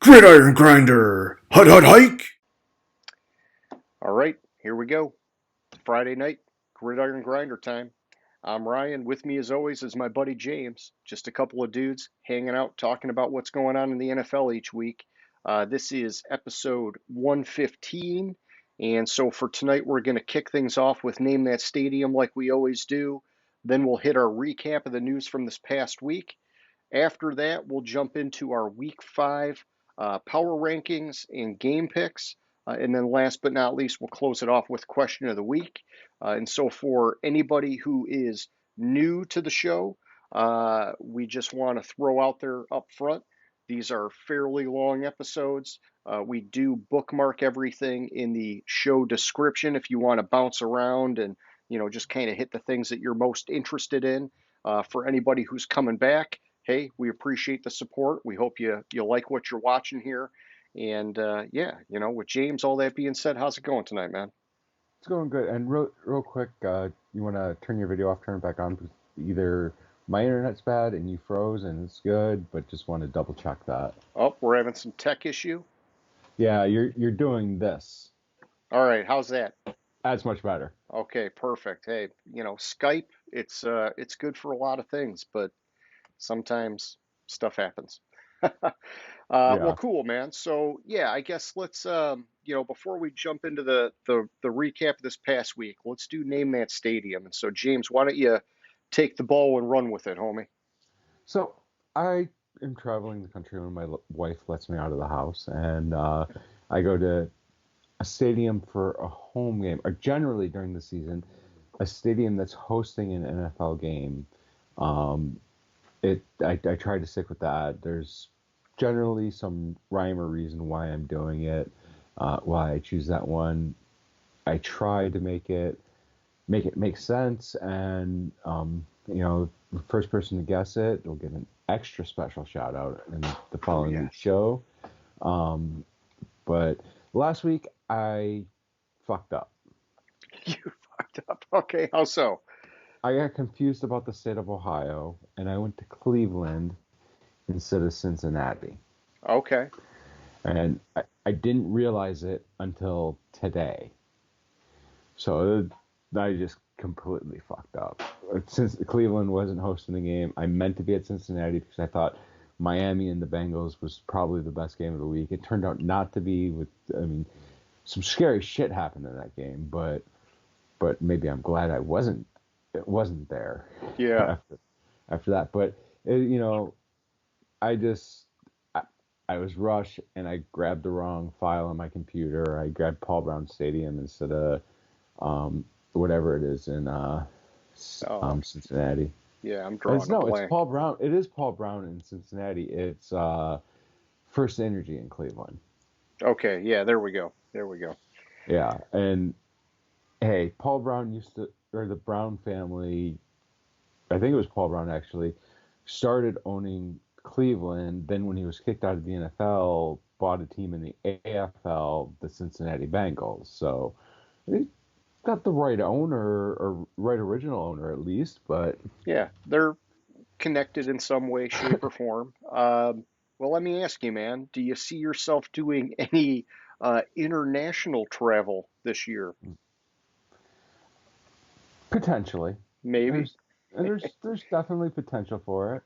Gridiron Grinder! Hut hut hike! All right, here we go. Friday night, Gridiron Grinder time. I'm Ryan. With me, as always, is my buddy James. Just a couple of dudes hanging out, talking about what's going on in the NFL each week. This is episode 115. And so for tonight, we're going to kick things off with Name That Stadium like we always do. Then we'll hit our recap of the news from this past week. After that, we'll jump into our week five power rankings and game picks. And then last but not least, we'll close it off with question of the week. And so for anybody who is new to the show, we just want to throw out there up front. These are fairly long episodes. We do bookmark everything in the show description if you want to bounce around and just kind of hit the things that you're most interested in. For anybody who's coming back, hey, we appreciate the support. We hope you like what you're watching here. And yeah, with James, all that being said, how's it going tonight, man? It's going good. And real quick, you want to turn your video off, turn it back on, because either my internet's bad and you froze and it's good, but just want to double check that. Oh, we're having some tech issue. Yeah, you're doing this. All right, how's that? That's much better. Okay, perfect. Hey, Skype, it's good for a lot of things, but sometimes stuff happens. Well, Yeah. cool, man. So yeah, I guess let's before we jump into the recap of this past week, let's do Name That Stadium. And so James, why don't you take the ball and run with it, homie? So I am traveling the country when my wife lets me out of the house, and I go to a stadium for a home game, or generally during the season, a stadium that's hosting an NFL game. Um, I try to stick with that. There's generally some rhyme or reason why I'm doing it, why I choose that one. I try to make it make sense, and the first person to guess it will get an extra special shout out in the Oh following week's yes. show. Um, but last week I fucked up. You fucked up. Okay, how so? I got confused about the state of Ohio, and I went to Cleveland instead of Cincinnati. Okay. And I didn't realize it until today. So I just completely fucked up. Since Cleveland wasn't hosting the game, I meant to be at Cincinnati because I thought Miami and the Bengals was probably the best game of the week. It turned out not to be. I mean, some scary shit happened in that game, but maybe I'm glad it wasn't there Yeah. after that. But you know, I just I was rushed and I grabbed the wrong file on my computer. I grabbed Paul Brown Stadium instead of whatever it is in Oh, Cincinnati. yeah, I'm It's drawing a no, it's blank. Paul Brown. It is Paul Brown in Cincinnati. It's First Energy in Cleveland. Okay, yeah, there we go. There we go. Yeah, and hey, Paul Brown used to, or the Brown family, I think it was Paul Brown actually, started owning Cleveland. Then when he was kicked out of the NFL, bought a team in the AFL, the Cincinnati Bengals. So he got the right owner or right original owner at least, but Yeah, they're connected in some way, shape, or form. Well, let me ask you, man, do you see yourself doing any international travel this year? potentially Maybe. there's there's definitely potential for it.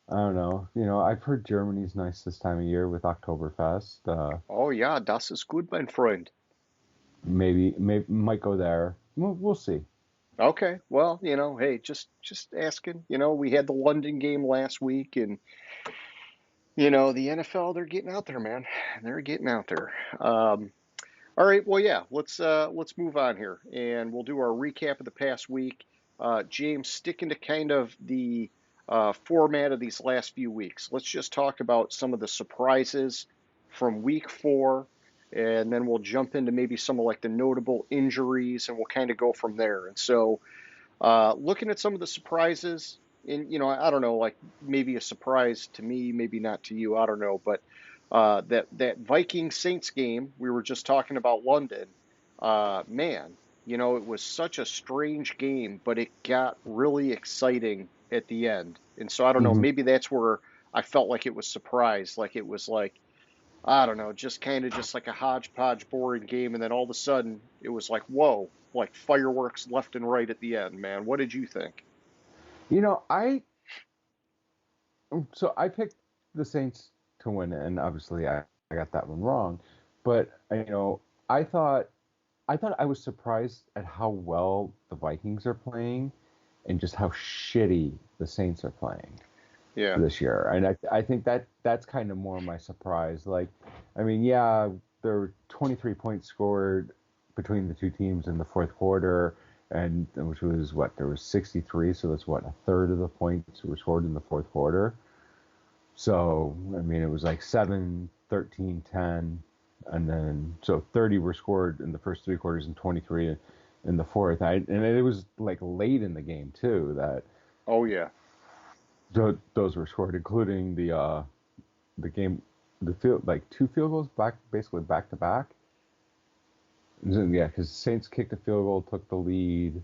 I don't know. I've heard Germany's nice this time of year with Oktoberfest. Oh yeah, das ist gut, mein Freund. Maybe might go there. We'll see. Okay, well, hey, just asking. We had the London game last week, and the NFL, they're getting out there, man. They're getting out there. All right, well, yeah, let's move on here, and we'll do our recap of the past week. James, sticking to kind of the format of these last few weeks, let's just talk about some of the surprises from week four, and then we'll jump into maybe some of like the notable injuries, and we'll kind of go from there. And so, looking at some of the surprises, and I don't know, like maybe a surprise to me, maybe not to you, I don't know, but that Viking Saints game we were just talking about London, man, it was such a strange game, but it got really exciting at the end, and so I don't know, Hmm. maybe that's where I felt like it was surprised, like it was like I don't know, just kind of just like a hodgepodge boring game, and then all of a sudden it was like, whoa, like fireworks left and right at the end, man. What did you think? You know, I picked the Saints to win, and obviously I got that one wrong. But I thought I was surprised at how well the Vikings are playing, and just how shitty the Saints are playing Yeah. this year. And I think that's kind of more my surprise. Like, I mean, yeah, there were 23 points scored between the two teams in the fourth quarter, and which was what, there was 63, so that's what, a third of the points were scored in the fourth quarter. So, I mean, it was like 7, 13, 10, and then so 30 were scored in the first three quarters and 23 in the fourth. And it was like late in the game too that Oh yeah. those were scored, including the game, the field, like two field goals back, basically back to back. Yeah, because Saints kicked a field goal, took the lead,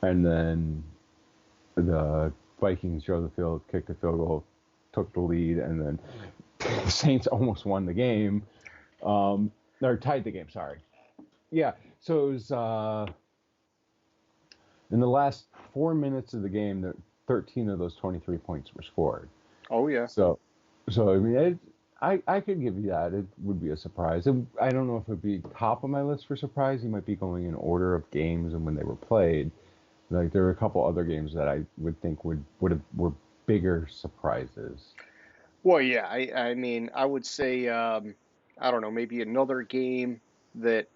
and then the Vikings drove the field, kicked a field goal, took the lead, and then the Saints almost won the game, or tied the game. Sorry. Yeah. So it was in the last 4 minutes of the game that 13 of those 23 points were scored. Oh yeah. So, so I mean, I could give you that. It would be a surprise. I don't know if it would be top of my list for surprise. You might be going in order of games and when they were played. Like there are a couple other games that I would think would have were bigger surprises. Well, yeah. I mean, I would say, I don't know, maybe another game that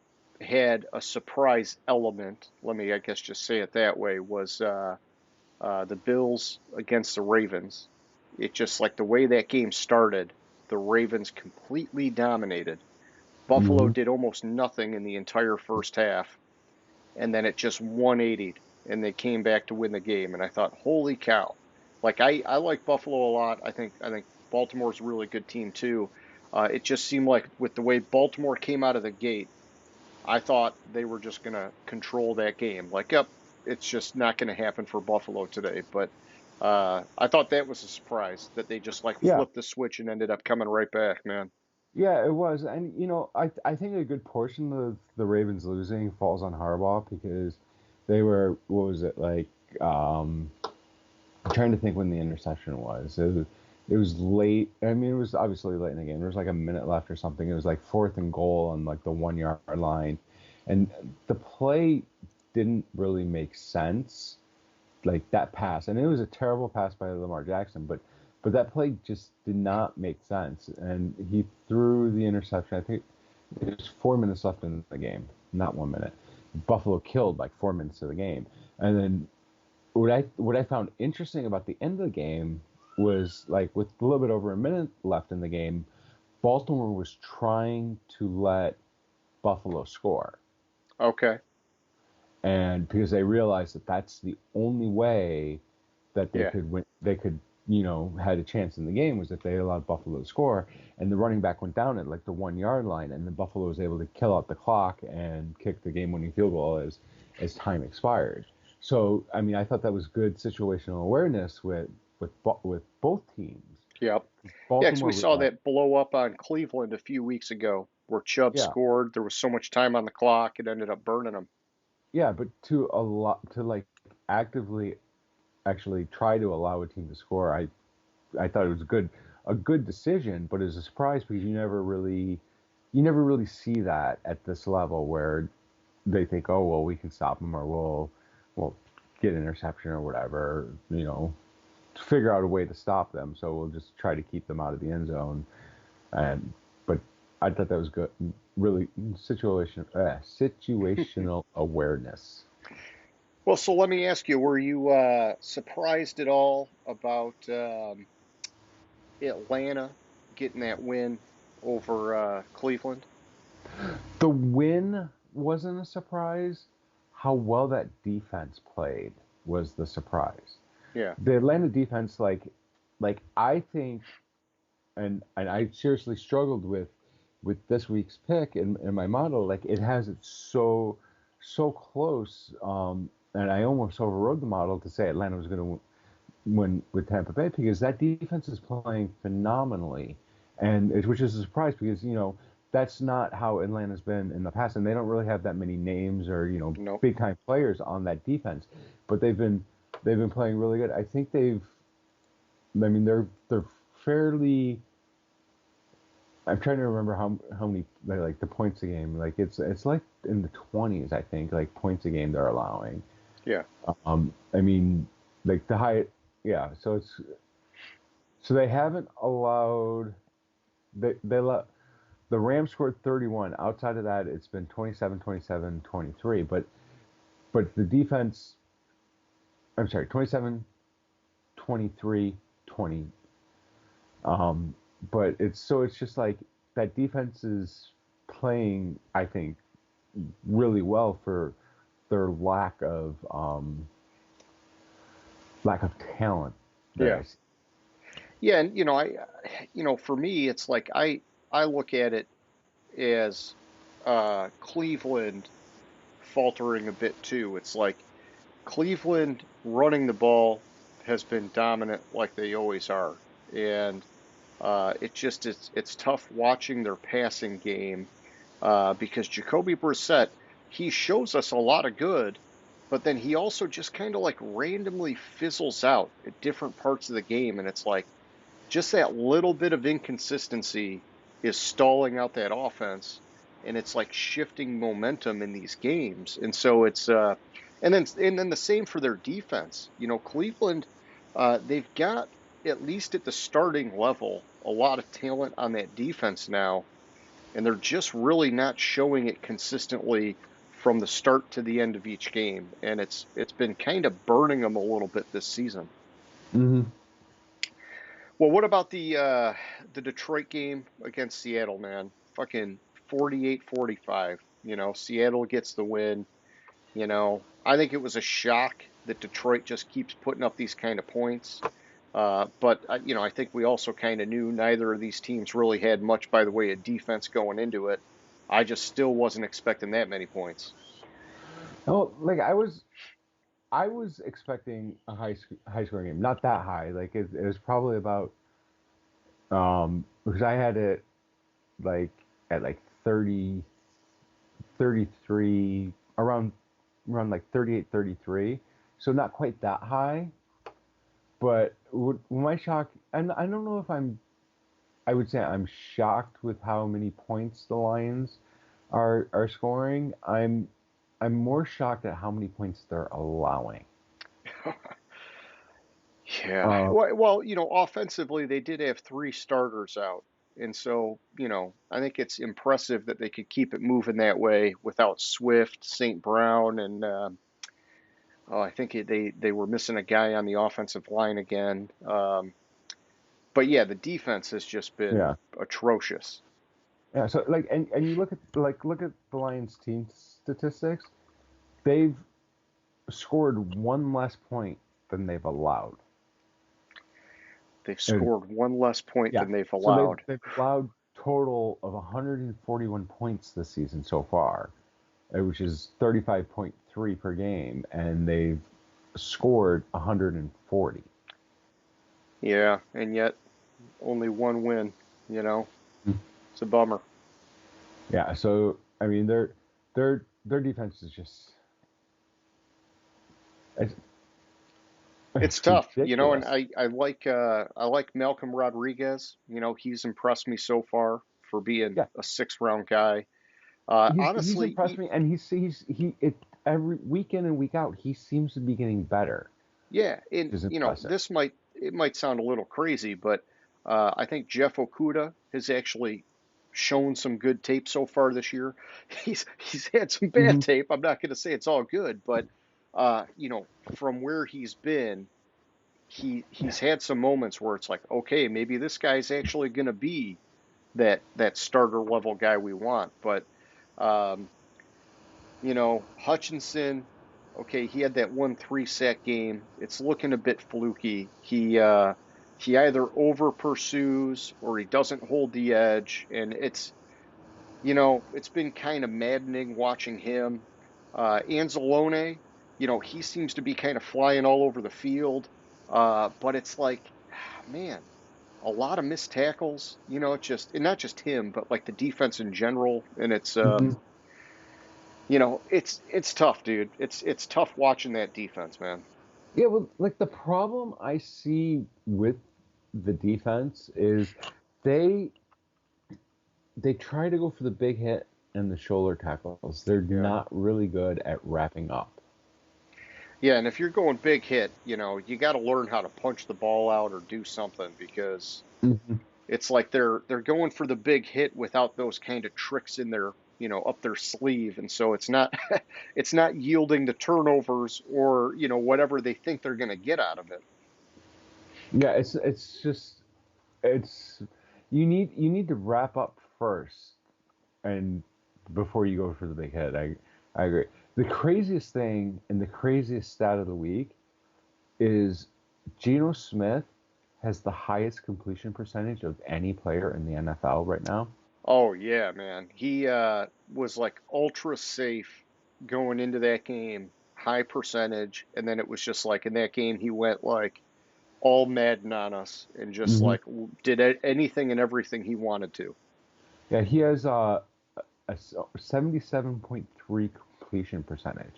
had a surprise element. Let me, I guess, just say it that way. Was the Bills against the Ravens. It just like the way that game started, the Ravens completely dominated. Buffalo Hmm. did almost nothing in the entire first half, and then it just 180'd, and they came back to win the game. And I thought, holy cow! Like I like Buffalo a lot. I think Baltimore's a really good team too. It just seemed like with the way Baltimore came out of the gate, I thought they were just going to control that game. Like, yep, it's just not going to happen for Buffalo today. But I thought that was a surprise that they just like Yeah, flipped the switch and ended up coming right back, man. yeah, it was, and I think a good portion of the Ravens losing falls on Harbaugh because they were, what was it like? I'm trying to think when the interception was. It was late. I mean, it was obviously late in the game. There was like a minute left or something. It was like fourth and goal on like the 1 yard line, and the play didn't really make sense. Like that pass, and it was a terrible pass by Lamar Jackson, but that play just did not make sense, and he threw the interception. I think it was 4 minutes left in the game, not 1 minute. Buffalo killed like 4 minutes of the game, and then what I found interesting about the end of the game was like with a little bit over a minute left in the game, Baltimore was trying to let Buffalo score, Okay. and because they realized that that's the only way that they Yeah. could win, they could had a chance in the game was if they allowed Buffalo to score, and the running back went down at like the 1 yard line, and then Buffalo was able to kill out the clock and kick the game-winning field goal as time expired. So I mean, I thought that was good situational awareness with both teams. Yep. Yeah, because we Baltimore saw realized, that blow up on Cleveland a few weeks ago where Chubb yeah, scored. There was so much time on the clock, it ended up burning them. yeah, but to like actively actually try to allow a team to score, I thought it was a good decision, but it was a surprise because you never really see that at this level where they think, oh well, we can stop them, or we'll get an interception or whatever, figure out a way to stop them. So we'll just try to keep them out of the end zone. And but I thought that was good, really situational awareness. Well, so let me ask you, were you surprised at all about Atlanta getting that win over Cleveland? The win wasn't a surprise. How well that defense played was the surprise. Yeah. The Atlanta defense, like I think, and I seriously struggled with this week's pick in my model. Like it has it so close, and I almost overrode the model to say Atlanta was going to win with Tampa Bay because that defense is playing phenomenally, which is a surprise because that's not how Atlanta's been in the past, and they don't really have that many names or Nope. big time players on that defense, but they've been playing really good. I think I mean they're fairly. I'm trying to remember how many like the points a game. Like it's like in the 20s, I think, like points a game they're allowing. Yeah. I mean, like the high, yeah. So they haven't allowed they let the Rams scored 31. Outside of that, it's been 27, 27, 23. But the defense, I'm sorry, 27, 23, 20. Um, but it's just like that defense is playing, I think, really well for their lack of talent that Yeah. I see. Yeah, and for me, it's like I look at it as Cleveland faltering a bit too. It's like Cleveland running the ball has been dominant like they always are, and it's tough watching their passing game because Jacoby Brissett, he shows us a lot of good, but then he also just kind of like randomly fizzles out at different parts of the game, and it's like just that little bit of inconsistency is stalling out that offense, and it's like shifting momentum in these games. And so and then the same for their defense. Cleveland, they've got, at least at the starting level, a lot of talent on that defense now, and they're just really not showing it consistently from the start to the end of each game, and it's been kind of burning them a little bit this season. Hmm. Well, what about the Detroit game against Seattle, man? Fucking 48-45. Seattle gets the win. I think it was a shock that Detroit just keeps putting up these kind of points. But I think we also kind of knew neither of these teams really had much by the way of defense going into it. I just still wasn't expecting that many points. Oh, like I was expecting a high scoring game, not that high. Like it was probably about because I had it like at like 30, 33, around like 38, 33. So not quite that high, but my shock, and I don't know if I would say I'm shocked with how many points the Lions are scoring. I'm more shocked at how many points they're allowing. Yeah. Uh, Well, offensively, they did have three starters out. And so, I think it's impressive that they could keep it moving that way without Swift, St. Brown, and I think they were missing a guy on the offensive line again. But yeah, the defense has just been yeah, atrocious. yeah. So like, and you look at the Lions team statistics. They've scored one less point than they've allowed. They've And, scored one less point yeah. than they've So allowed. they've allowed total of 141 points this season so far, which is 35.3 per game, and they've scored 140. Yeah, and yet only one win, you know. It's a bummer. Yeah, so I mean their defense is just it's, It's it's tough, and ridiculous. I like Malcolm Rodriguez. He's impressed me so far for being Yeah, a sixth round guy. he's Honestly, impressed me, and every week in and week out he seems to be getting better, yeah, and which is impressive. it might sound a little crazy, but I think Jeff Okuda has actually shown some good tape so far this year. He's had some bad Hmm. tape. I'm not going to say it's all good, but from where he's been, he's had some moments where it's like, okay, maybe this guy's actually going to be that starter level guy we want. But um, Hutchinson, okay, he had that 1 3 sack game. It's looking a bit fluky. He either over pursues or he doesn't hold the edge, and it's been kind of maddening watching him. Anzalone, he seems to be kind of flying all over the field, but it's like, man. a lot of missed tackles. It just, and not just him, but like the defense in general. And Mhm. it's tough, dude. It's tough watching that defense, man. Yeah, well, like the problem I see with the defense is they they try to go for the big hit and the shoulder tackles. They're Yeah. not really good at wrapping up. Yeah, and if you're going big hit, you got to learn how to punch the ball out or do something because Mhm. it's like they're going for the big hit without those kind of tricks in their, up their sleeve, and so it's not it's not yielding the turnovers or, whatever they think they're going to get out of it. Yeah, it's just it's you need to wrap up first and before you go for the big hit. I agree. The craziest thing and the craziest stat of the week is Geno Smith has the highest completion percentage of any player in the NFL right now. Oh yeah, man. He was like ultra safe going into that game, high percentage, and then it was just like in that game he went like all Madden on us and just Hmm. like did anything and everything he wanted to. Yeah, he has a 77.3 completion percentage.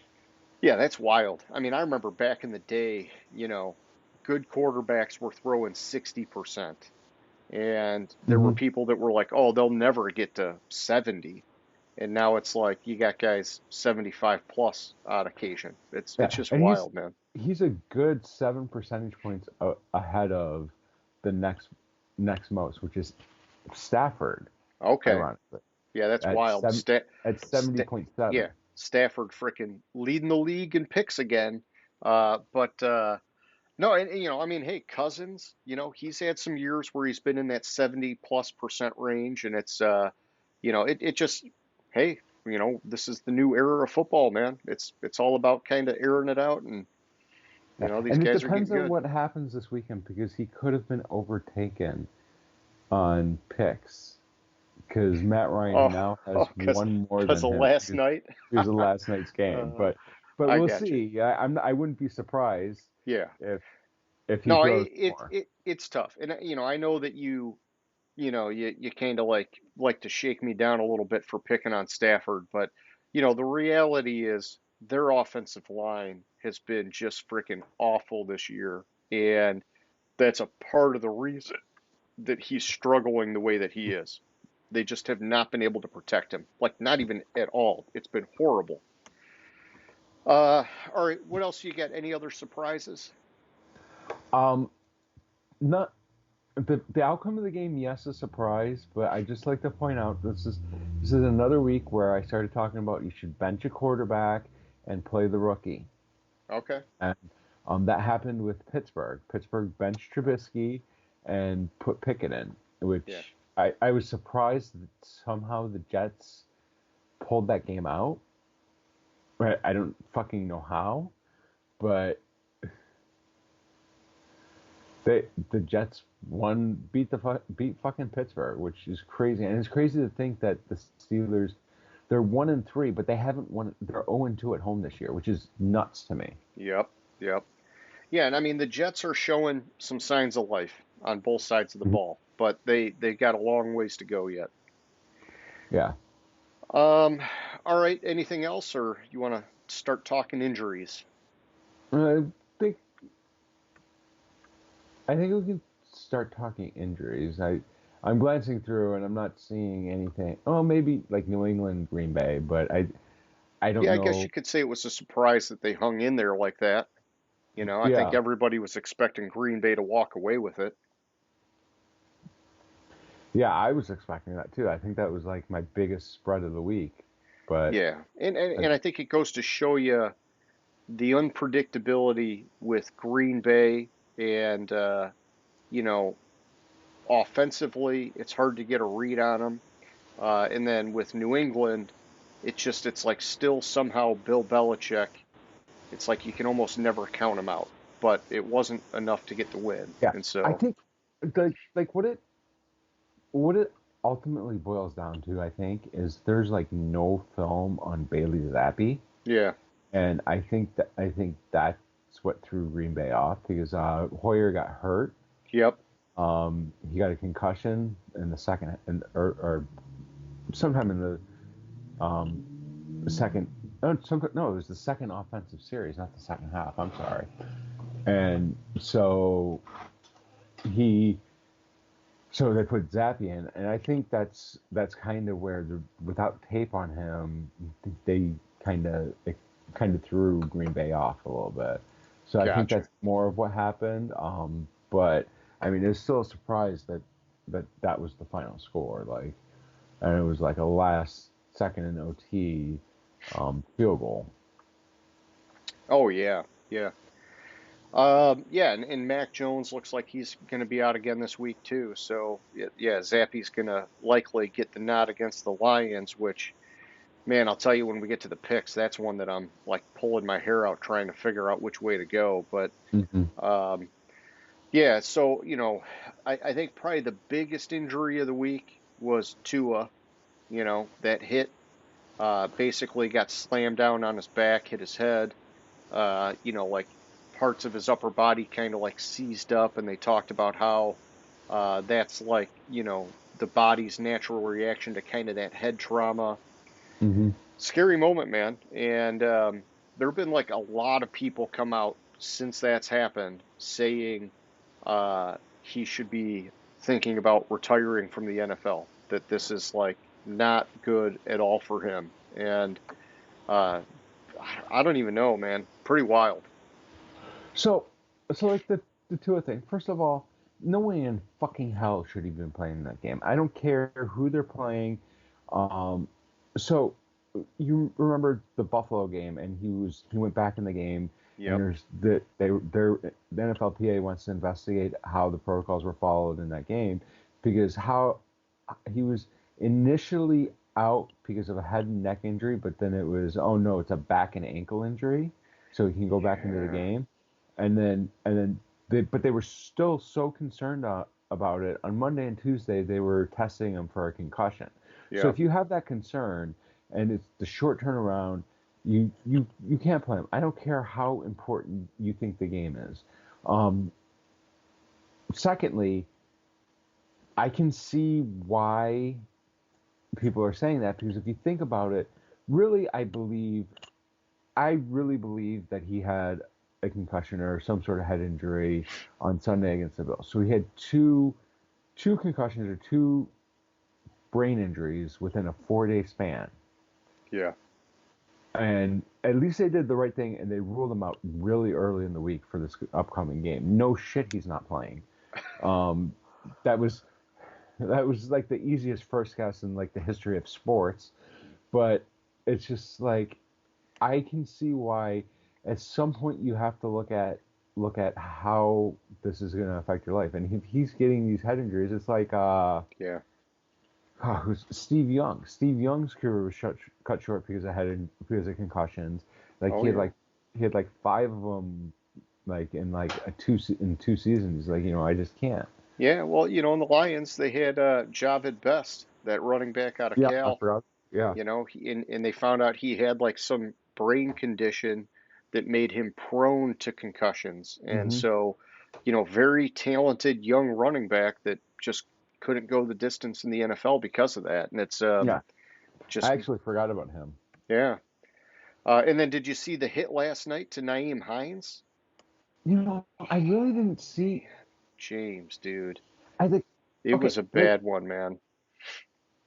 Yeah, that's wild. I mean, I remember back in the day, good quarterbacks were throwing 60%. And there were Hmm. people that were like, "Oh, they'll never get to 70." And now it's like you got guys 75 plus on occasion. It's Yeah, just and wild, man. he's a good 7 percentage points ahead of the next most, which is Stafford, Okay. ironically, Yeah, that's at wild. seven at Sta 70.7. yeah, Stafford frickin' leading the league in picks again. But no, and I mean, hey, Cousins, he's had some years where he's been in that 70+% range, and it's it just, hey, this is the new era of football, man. It's all about kind of airing it out, and Yeah, these and it guys are depends getting on good. what happens this weekend because he could have been overtaken on picks because Matt Ryan Oh, now has oh, one more cause than of him last because night. it was the last night's game. uh, But I we'll got you. see. I wouldn't be surprised Yeah. if he No, throws more. it's tough, and I know that you kind of like to shake me down a little bit for picking on Stafford, but the reality is their offensive line has been just freaking awful this year, and that's a part of the reason that he's struggling the way that he is. They just have not been able to protect him, like not even at all. It's been horrible. All right, what else you got? Any other surprises? Um, not the outcome of the game, yes, a surprise, but I just like to point out this is another week where I started talking about you should bench a quarterback and play the rookie, Okay. and that happened with Pittsburgh. Pittsburgh benched Trubisky and put Pickett in, Yeah. which I was surprised that somehow the Jets pulled that game out. I don't fucking know how, but the Jets beat fucking Pittsburgh, which is crazy, and it's crazy to think that the Steelers they're 1-3, but they haven't won. They're 0-2 at home this year, which is nuts to me. Yep. Yep. Yeah, and I mean the Jets are showing some signs of life on both sides of the Mhm. ball, but they got a long ways to go yet. Yeah, Um, all right, anything else, or you want to start talking injuries? I think I think we can start talking injuries. I'm glancing through and I'm not seeing anything. Oh, maybe like New England, Green Bay, but I don't Yeah, I guess know. you could say it was a surprise that they hung in there like that. I think Yeah, everybody was expecting Green Bay to walk away with it. yeah, I was expecting that too. I think that was like my biggest spread of the week, but Yeah, and and, uh, and I think it goes to show you the unpredictability with Green Bay and you know, offensively, it's hard to get a read on them. And then with New England, it's like still somehow Bill Belichick. It's like you can almost never count him out, but it wasn't enough to get the win. yeah, And I so, think like what it ultimately boils down to, I think, is there's like no film on Bailey Zappi, yeah, and I think that's what threw Green Bay off because Hoyer got hurt, yep, He got a concussion in the second, or sometime in the um, second. No, it was the second offensive series, not the second half. I'm sorry. And so he, so they put Zappy in, and I think that's kind of where without tape on him, they kind of it kind of threw Green Bay off a little bit. So I think Gotcha. that's more of what happened. But I mean, it's still a surprise that was the final score. Like, and it was like a last second in OT field goal. Oh yeah, yeah. Yeah, and Mac Jones looks like he's going to be out again this week too. So yeah, Zappy's going to likely get the nod against the Lions. Which, man, I'll tell you when we get to the picks, that's one that I'm like pulling my hair out trying to figure out which way to go. But Hmm. um, yeah, so I think probably the biggest injury of the week was Tua. That hit basically got slammed down on his back, hit his head. Like parts of his upper body kind of like seized up, and they talked about how that's like, the body's natural reaction to kind of that head trauma. Hmm. Scary moment, man. And there have been like a lot of people come out since that's happened saying he should be thinking about retiring from the NFL, that this is like not good at all for him. And uh, I don't even know, man. Pretty wild. So, so like the Tua thing. First of all, no way in fucking hell should he have been playing that game. I don't care who they're playing. Um, so you remember the Buffalo game, and he went back in the game, and Yep. there's the NFLPA wants to investigate how the protocols were followed in that game, because how he was initially out because of a head and neck injury, but then it was, oh no, it's a back and ankle injury, so he can go back into the Yeah. game. And then but they were still so concerned about it. On Monday and Tuesday, they were testing him for a concussion. So Yep. if you have that concern and it's the short turnaround, you can't play him. I don't care how important you think the game is. Um, Secondly, I can see why people are saying that, because if you think about it, really, I really believe that he had a concussion or some sort of head injury on Sunday against the Bills. So he had two concussions or two brain injuries within a 4-day span. Yeah. And at least they did the right thing, and they ruled him out really early in the week for this upcoming game. No shit, he's not playing. Um, that was that was like the easiest first guess in like the history of sports. But it's just like, I can see why at some point you have to look at how this is going to affect your life. And if he's getting these head injuries, it's like Yeah. who's Steve Young. Steve Young's career was cut short because of concussions. Like Oh yeah. he had like five of them, like in like in 2 seasons. Like, I just can't. Yeah. Well, in the Lions, they had Javid Best, that running back out of Yeah, I Cal. forgot. Yeah. And they found out he had like some brain condition that made him prone to concussions. And Hmm. so, very talented young running back that just couldn't go the distance in the NFL because of that. And it's Yeah. I just, actually forgot about him. yeah. And then did you see the hit last night to Naeem Hines? I really didn't see. James, dude. I think, It okay, was a what bad one, man.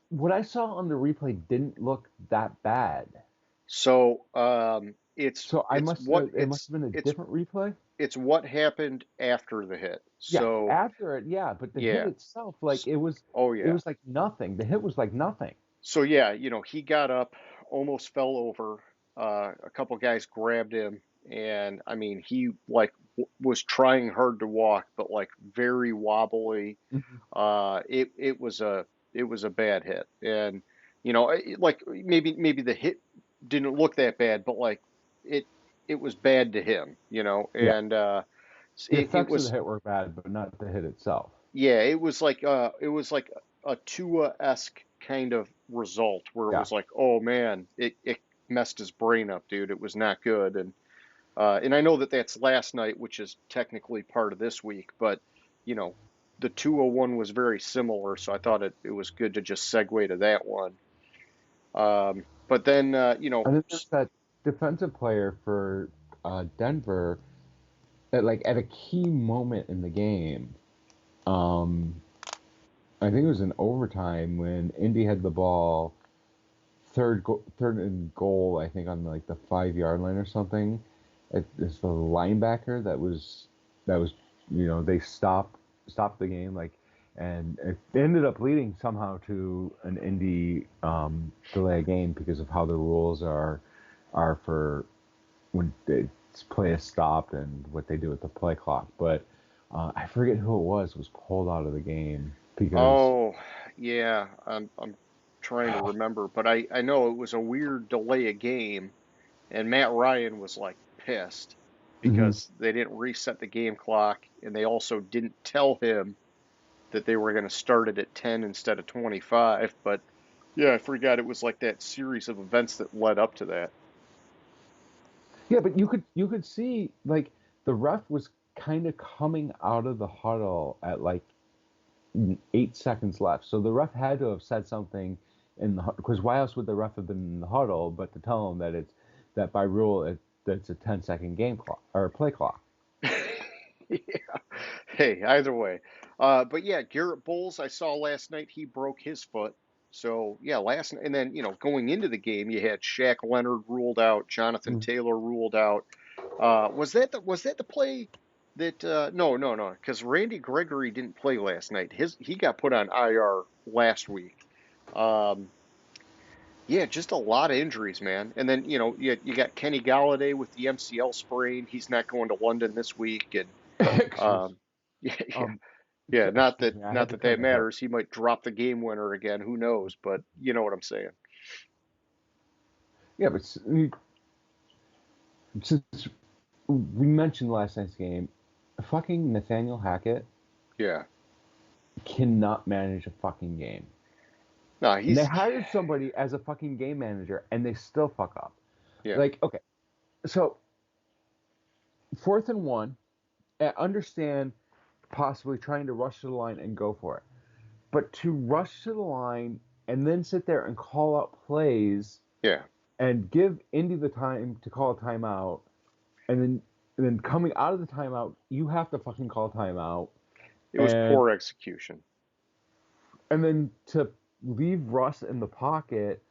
what I saw on the replay didn't look that bad. So it's So it's what it must have been a it's different replay. it's what happened after the hit. Yeah, So after it, yeah, but the hit yeah. itself, like S- Oh it yeah. was like nothing. The hit was like nothing. So yeah, he got up, almost fell over. A couple guys grabbed him, and I mean, he like was trying hard to walk, but like very wobbly. Hmm. It was a bad hit, and like maybe the hit didn't look that bad, but like it it was bad to him, Yeah, and the it effects of the was, hit were bad, but not the hit itself. yeah, it was like a Tua-esque kind of result where it Yeah. was like, oh man, it messed his brain up, dude. It was not good, and I know that that's last night, which is technically part of this week, but you know the 201 was very similar, so I thought it was good to just segue to that one. But then, And then there's that defensive player for Denver that, like, at a key moment in the game, um, I think it was in overtime when Indy had the ball, third and goal, I think on like the 5 yard line or something. It's the linebacker that was they stopped the game, like, and it ended up leading somehow to an Indy delay game because of how the rules are for when the play is stopped and what they do with the play clock. But I forget who it was pulled out of the game because oh, yeah, I'm trying to remember, but I know it was a weird delay of game, and Matt Ryan was like pissed Mhm. because they didn't reset the game clock, and they also didn't tell him that they were going to start it at 10 instead of 25. But yeah, I forgot it was like that series of events that led up to that. Yeah, but you could see, like, the ref was kind of coming out of the huddle at like 8 seconds left. So the ref had to have said something in the because why else would the ref have been in the huddle but to tell him that that by rule that's a 10-second game clock or play clock. Yeah. Hey, either way. But yeah, Garrett Bowles, I saw last night he broke his foot. So yeah, last and then going into the game, you had Shaq Leonard ruled out, Jonathan Mm. Taylor ruled out. Was that the play that no, because Randy Gregory didn't play last night. He got put on IR last week. Um, yeah, just a lot of injuries, man. And then you got Kenny Galladay with the MCL sprain. He's not going to London this week, and excuse um, yeah, yeah, um yeah. Not excuse that me, I had not to that clear that my throat. matters. He might drop the game winner again. Who knows? But you know what I'm saying. Yeah, but since we mentioned last night's game, fucking Nathaniel Hackett Yeah. cannot manage a fucking game. No, And they he's hired somebody as a fucking game manager and they still fuck up. yeah. Like, okay, so 4th and 1, I understand possibly trying to rush to the line and go for it. But to rush to the line and then sit there and call out plays Yeah. and give Indy the time to call a timeout, and then coming out of the timeout, you have to fucking call a timeout, It was and poor execution. then to leave Russ in the pocket,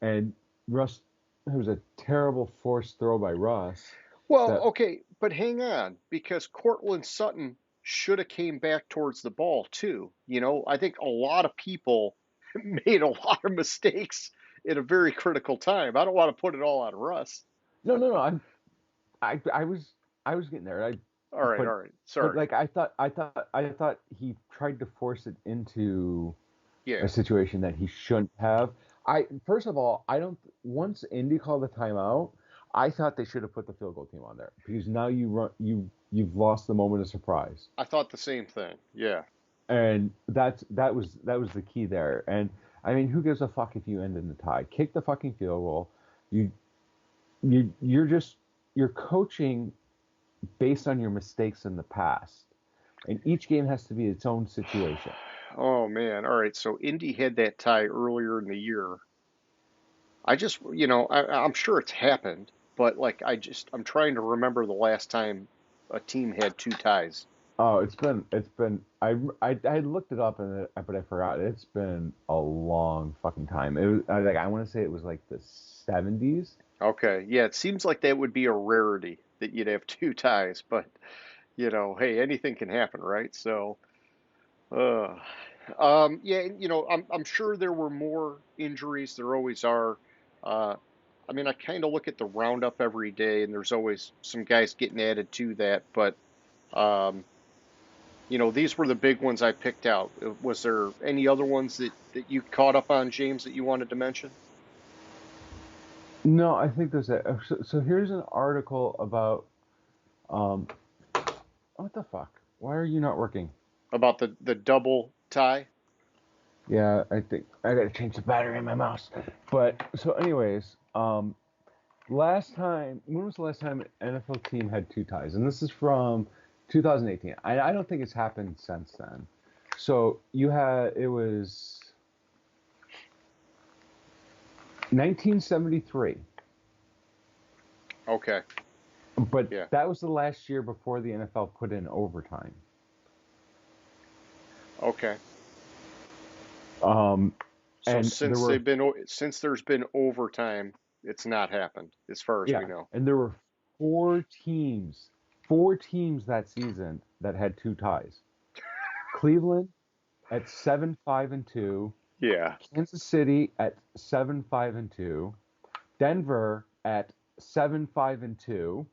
and Russ, it was a terrible forced throw by Russ Well, that okay, but hang on, because Cortland Sutton should have came back towards the ball too. I think a lot of people made a lot of mistakes at a very critical time. I don't want to put it all on Russ. no, I was getting there. All right, But all right. but Sorry. like I thought he tried to force it into a Yeah, situation that he shouldn't have. I First of all, I don't. Once Indy called the timeout, I thought they should have put the field goal team on there because now you've lost the moment of surprise, I thought the same thing. Yeah. and that was the key there. And I mean, who gives a fuck if you end in the tie? Kick the fucking field goal. You you're coaching based on your mistakes in the past, and each game has to be its own situation. Oh man. All right. So Indy had that tie earlier in the year. I just, I'm sure it's happened, but like I'm trying to remember the last time a team had two ties. Oh, it's been I looked it up but I forgot. It's been a long fucking time. It was I want to say it was like the 70s. Okay, yeah, it seems like that would be a rarity that you'd have two ties, but hey, anything can happen, right? So, uh, yeah, and, I'm sure there were more injuries. There always are. Uh, I mean, I kind of look at the roundup every day, and there's always some guys getting added to that. But um, these were the big ones I picked out. Was there any other ones that you caught up on, James, that you wanted to mention No, I think there's a so here's an article about um what the fuck? Why are you not working? about the double tie? Yeah, I think I gotta change the battery in my mouse. But so anyways, last time, when was the last time an NFL team had two ties? And this is from 2018. I don't think it's happened since then. So it was 1973, Okay. but Yeah. that was the last year before the NFL put in overtime. Okay. Um, So and there were since there's been overtime, it's not happened as far as we Yeah, know. and there were four teams that season that had two ties. Cleveland at 7-5-2, Yeah. Kansas City at 7-5-2, Denver at 7-5-2,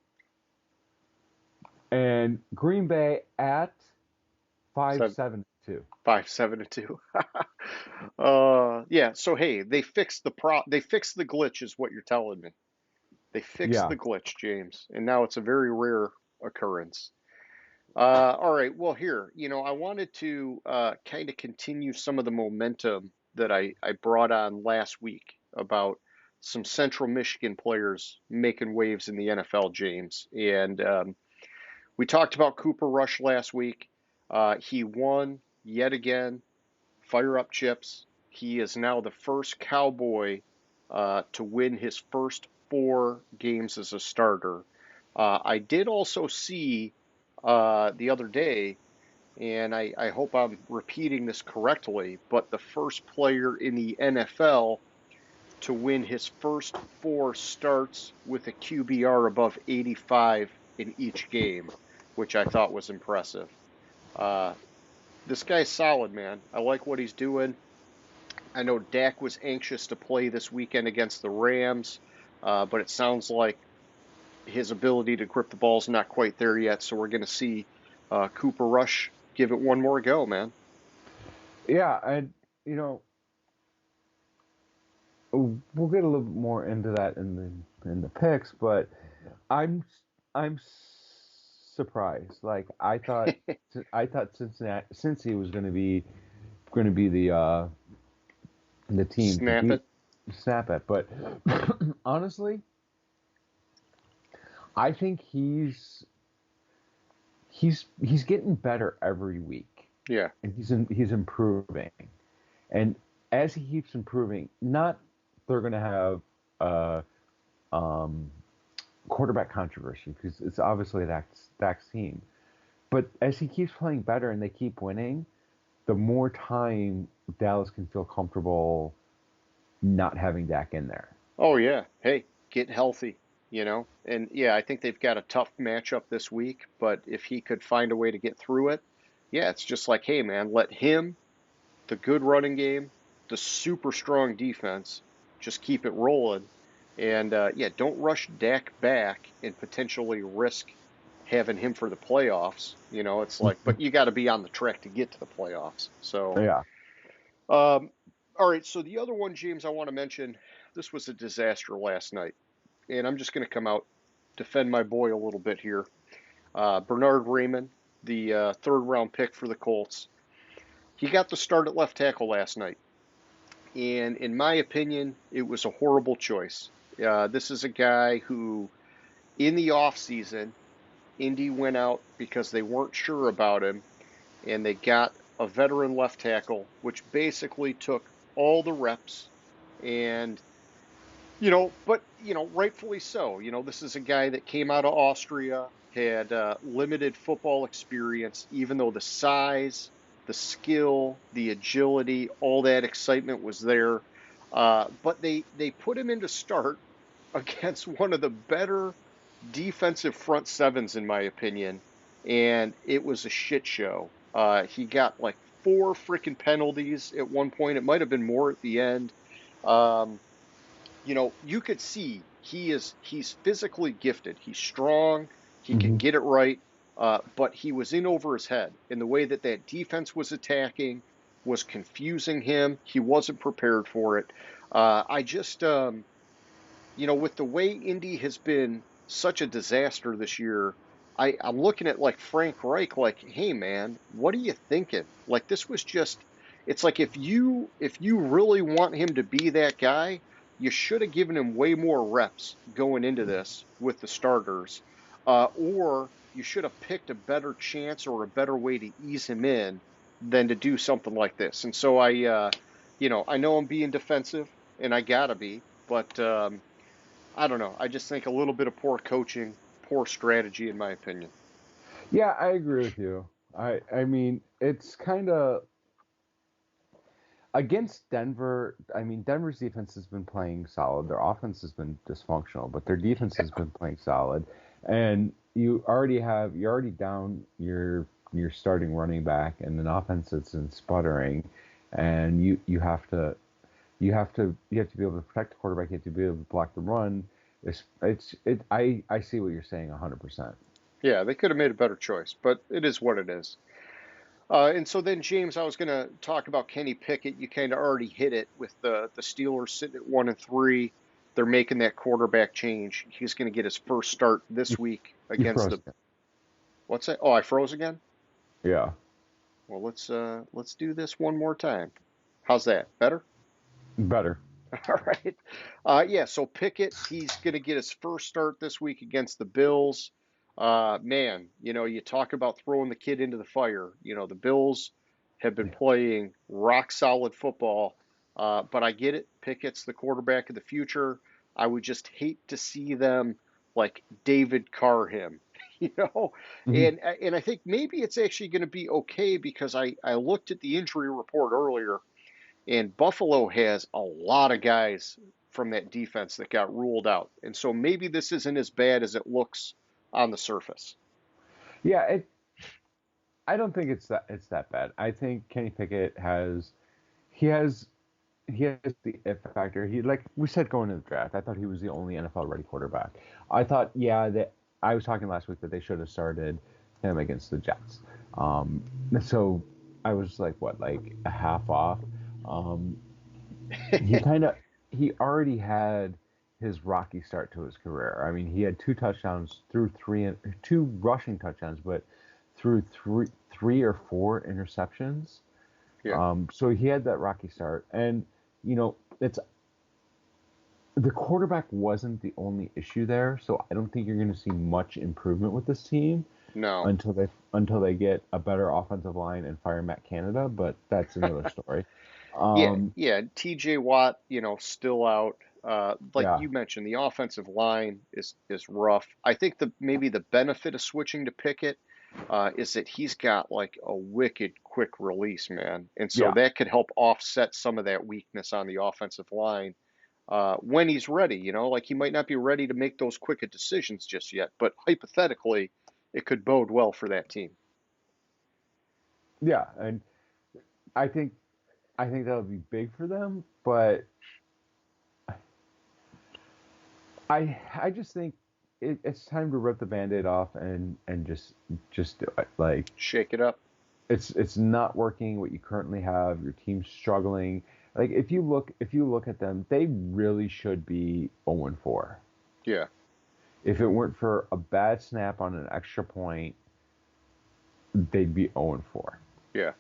and Green Bay at five Seven, seven two. 5-7-2. Yeah. So hey, they fixed the glitch, is what you're telling me. They fixed Yeah, the glitch, James, and now it's a very rare occurrence. All right. Well, here, I wanted to kind of continue some of the momentum that I brought on last week about some Central Michigan players making waves in the NFL, James. And we talked about Cooper Rush last week. He won yet again. Fire up chips. He is now the first Cowboy to win his first 4 games as a starter. I did also see the other day, and I hope I'm repeating this correctly, but the first player in the NFL to win his first 4 starts with a QBR above 85 in each game, which I thought was impressive. Uh, this guy's solid, man. I like what he's doing. I know Dak was anxious to play this weekend against the Rams, but it sounds like his ability to grip the ball's not quite there yet. So we're going to see Cooper Rush give it one more go, man. yeah, and you know we'll get a little bit more into that in the picks, but I'm I'm surprised. Like I thought Cincy was going to be the team to Snap beat it. Snap it, but honestly, I think he's getting better every week, Yeah. and he's improving, and as he keeps improving, not they're going to have uh um quarterback controversy because it's obviously Dak's team. But as he keeps playing better and they keep winning, the more time Dallas can feel comfortable not having Dak in there. Oh, yeah. Hey, get healthy, And yeah, I think they've got a tough matchup this week, but if he could find a way to get through it, yeah, it's just like, hey, man, let him, the good running game, the super strong defense, just keep it rolling. And yeah, don't rush Dak back and potentially risk having him for the playoffs. It's like, but you got to be on the track to get to the playoffs. So, Yeah. um, all right. So the other one, James, I want to mention, this was a disaster last night, and I'm just going to come out defend my boy a little bit here. Bernard Raymond, the third round pick for the Colts, he got the start at left tackle last night. And in my opinion, it was a horrible choice. This is a guy who, in the offseason, Indy went out because they weren't sure about him, and they got a veteran left tackle, which basically took all the reps. And, but, rightfully so. This is a guy that came out of Austria, had limited football experience, even though the size, the skill, the agility, all that excitement was there. But they put him in to start against one of the better defensive front sevens, in my opinion, and it was a shit show. He got like 4 freaking penalties at one point. It might have been more at the end. Um, you could see he's physically gifted. He's strong. He can Hmm. get it right. But he was in over his head, and the way that defense was attacking was confusing him. He wasn't prepared for it. I just, with the way Indy has been such a disaster this year, I'm looking at like Frank Reich, like, hey man, what are you thinking? Like this was just, it's like if you really want him to be that guy, you should have given him way more reps going into this with the starters, or you should have picked a better chance or a better way to ease him in than to do something like this. And so I know I'm being defensive, and I gotta be, but I don't know. I just think a little bit of poor coaching, poor strategy, in my opinion. Yeah, I agree with you. I mean, it's kind of against Denver. I mean, Denver's defense has been playing solid. Their offense has been dysfunctional, but their defense has been playing solid. And you're already down your starting running back and an offense that's been sputtering, and you have to be able to protect the quarterback. You have to be able to block the run. I see what you're saying 100%. Yeah, they could have made a better choice, but it is what it is. And so then, James, I was going to talk about Kenny Pickett. You kind of already hit it with the Steelers sitting at 1-3. They're making that quarterback change. He's going to get his first start You this week you against froze the again. what's that? Oh, I froze again. Yeah, Well, let's do this one more time. How's that? Better? better. All right. Yeah, so Pickett, he's going to get his first start this week against the Bills. Man, you talk about throwing the kid into the fire. The Bills have been playing rock solid football, but I get it. Pickett's the quarterback of the future. I would just hate to see them like David Carr him, you know? Mhm. And I think maybe it's actually going to be okay because I looked at the injury report earlier and Buffalo has a lot of guys from that defense that got ruled out. And so maybe this isn't as bad as it looks on the surface. Yeah, I don't think it's that bad. I think Kenny Pickett he has he has the if factor. He like we said going into the draft. I thought he was the only NFL ready quarterback. I thought that I was talking last week that they should have started him against the Jets. Um, so I was like what like a half off. Um, he kind of he already had his rocky start to his career. I mean, he had two touchdowns through two rushing touchdowns, but through three or four interceptions. Yeah. So he had that rocky start, and it's the quarterback wasn't the only issue there. So I don't think you're going to see much improvement with this team No. until they get a better offensive line and fire Matt Canada. But that's another story. Yeah, Um, yeah. TJ Watt, still out. Like yeah, you mentioned, the offensive line is rough. I think maybe the benefit of switching to Pickett is that he's got like a wicked quick release, man, and so yeah. that could help offset some of that weakness on the offensive line when he's ready. Like he might not be ready to make those quick decisions just yet, but hypothetically, it could bode well for that team. Yeah, and I think I think that'll be big for them, but I just think it's time to rip the band-aid off and just do it. Like Shake it up. it's not working what you currently have. Your team's struggling. Like if you look at them, they really should be 0-4. Yeah, If it weren't for a bad snap on an extra point, they'd be 0-4. yeah.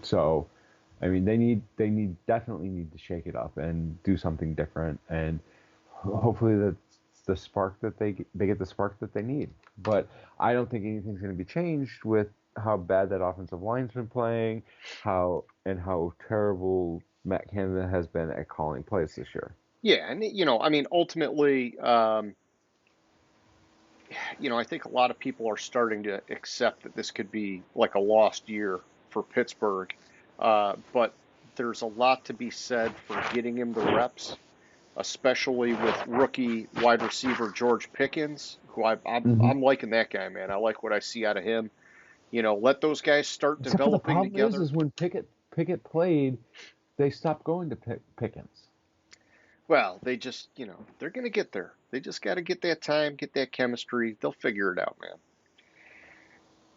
So, I mean, they definitely need to shake it up and do something different, and hopefully that's the spark that they get the spark that they need. But I don't think anything's going to be changed with how bad that offensive line's been playing, how terrible Matt Canada has been at calling plays this year. Yeah, and I mean, ultimately, I think a lot of people are starting to accept that this could be like a lost year for Pittsburgh. But there's a lot to be said for getting him the reps, especially with rookie wide receiver George Pickens, who Hmm. I'm liking that guy, man. I like what I see out of him. Let those guys start Except for the developing problem is, together. is when Pickett played, they stopped going to Pickens. Well, they just, they're going to get there. They just got to get that time, get that chemistry. They'll figure it out, man.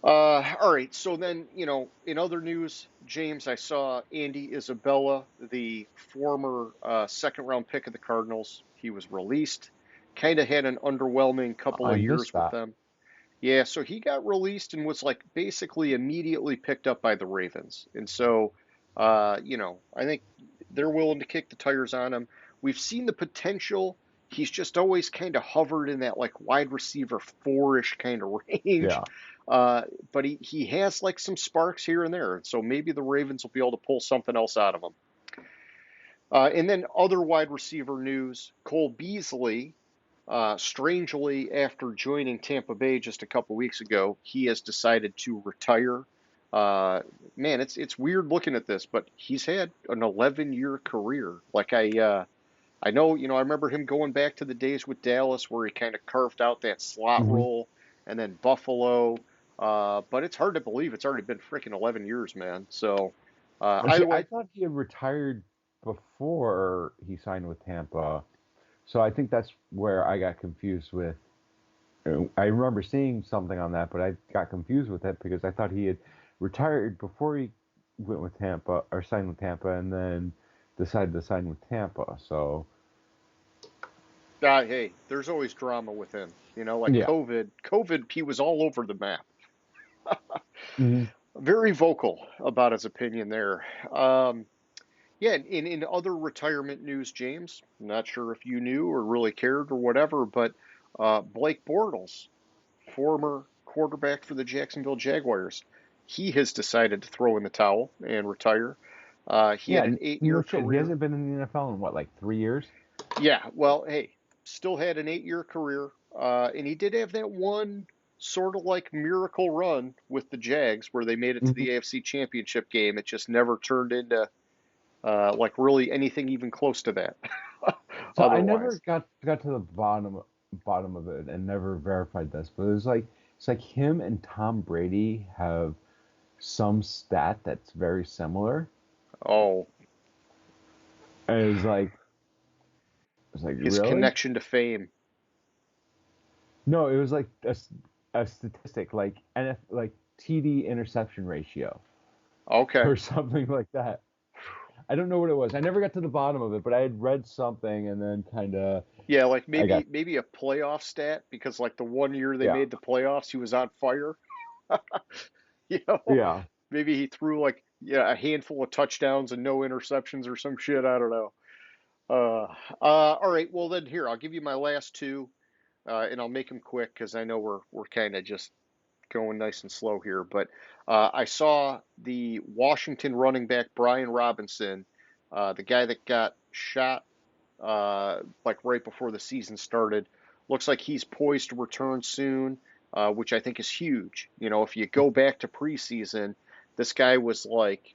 All right. So then, in other news, James, I saw Andy Isabella, the former second round pick of the Cardinals. He was released. Kind of had an underwhelming couple I of missed years with that. them. Yeah, so he got released and was like basically immediately picked up by the Ravens. And so, I think they're willing to kick the tires on him. We've seen the potential. He's just always kind of hovered in that like wide receiver four-ish kind of range. Yeah. Uh, but he has like some sparks here and there, so maybe the Ravens will be able to pull something else out of him. And then other wide receiver news: Cole Beasley. Strangely, after joining Tampa Bay just a couple weeks ago, he has decided to retire. Uh, Man, it's weird looking at this, but he's had an 11-year career. I know, I remember him going back to the days with Dallas where he kind of carved out that slot Hmm. role, and then Buffalo. But it's hard to believe it's already been freaking 11 years, man. So, See, either I way, thought he had retired before he signed with Tampa, so I think that's where I got confused with. I remember seeing something on that, but I got confused with it because I thought he had retired before he went with Tampa or signed with Tampa, and then decided to sign with Tampa. So hey, there's always drama with him. Like yeah. COVID, he was all over the map. Hmm. Very vocal about his opinion there. Yeah, in other retirement news, James, I'm not sure if you knew or really cared or whatever, but Blake Bortles, former quarterback for the Jacksonville Jaguars, he has decided to throw in the towel and retire. He Yeah, had an 8-year no shit. He career. hasn't been in the NFL in what, like 3 years? Yeah, well, hey, still had an 8-year career, and he did have that one sort of like miracle run with the Jags where they made it to Hmm. the AFC Championship game. It just never turned into like really anything even close to that. So I never Otherwise, got to the bottom of it and never verified this, but it's like him and Tom Brady have some stat that's very similar. oh, And it's like his really? connection to fame. No, it was like a statistic like like TD interception ratio Okay. or something like that. I don't know what it was. I never got to the bottom of it, but I had read something and then kind of Yeah, like I got maybe a playoff stat because like the one year they yeah, made the playoffs, he was on fire. You know, yeah. maybe he threw like a handful of touchdowns and no interceptions or some shit. I don't know. All right. Well, then here I'll give you my last two, and I'll make them quick because I know we're kind of just going nice and slow here. But I saw the Washington running back Brian Robinson, the guy that got shot like right before the season started. Looks like he's poised to return soon, which I think is huge. If you go back to preseason, this guy was like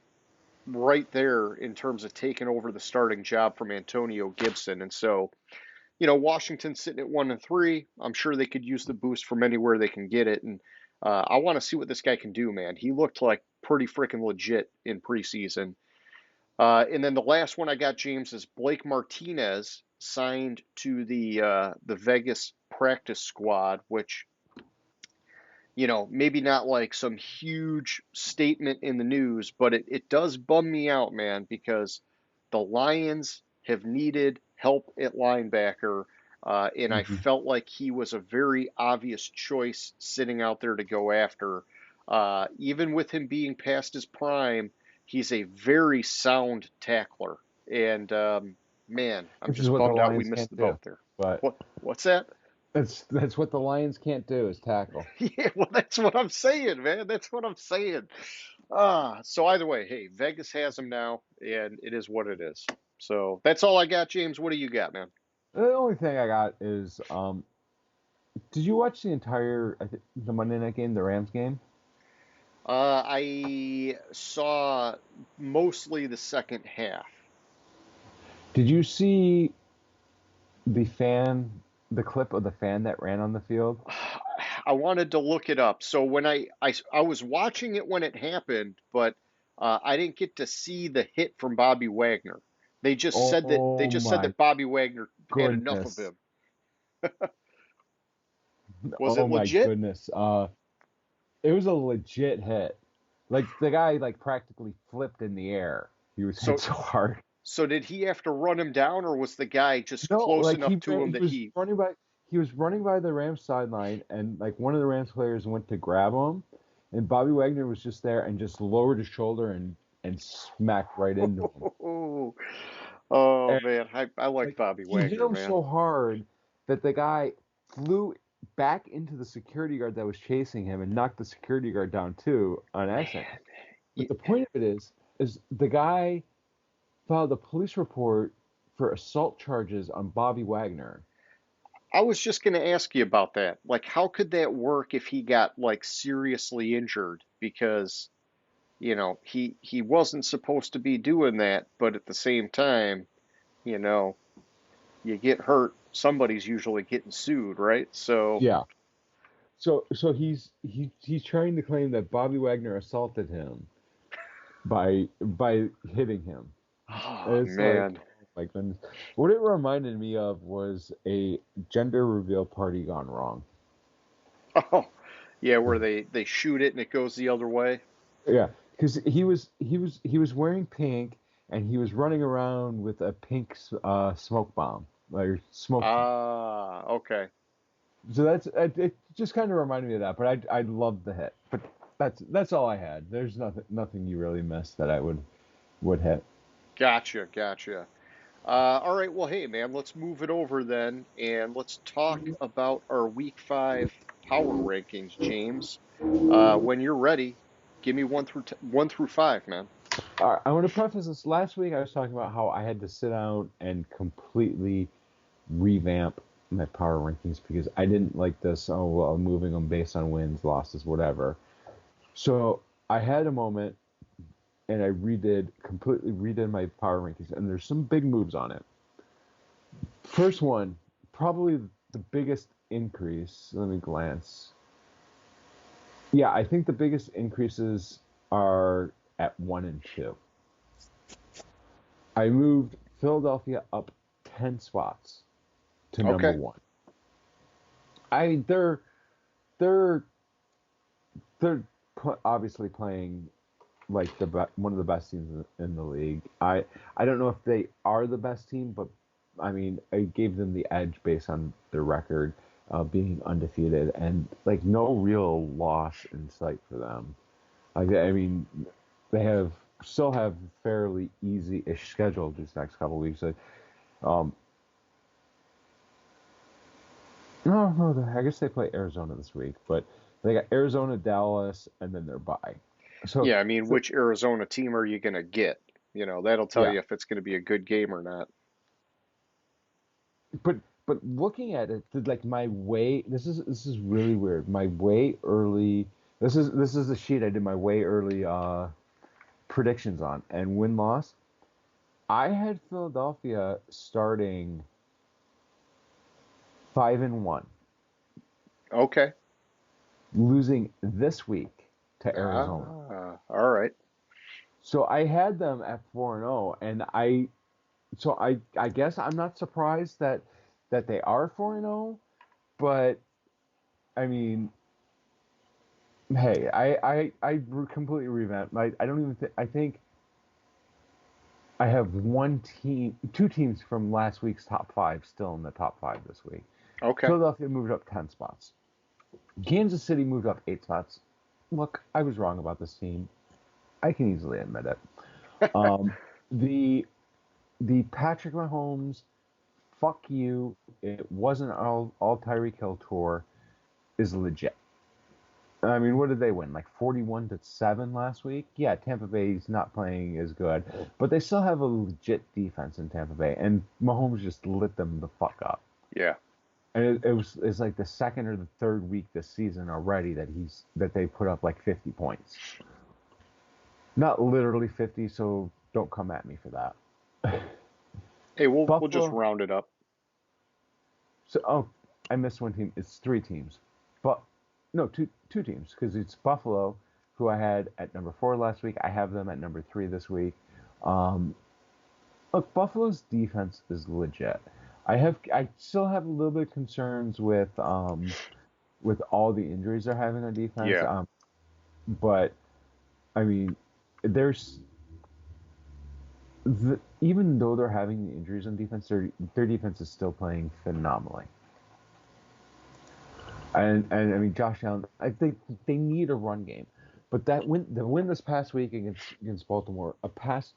right there in terms of taking over the starting job from Antonio Gibson. And so, Washington's sitting at 1-3. I'm sure they could use the boost from anywhere they can get it. And I want to see what this guy can do, man. He looked like pretty freaking legit in preseason. And then the last one I got, James, is Blake Martinez signed to the Vegas practice squad, which maybe not like some huge statement in the news, but it does bum me out, man, because the Lions have needed help at linebacker, and I Hmm. felt like he was a very obvious choice sitting out there to go after. Even with him being past his prime, he's a very sound tackler, and man, I'm Which is just what the bummed out we Lions missed can't the do. boat there. But What's that? that's what the Lions can't do is tackle. Yeah, well, that's what I'm saying, man. That's what I'm saying. So either way, hey, Vegas has him now, and it is what it is. So that's all I got, James. What do you got, man? The only thing I got is did you watch the entire the Monday night game, the Rams game? I saw mostly the second half. Did you see the fan, the clip of the fan that ran on the field? I wanted to look it up. So when I was watching it when it happened, but I didn't get to see the hit from Bobby Wagner. They Oh just said my that Bobby Wagner had enough of goodness. him. Was it Oh my legit? goodness. It was a legit hit. Like the guy like practically flipped in the air. He was hit So so hard. So did he have to run him down, or was the guy just No, close like enough to him he that was he? running by the Rams sideline, and like one of the Rams players went to grab him, and Bobby Wagner was just there and just lowered his shoulder and smacked right into him. Oh And man, I like like Bobby he hit Wagner, him man. so hard that the guy flew back into the security guard that was chasing him and knocked the security guard down too on accident. Man, But y- the point of it is the guy filed a police report for assault charges on Bobby Wagner. I was just going to ask you about that. Like, how could that work if he got like seriously injured? Because, he wasn't supposed to be doing that, but at the same time, you know, you get hurt, somebody's usually getting sued, right? So, Yeah. So he's trying to claim that Bobby Wagner assaulted him by hitting him. And oh it's like, man. oh my goodness. What it reminded me of was a gender reveal party gone wrong. Oh, yeah, where they shoot it and it goes the other way. Yeah, because he was wearing pink and he was running around with a pink smoke bomb, like smoke. Ah, okay. So it just kind of reminded me of that. But I loved the hit. But that's all I had. There's nothing you really missed that I would hit. Gotcha, gotcha. All right, well, hey, man, let's move it over then, and let's talk about our Week 5 power rankings, James. When you're ready, give me 1 through 5, man. All right, I want to preface this. Last week I was talking about how I had to sit down and completely revamp my power rankings because I didn't like this. Oh well, moving them based on wins, losses, whatever. So I had a moment and I completely redid my power rankings, and there's some big moves on it. First one, probably the biggest increase. Let me glance. Yeah, I think the biggest increases are at 1 and 2. I moved Philadelphia up 10 spots to number Okay. 1. I they're they're obviously playing like one of the best teams in the league. I don't know if they are the best team, but I mean, I gave them the edge based on their record, being undefeated and like no real loss in sight for them. Like I mean, they still have fairly easy-ish schedule these next couple of weeks. Um, no, I guess they play Arizona this week, but they got Arizona, Dallas, and then they're bye. So, Yeah, I mean, so which Arizona team are you going to get? That'll tell yeah, you if it's going to be a good game or not. but looking at it, like my way, this is really weird. My way early. This is the sheet I did my way early predictions on and win loss. I had Philadelphia starting 5-1, Okay. losing this week to Arizona. All right. So I had them at 4-0, and I guess I'm not surprised that they are 4-0, but I mean, hey, I completely revamped. I don't even I think I have two teams from last week's top 5 still in the top 5 this week. Okay. Philadelphia moved up 10 spots. Kansas City moved up 8 spots. Look, I was wrong about this team. I can easily admit it. Um, the the Patrick Mahomes, fuck you. It wasn't all Tyreek Hill tour is legit. I mean, what did they win? Like 41-7 last week? Yeah, Tampa Bay's not playing as good, but they still have a legit defense in Tampa Bay, and Mahomes just lit them the fuck up. Yeah. And it's like the second or the third week this season already that they put up like 50 points. Not literally 50, so don't come at me for that. Hey, we'll just Buffalo. round it up. So I missed one team. It's 3 teams, but no, two teams because it's Buffalo, who I had at number 4 last week. I have them at number 3 this week. Um, Look, Buffalo's defense is legit. I still have a little bit of concerns with all the injuries they're having on defense. Yeah. But I mean, there's even though they're having the injuries on defense, their defense is still playing phenomenally. And I mean, Josh Allen, I think they need a run game. But the win this past week against Baltimore, a past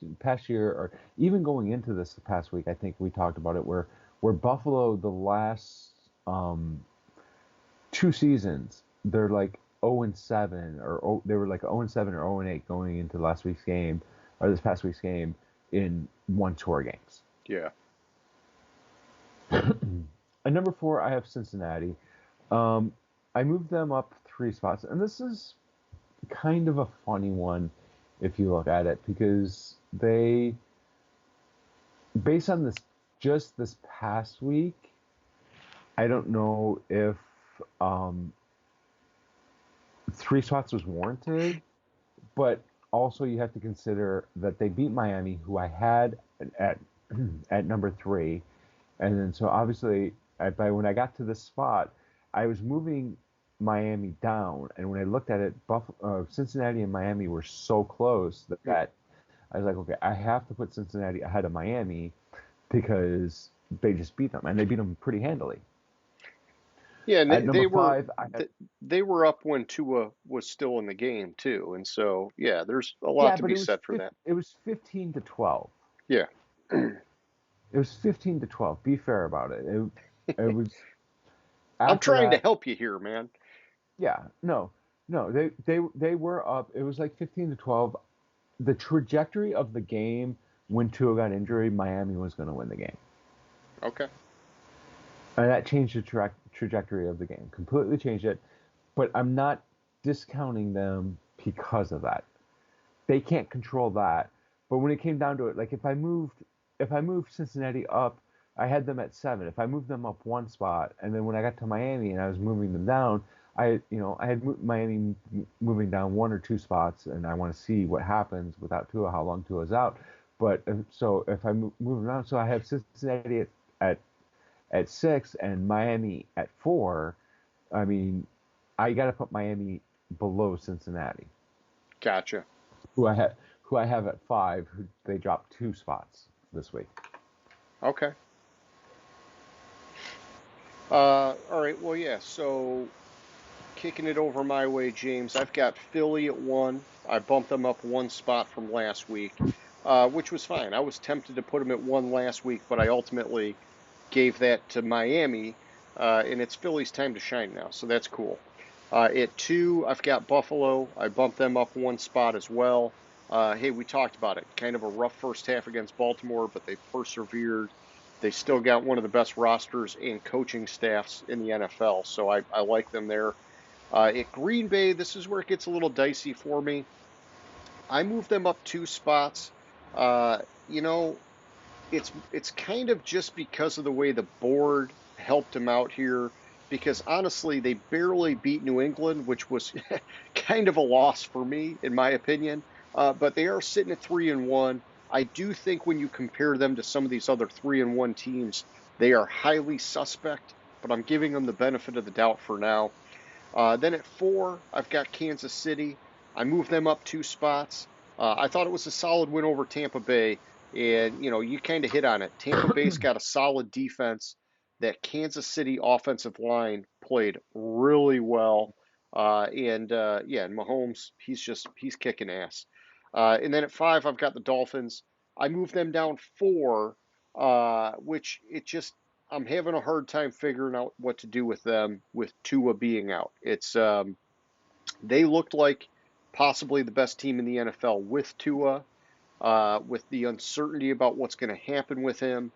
year, or even going into this past week, I think we talked about it where Buffalo the last 2 seasons, they're like 0-7 they were like 0-7 or 0-8 going into last week's game or this past week's game in one tour games. Yeah. At number 4, I have Cincinnati. I moved them up 3 spots, and this is kind of a funny one if you look at it because they, based on this past week, I don't know if 3 spots was warranted, but also you have to consider that they beat Miami, who I had at number 3, and then so obviously by when I got to this spot, I was moving Miami down, and when I looked at it, Cincinnati and Miami were so close that I was like, okay, I have to put Cincinnati ahead of Miami because they just beat them, and they beat them pretty handily. Yeah, and At number 5, they were up when Tua was still in the game too, and so yeah, there's a lot yeah, to but be said for that. it was 15-12. Yeah. It was 15-12. Be fair about it. It was I'm after trying to that. help you here, man. Yeah, no, they were up. It was like 15-12. The trajectory of the game when Tua got injured, Miami was going to win the game, Okay. and that changed the trajectory of the game. Completely changed it. But I'm not discounting them because of that. They can't control that. But when it came down to it, like if I moved Cincinnati up, I had them at 7. If I moved them up 1 spot, and then when I got to Miami and I was moving them down, I had Miami moving down 1 or 2 spots, and I want to see what happens without Tua, how long Tua's out. But so if I move them down, so I have Cincinnati at 6 and Miami at 4. I mean, I got to put Miami below Cincinnati, Gotcha. who I have at 5. Who they dropped 2 spots this week. Okay. All right. Well, yeah. So kicking it over my way, James. I've got Philly at 1. I bumped them up 1 spot from last week, which was fine. I was tempted to put them at 1 last week, but I ultimately gave that to Miami, and it's Philly's time to shine now, so that's cool. At 2, I've got Buffalo. I bumped them up 1 spot as well. Hey, we talked about it. Kind of a rough first half against Baltimore, but they persevered. They still got one of the best rosters and coaching staffs in the NFL, so I like them there. At Green Bay, this is where it gets a little dicey for me. I moved them up 2 spots. You know, it's kind of just because of the way the board helped them out here. Because honestly, they barely beat New England, which was kind of a loss for me, in my opinion. But they are sitting at 3-1. I do think when you compare them to some of these other 3-1 teams, they are highly suspect. But I'm giving them the benefit of the doubt for now. Then at 4, I've got Kansas City. I moved them up 2 spots. I thought it was a solid win over Tampa Bay. And, you kind of hit on it. Tampa Bay's got a solid defense. That Kansas City offensive line played really well. And Mahomes, he's kicking ass. And then at 5, I've got the Dolphins. I moved them down 4, which I'm having a hard time figuring out what to do with them with Tua being out. They looked like possibly the best team in the NFL with Tua, with the uncertainty about what's going to happen with him.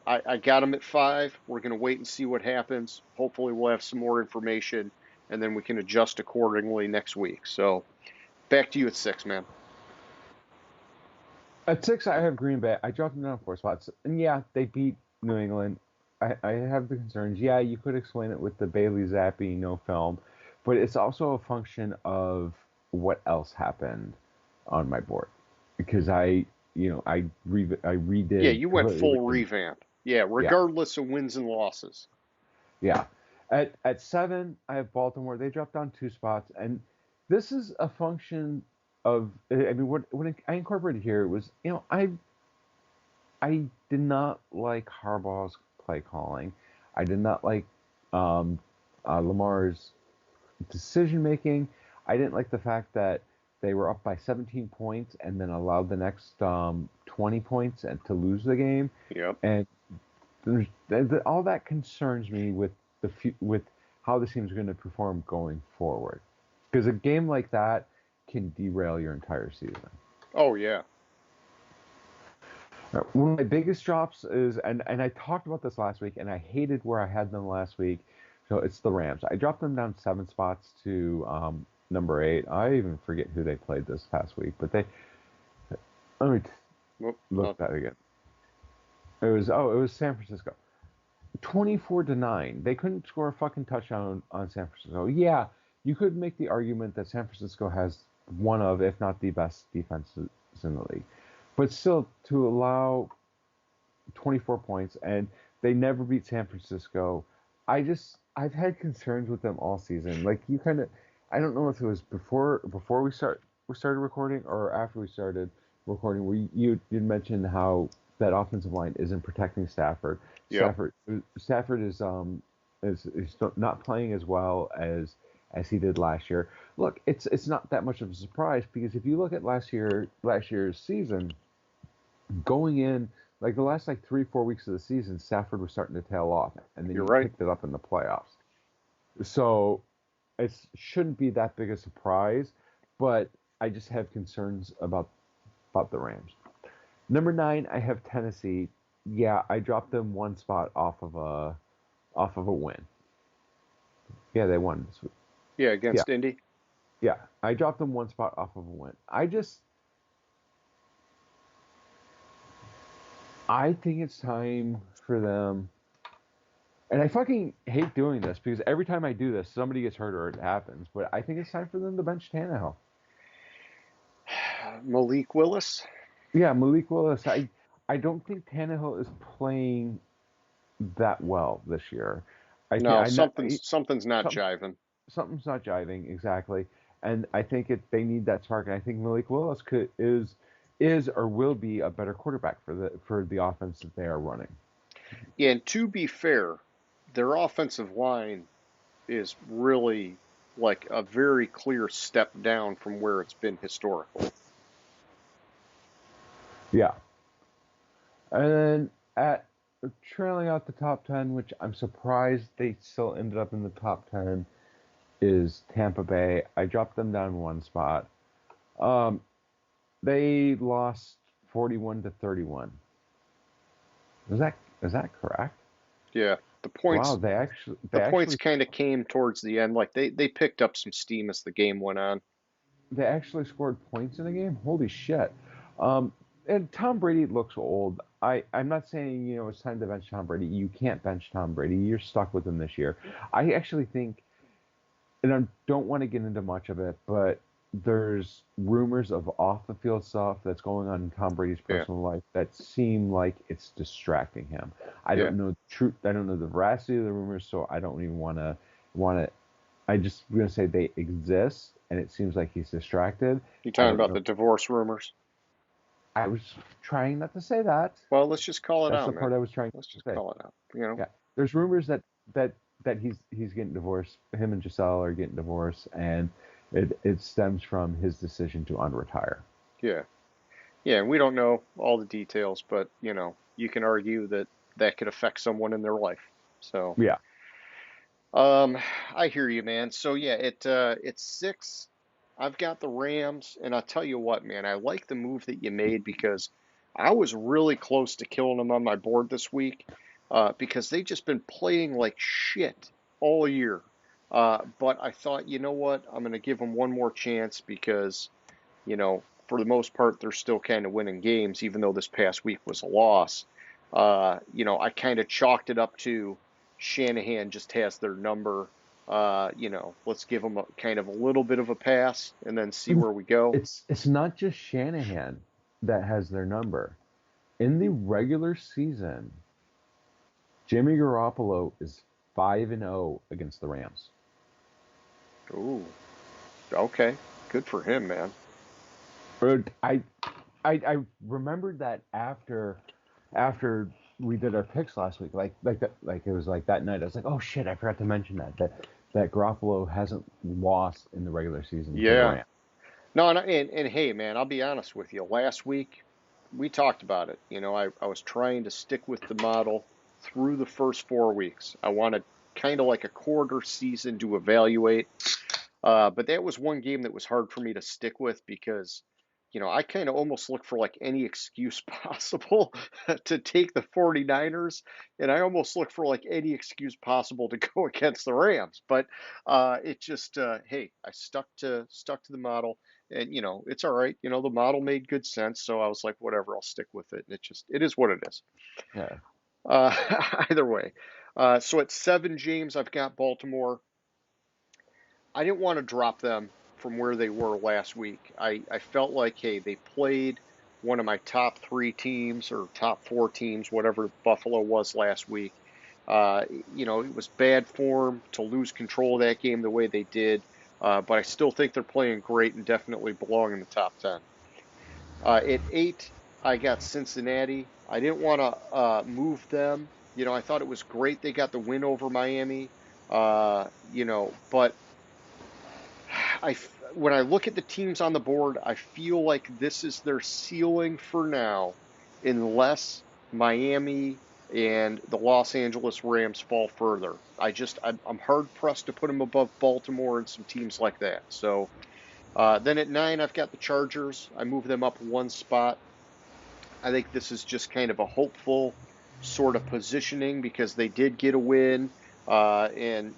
I got him at 5. We're going to wait and see what happens. Hopefully we'll have some more information and then we can adjust accordingly next week. So back to you at 6, man. At 6, I have Green Bay. I dropped them down 4 spots, and yeah, they beat New England. I have the concerns. Yeah, you could explain it with the Bailey Zappi no film, but it's also a function of what else happened on my board because I redid. Yeah, you went full completely. revamp. Yeah, regardless of wins and losses. Yeah. At 7, I have Baltimore. They dropped down 2 spots, and this is a function of. I mean, when I incorporated here, it was I did not like Harbaugh's play calling. I did not like Lamar's decision making. I didn't like the fact that they were up by 17 points and then allowed the next 20 points and to lose the game. Yep. And all that concerns me with how the team's going to perform going forward. Because a game like that can derail your entire season. Oh, yeah. One of my biggest drops is, and I talked about this last week, and I hated where I had them last week. So it's the Rams. I dropped them down 7 spots to number 8. I even forget who they played this past week, but let me look at that again. It was San Francisco. 24-9. They couldn't score a fucking touchdown on San Francisco. Yeah, you could make the argument that San Francisco has one of, if not the best defenses in the league. But still, to allow 24 points, and they never beat San Francisco. I've had concerns with them all season. Like I don't know if it was before we started recording or after we started recording, where you'd mentioned how that offensive line isn't protecting Stafford. Yep. Stafford is not playing as well as he did last year. Look, it's not that much of a surprise, because if you look at last year's season, going in, like the last 3-4 weeks of the season, Stafford was starting to tail off, and then You're he right. picked it up in the playoffs. So it shouldn't be that big a surprise, but I just have concerns about the Rams. Number 9, I have Tennessee. Yeah, I dropped them 1 spot off of a win. Yeah, they won this week. Yeah, against Indy. Yeah, I dropped them 1 spot off of a win. I think it's time for them, and I fucking hate doing this because every time I do this, somebody gets hurt or it happens, but I think it's time for them to bench Tannehill. Malik Willis. Yeah, Malik Willis. I don't think Tannehill is playing that well this year. Something's not jiving. Something's not jiving, exactly. And I think they need that spark. And I think Malik Willis is or will be a better quarterback for the offense that they are running. And to be fair, their offensive line is really like a very clear step down from where it's been historical. Yeah. And then trailing out the top 10, which I'm surprised they still ended up in the top 10, is Tampa Bay. I dropped them down 1 spot. They lost 41-31. Is that correct? Yeah, the points. Wow, the points kind of came towards the end. Like they picked up some steam as the game went on. They actually scored points in the game. Holy shit! And Tom Brady looks old. I'm not saying it's time to bench Tom Brady. You can't bench Tom Brady. You're stuck with him this year. I actually think, and I don't want to get into much of it, but there's rumors of off the field stuff that's going on in Tom Brady's personal life that seem like it's distracting him. I don't know the truth. I don't know the veracity of the rumors, so I don't even want to. I just going to say they exist, and it seems like he's distracted. You talking about the divorce rumors? I was trying not to say that. Well, let's just call it That's out. That's the part I was trying let's to just say. Call it out. Yeah. There's rumors that he's getting divorced. Him and Giselle are getting divorced, and it stems from his decision to unretire. Yeah. Yeah, and we don't know all the details, but you can argue that could affect someone in their life. So yeah. I hear you, man. So yeah, it's 6. I've got the Rams, and I'll tell you what, man, I like the move that you made because I was really close to killing them on my board this week because they've just been playing like shit all year. But I thought, you know what, I'm going to give them one more chance because, for the most part, they're still kind of winning games, even though this past week was a loss. I kind of chalked it up to Shanahan just has their number. Let's give them a little bit of a pass and then see where we go. It's not just Shanahan that has their number. In the regular season, Jimmy Garoppolo is 5-0 against the Rams. Ooh, okay, good for him, man. I remembered that after we did our picks last week, like it was like that night. I was like, oh shit, I forgot to mention that Garoppolo hasn't lost in the regular season. Yeah. No, and hey, man, I'll be honest with you. Last week, we talked about it. I was trying to stick with the model through the first 4 weeks. I wanted kind of like a quarter season to evaluate. But that was one game that was hard for me to stick with because, I kind of almost look for like any excuse possible to take the 49ers, and I almost look for like any excuse possible to go against the Rams. But it just, hey, I stuck to the model, and it's all right. The model made good sense, so I was like, whatever, I'll stick with it. And it is what it is. Yeah. Uh, Either way. So at 7, James, I've got Baltimore. I didn't want to drop them from where they were last week. I felt like, hey, they played one of my top 3 teams or top 4 teams, whatever Buffalo was last week. It was bad form to lose control of that game the way they did, but I still think they're playing great and definitely belong in the top 10. At 8, I got Cincinnati. I didn't want to move them. I thought it was great they got the win over Miami. But when I look at the teams on the board, I feel like this is their ceiling for now, unless Miami and the Los Angeles Rams fall further. I'm hard pressed to put them above Baltimore and some teams like that. So then at 9, I've got the Chargers. I move them up one spot. I think this is just kind of a hopeful sort of positioning because they did get a win. And,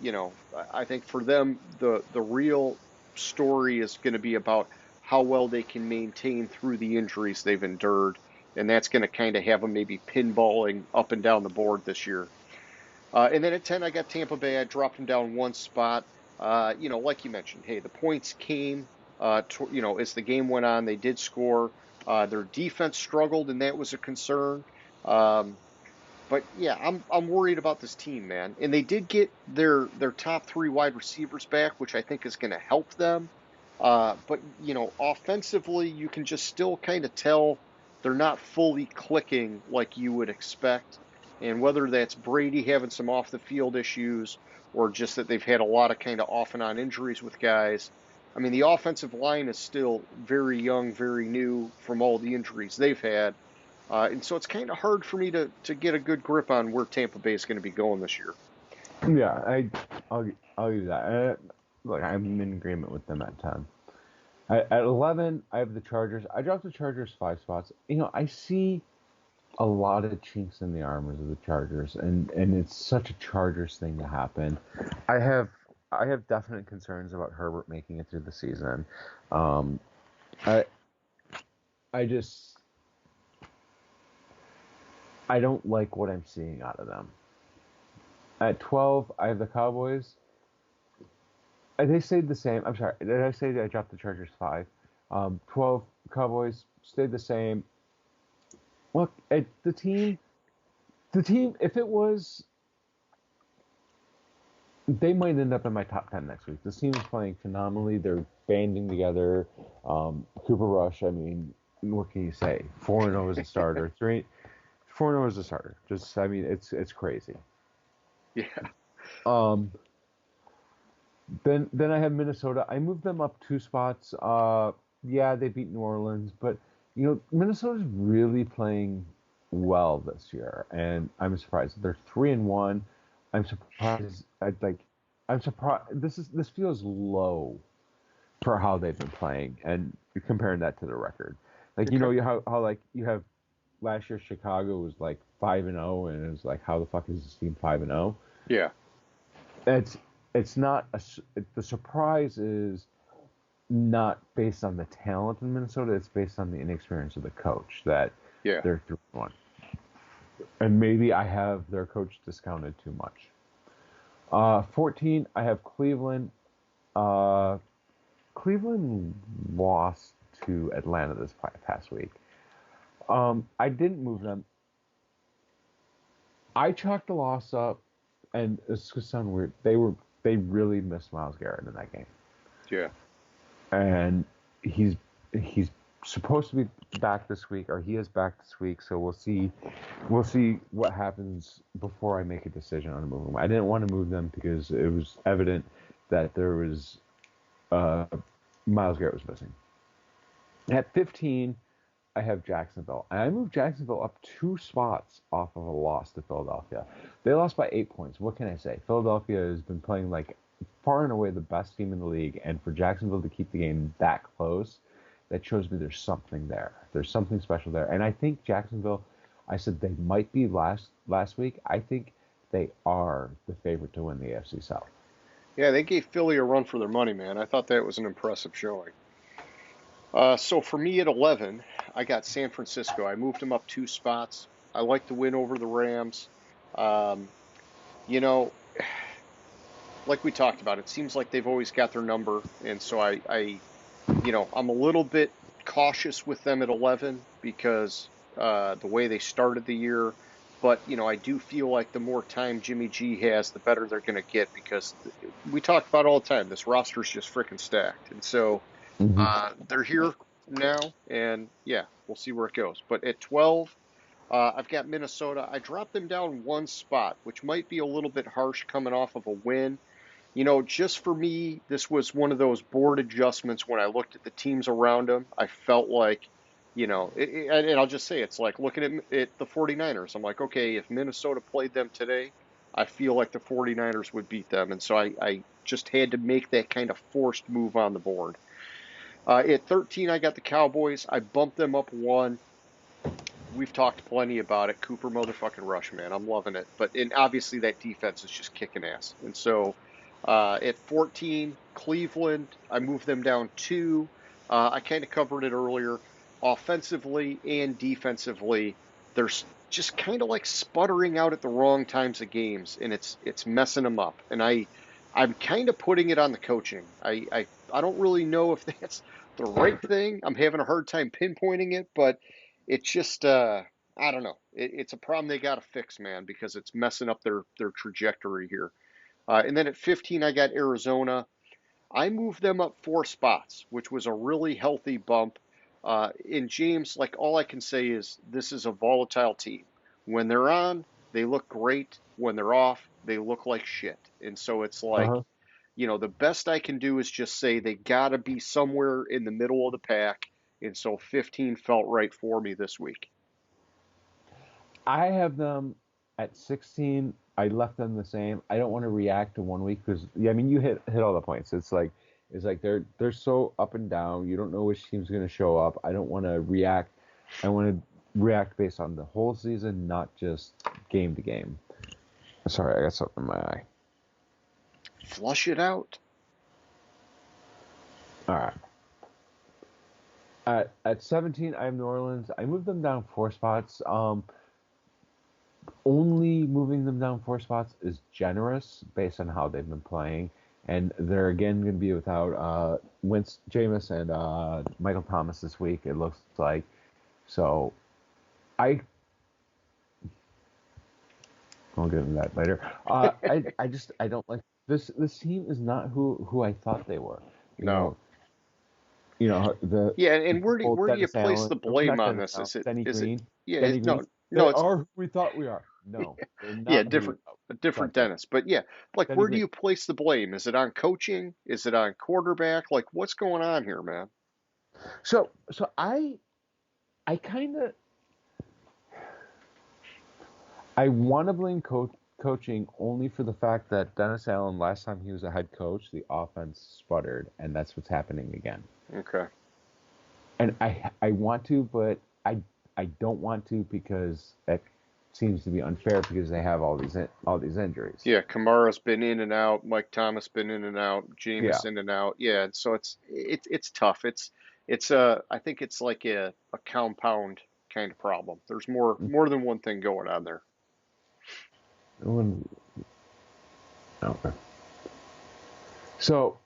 I think for them, the real story is going to be about how well they can maintain through the injuries they've endured. And that's going to kind of have them maybe pinballing up and down the board this year. And then at 10, I got Tampa Bay. I dropped them down one spot. Like you mentioned, hey, the points came, as the game went on, they did score. Their defense struggled, and that was a concern. Um, but yeah, I'm worried about this team, man. And they did get their top 3 wide receivers back, which I think is going to help them. But offensively, you can just still kind of tell they're not fully clicking like you would expect. And whether that's Brady having some off the field issues or just that they've had a lot of kind of off and on injuries with guys. I mean, the offensive line is still very young, very new from all the injuries they've had. And so it's kind of hard for me to get a good grip on where Tampa Bay is going to be going this year. Yeah, I'll use that. Look, I'm in agreement with them at 10. At 11, I have the Chargers. I dropped the Chargers 5 spots. I see a lot of chinks in the armors of the Chargers, and it's such a Chargers thing to happen. I have definite concerns about Herbert making it through the season. I just I don't like what I'm seeing out of them. At 12, I have the Cowboys. They stayed the same. I'm sorry. Did I say that I dropped the Chargers 5? 12, Cowboys stayed the same. Look, the team, if it was, they might end up in my top 10 next week. This team is playing phenomenally. They're banding together. Cooper Rush, I mean, what can you say? 4-0 as a starter. 4-0 as a starter. It's crazy. Yeah. Then I have Minnesota. I moved them up 2 spots. Yeah, they beat New Orleans, but Minnesota's really playing well this year, and I'm surprised. They're 3-1. I'm surprised. I'm surprised. This feels low for how they've been playing, and you're comparing that to the record. Like how like you have last year Chicago was like 5-0, and it was like, how the fuck is this team 5-0? Yeah. It's not the surprise is not based on the talent in Minnesota. It's based on the inexperience of the coach that they're 3-1. And maybe I have their coach discounted too much. 14, I have Cleveland. Cleveland lost to Atlanta this past week. I didn't move them. I chalked the loss up, and it's going to sound weird. They really missed Myles Garrett in that game. Yeah. And he's supposed to be back this week, or he is back this week. So we'll see what happens before I make a decision on moving them. I didn't want to move them because it was evident that there was Myles Garrett was missing. At 15, I have Jacksonville. And I moved Jacksonville up 2 spots off of a loss to Philadelphia. They lost by 8 points. What can I say? Philadelphia has been playing like far and away the best team in the league, and for Jacksonville to keep the game that close, that shows me there's something there. There's something special there. And I think Jacksonville, I said they might be last week. I think they are the favorite to win the AFC South. Yeah, they gave Philly a run for their money, man. I thought that was an impressive showing. So for me at 11, I got San Francisco. I moved them up 2 spots. I like the win over the Rams. Um, you know, like we talked about, it seems like they've always got their number, and so I'm a little bit cautious with them at 11 because the way they started the year. But I do feel like the more time Jimmy G has, the better they're going to get because we talk about all the time. This roster's just freaking stacked, and so Mm-hmm. they're here now, and yeah, we'll see where it goes. But at 12, I've got Minnesota. I dropped them down 1 spot, which might be a little bit harsh coming off of a win. Just for me, this was one of those board adjustments when I looked at the teams around them. I felt like, and I'll just say it's like looking at the 49ers. I'm like, okay, if Minnesota played them today, I feel like the 49ers would beat them. And so I just had to make that kind of forced move on the board. At 13, I got the Cowboys. I bumped them up 1. We've talked plenty about it. Cooper motherfucking Rush, man. I'm loving it. And obviously that defense is just kicking ass. And so at 14, Cleveland, I moved them down 2. I kind of covered it earlier. Offensively and defensively, they're just kind of like sputtering out at the wrong times of games, and it's messing them up. And I'm kind of putting it on the coaching. I don't really know if that's the right thing. I'm having a hard time pinpointing it, but it's just I don't know. It's a problem they got to fix, man, because it's messing up their trajectory here. And then at 15, I got Arizona. I moved them up 4 spots, which was a really healthy bump. In James, like all I can say is this is a volatile team. When they're on, they look great. When they're off, they look like shit. And so it's like, Uh-huh. the best I can do is just say they got to be somewhere in the middle of the pack. And so 15 felt right for me this week. I have them at 16. I left them the same. I don't want to react to 1 week because yeah, I mean you hit all the points. It's like they're so up and down. You don't know which team's going to show up. I don't want to react. I want to react based on the whole season, not just game to game. Sorry, I got something in my eye. Flush it out. All right. At 17, I have New Orleans. I moved them down 4 spots. Only moving them down 4 spots is generous based on how they've been playing. And they're again going to be without Jameis and Michael Thomas this week, it looks like. So I'll get into that later. I don't like this. This team is not who I thought they were. No. The Yeah, and where do whole where do you Dennis place Allen, the no, blame not on Dennis this? Allen, Is it Denny is it Green, yeah, Denny Green. no, They it's are who we thought we are. No, they're yeah, not who we a different thought they were. Dennis. But yeah, like Denny where do Green. you place the blame? Is it on coaching? Is it on quarterback? Like what's going on here, man? So I kind of I want to blame coaching only for the fact that Dennis Allen, last time he was a head coach, the offense sputtered, and that's what's happening again. Okay. And I want to, but I don't want to because that seems to be unfair because they have all these injuries. Yeah, Kamara's been in and out, Mike Thomas been in and out, Yeah. Jameis in and out. Yeah, and so it's tough. It's I think it's like a compound kind of problem. There's more than one thing going on there. Okay. So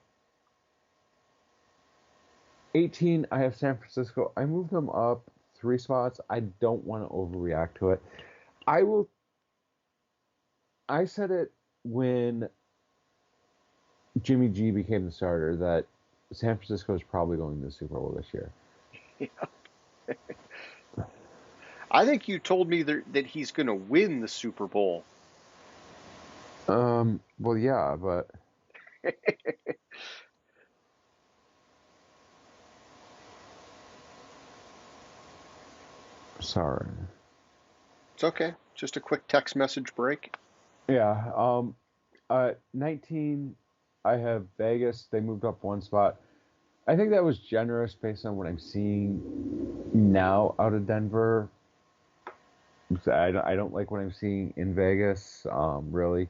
18, I have San Francisco. I moved them up 3 spots. I don't want to overreact to it. I said it when Jimmy G became the starter that San Francisco is probably going to the Super Bowl this year. I think you told me that he's going to win the Super Bowl. Well, yeah, but Sorry. It's okay. Just a quick text message break. Yeah. 19. I have Vegas. They moved up one spot. I think that was generous based on what I'm seeing now out of Denver. I don't like what I'm seeing in Vegas. Really,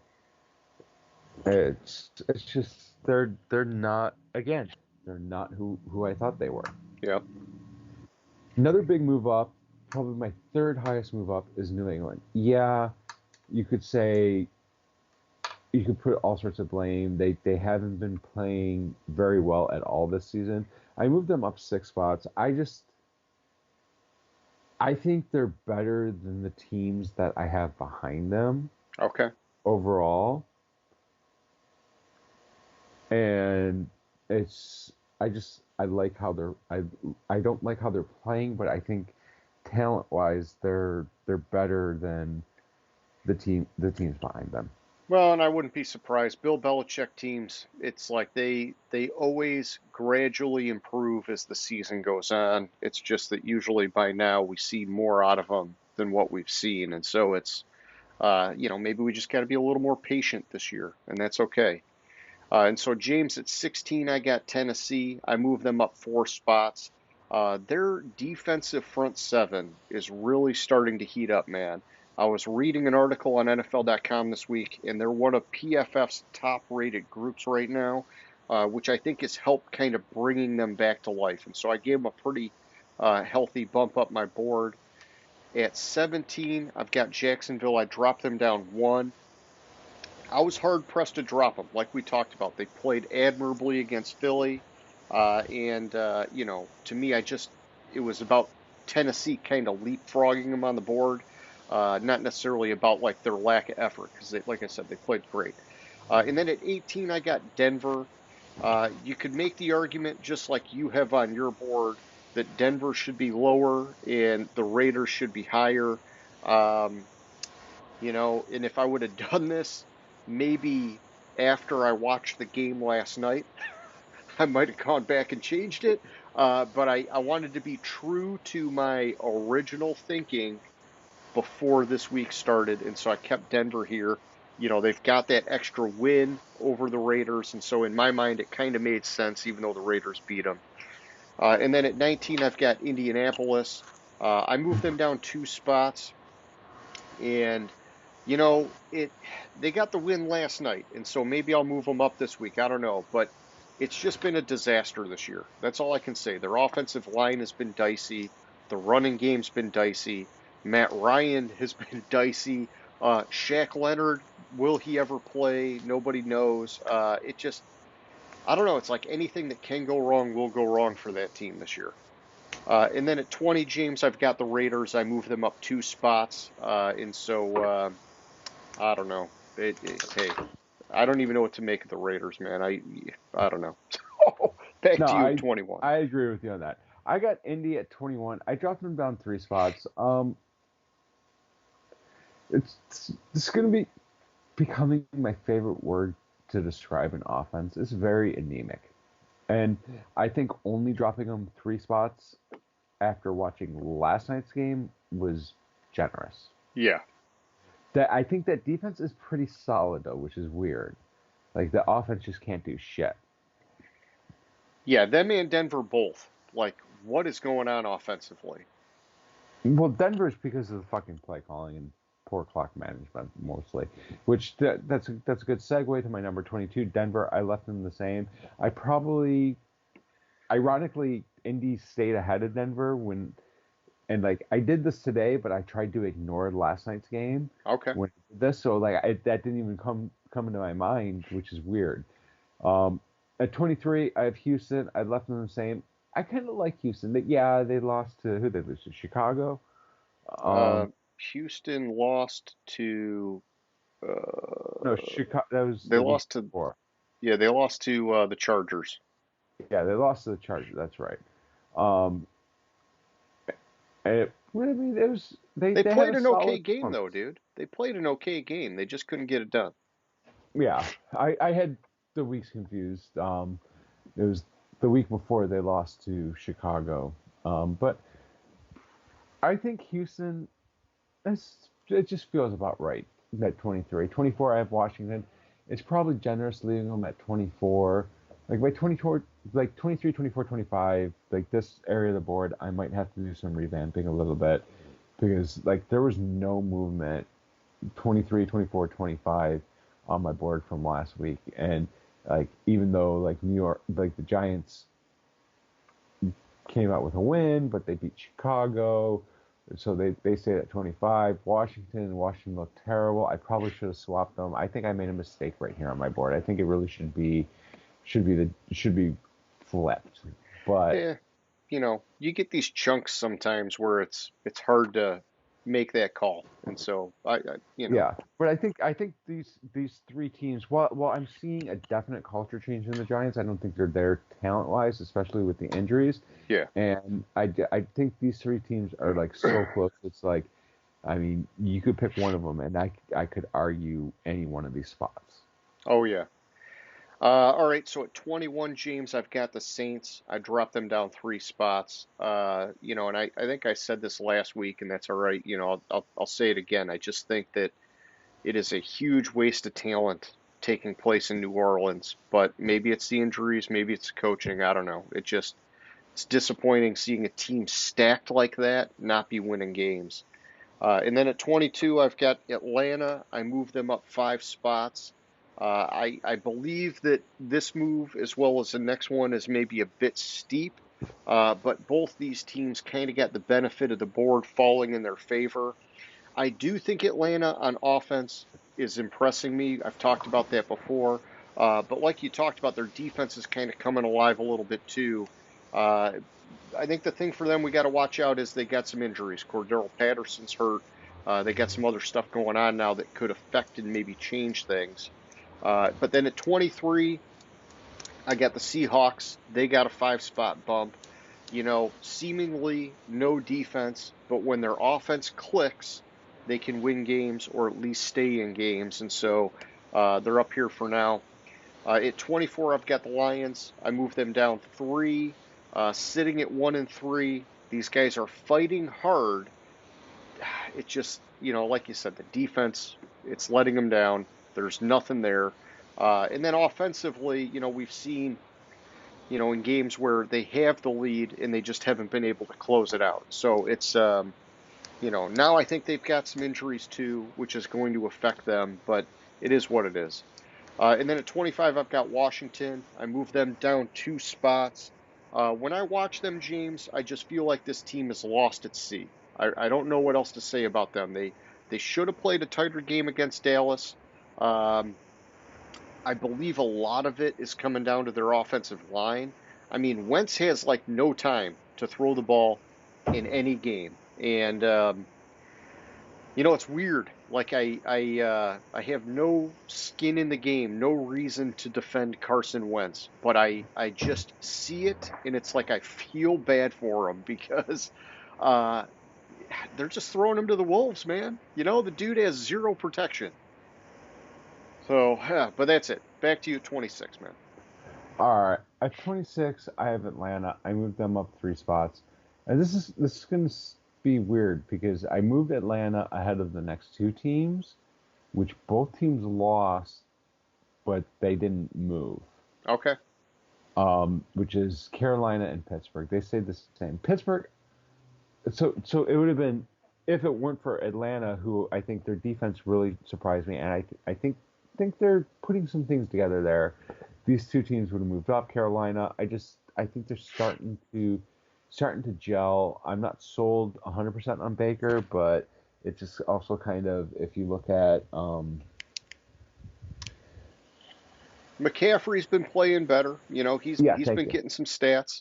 it's just they're not again. They're not who I thought they were. Yep. Another big move up, probably my third highest move up, is New England. Yeah, you could say you could put all sorts of blame. They haven't been playing very well at all this season. I moved them up 6 spots. I think they're better than the teams that I have behind them Okay. overall. And it's I like how I don't like how they're playing, but I think talent wise they're better than the teams behind them. Well, and I wouldn't be surprised. Bill Belichick teams, it's like they always gradually improve as the season goes on. It's just that usually by now we see more out of them than what we've seen, and so it's maybe we just got to be a little more patient this year, and that's okay. And so James at 16, I got Tennessee. I moved them up 4 spots. Their defensive front seven is really starting to heat up, man. I was reading an article on NFL.com this week, and they're one of PFF's top-rated groups right now, which I think has helped kind of bringing them back to life. And so I gave them a pretty healthy bump up my board. At 17, I've got Jacksonville. I dropped them down one. I was hard pressed to drop them, like we talked about. They played admirably against Philly, to me, it was about Tennessee kind of leapfrogging them on the board, not necessarily about like their lack of effort, because like I said, they played great. And then at 18, I got Denver. You could make the argument, just like you have on your board, that Denver should be lower and the Raiders should be higher. Um, and if I would have done this, maybe after I watched the game last night, I might have gone back and changed it. But I wanted to be true to my original thinking before this week started, and so I kept Denver here. They've got that extra win over the Raiders, and so in my mind, it kind of made sense, even though the Raiders beat them. And then at 19, I've got Indianapolis. I moved them down 2 spots, and they got the win last night, and so maybe I'll move them up this week. I don't know, but it's just been a disaster this year. That's all I can say. Their offensive line has been dicey. The running game's been dicey. Matt Ryan has been dicey. Shaq Leonard, will he ever play? Nobody knows. I don't know. It's like anything that can go wrong will go wrong for that team this year. And then at 20, James, I've got the Raiders. I moved them up 2 spots, and so. I don't know. Hey, I don't even know what to make of the Raiders, man. I don't know. Back No, to you at 21. I agree with you on that. I got Indy at 21. I dropped them down 3 spots. It's going to be becoming my favorite word to describe an offense. It's very anemic, and I think only dropping them 3 spots after watching last night's game was generous. Yeah. That I think that defense is pretty solid though, which is weird. Like the offense just can't do shit. Yeah, them and Denver both. Like, what is going on offensively? Well, Denver's because of the fucking play calling and poor clock management mostly. Which that's a good segue to my number 22. Denver, I left them the same. I probably, ironically, Indy stayed ahead of Denver and like I did this today, but I tried to ignore last night's game Okay. when I did this, so like that didn't even come into my mind, which is weird. At 23, I have Houston. I left them the same. I kind of like Houston. They lost to who they lose to Chicago. Uh, Um, Houston lost to. no, Chicago. That was They the week lost to. before. Yeah, they lost to the Chargers. Yeah, they lost to the Chargers. That's right. Um, well, I mean, it was They they had played a an okay solid game, though, performance. dude. They played an okay game. They just couldn't get it done. Yeah, I had the weeks confused. It was the week before they lost to Chicago. But I think Houston, it just feels about right at 23. 24, I have Washington. It's probably generous leaving them at 24. Like by 24, like 23, 24, 25, like this area of the board, I might have to do some revamping a little bit because like there was no movement 23, 24, 25 on my board from last week. And like even though like New York, like the Giants came out with a win, but they beat Chicago. So they stayed at 25. Washington looked terrible. I probably should have swapped them. I think I made a mistake right here on my board. I think it really should be flipped. But Yeah, you get these chunks sometimes where it's hard to make that call, and so yeah, but I think these three teams. While I'm seeing a definite culture change in the Giants, I don't think they're there talent wise, especially with the injuries. yeah. And I think these three teams are like so close. It's like, I mean, you could pick one of them, and I could argue any one of these spots. Oh yeah. All right, so at 21, James, I've got the Saints. I dropped them down 3 spots. And I think I said this last week, and that's all right. I'll say it again. I just think that it is a huge waste of talent taking place in New Orleans. But maybe it's the injuries, maybe it's the coaching. I don't know. It's disappointing seeing a team stacked like that not be winning games. And then at 22, I've got Atlanta. I moved them up 5 spots. I believe that this move, as well as the next one, is maybe a bit steep, but both these teams kind of got the benefit of the board falling in their favor. I do think Atlanta on offense is impressing me. I've talked about that before. But like you talked about, their defense is kind of coming alive a little bit too. Uh, I think the thing for them we got to watch out is they got some injuries. Cordero Patterson's hurt. They got some other stuff going on now that could affect and maybe change things. But then at 23, I got the Seahawks. They got a 5 spot bump. Seemingly no defense, but when their offense clicks, they can win games or at least stay in games. And so they're up here for now. At 24, I've got the Lions. I moved them down 3, sitting at 1-3. These guys are fighting hard. It just, like you said, the defense, it's letting them down. There's nothing there. And then offensively, we've seen, in games where they have the lead and they just haven't been able to close it out. So it's, now I think they've got some injuries too, which is going to affect them, but it is what it is. And then at 25, I've got Washington. I moved them down 2 spots. When I watch them, James, I just feel like this team is lost at sea. I don't know what else to say about them. They should have played a tighter game against Dallas. I believe a lot of it is coming down to their offensive line. I mean, Wentz has like no time to throw the ball in any game, and it's weird. Like I have no skin in the game, no reason to defend Carson Wentz, but I just see it, and it's like I feel bad for him because uh, they're just throwing him to the wolves, man. The dude has zero protection. So, yeah, but that's it. Back to you at 26, man. All right, at 26, I have Atlanta. I moved them up 3 spots, and this is going to be weird because I moved Atlanta ahead of the next 2 teams, which both teams lost, but they didn't move. Okay. Which is Carolina and Pittsburgh. They stayed the same. Pittsburgh. So it would have been if it weren't for Atlanta, who I think their defense really surprised me, and I think they're putting some things together there. These 2 teams would have moved up. Carolina, I think they're starting to gel. I'm not sold 100% on Baker, but it's just also kind of if you look at McCaffrey's been playing better. He's yeah, he's thank been you. getting some stats.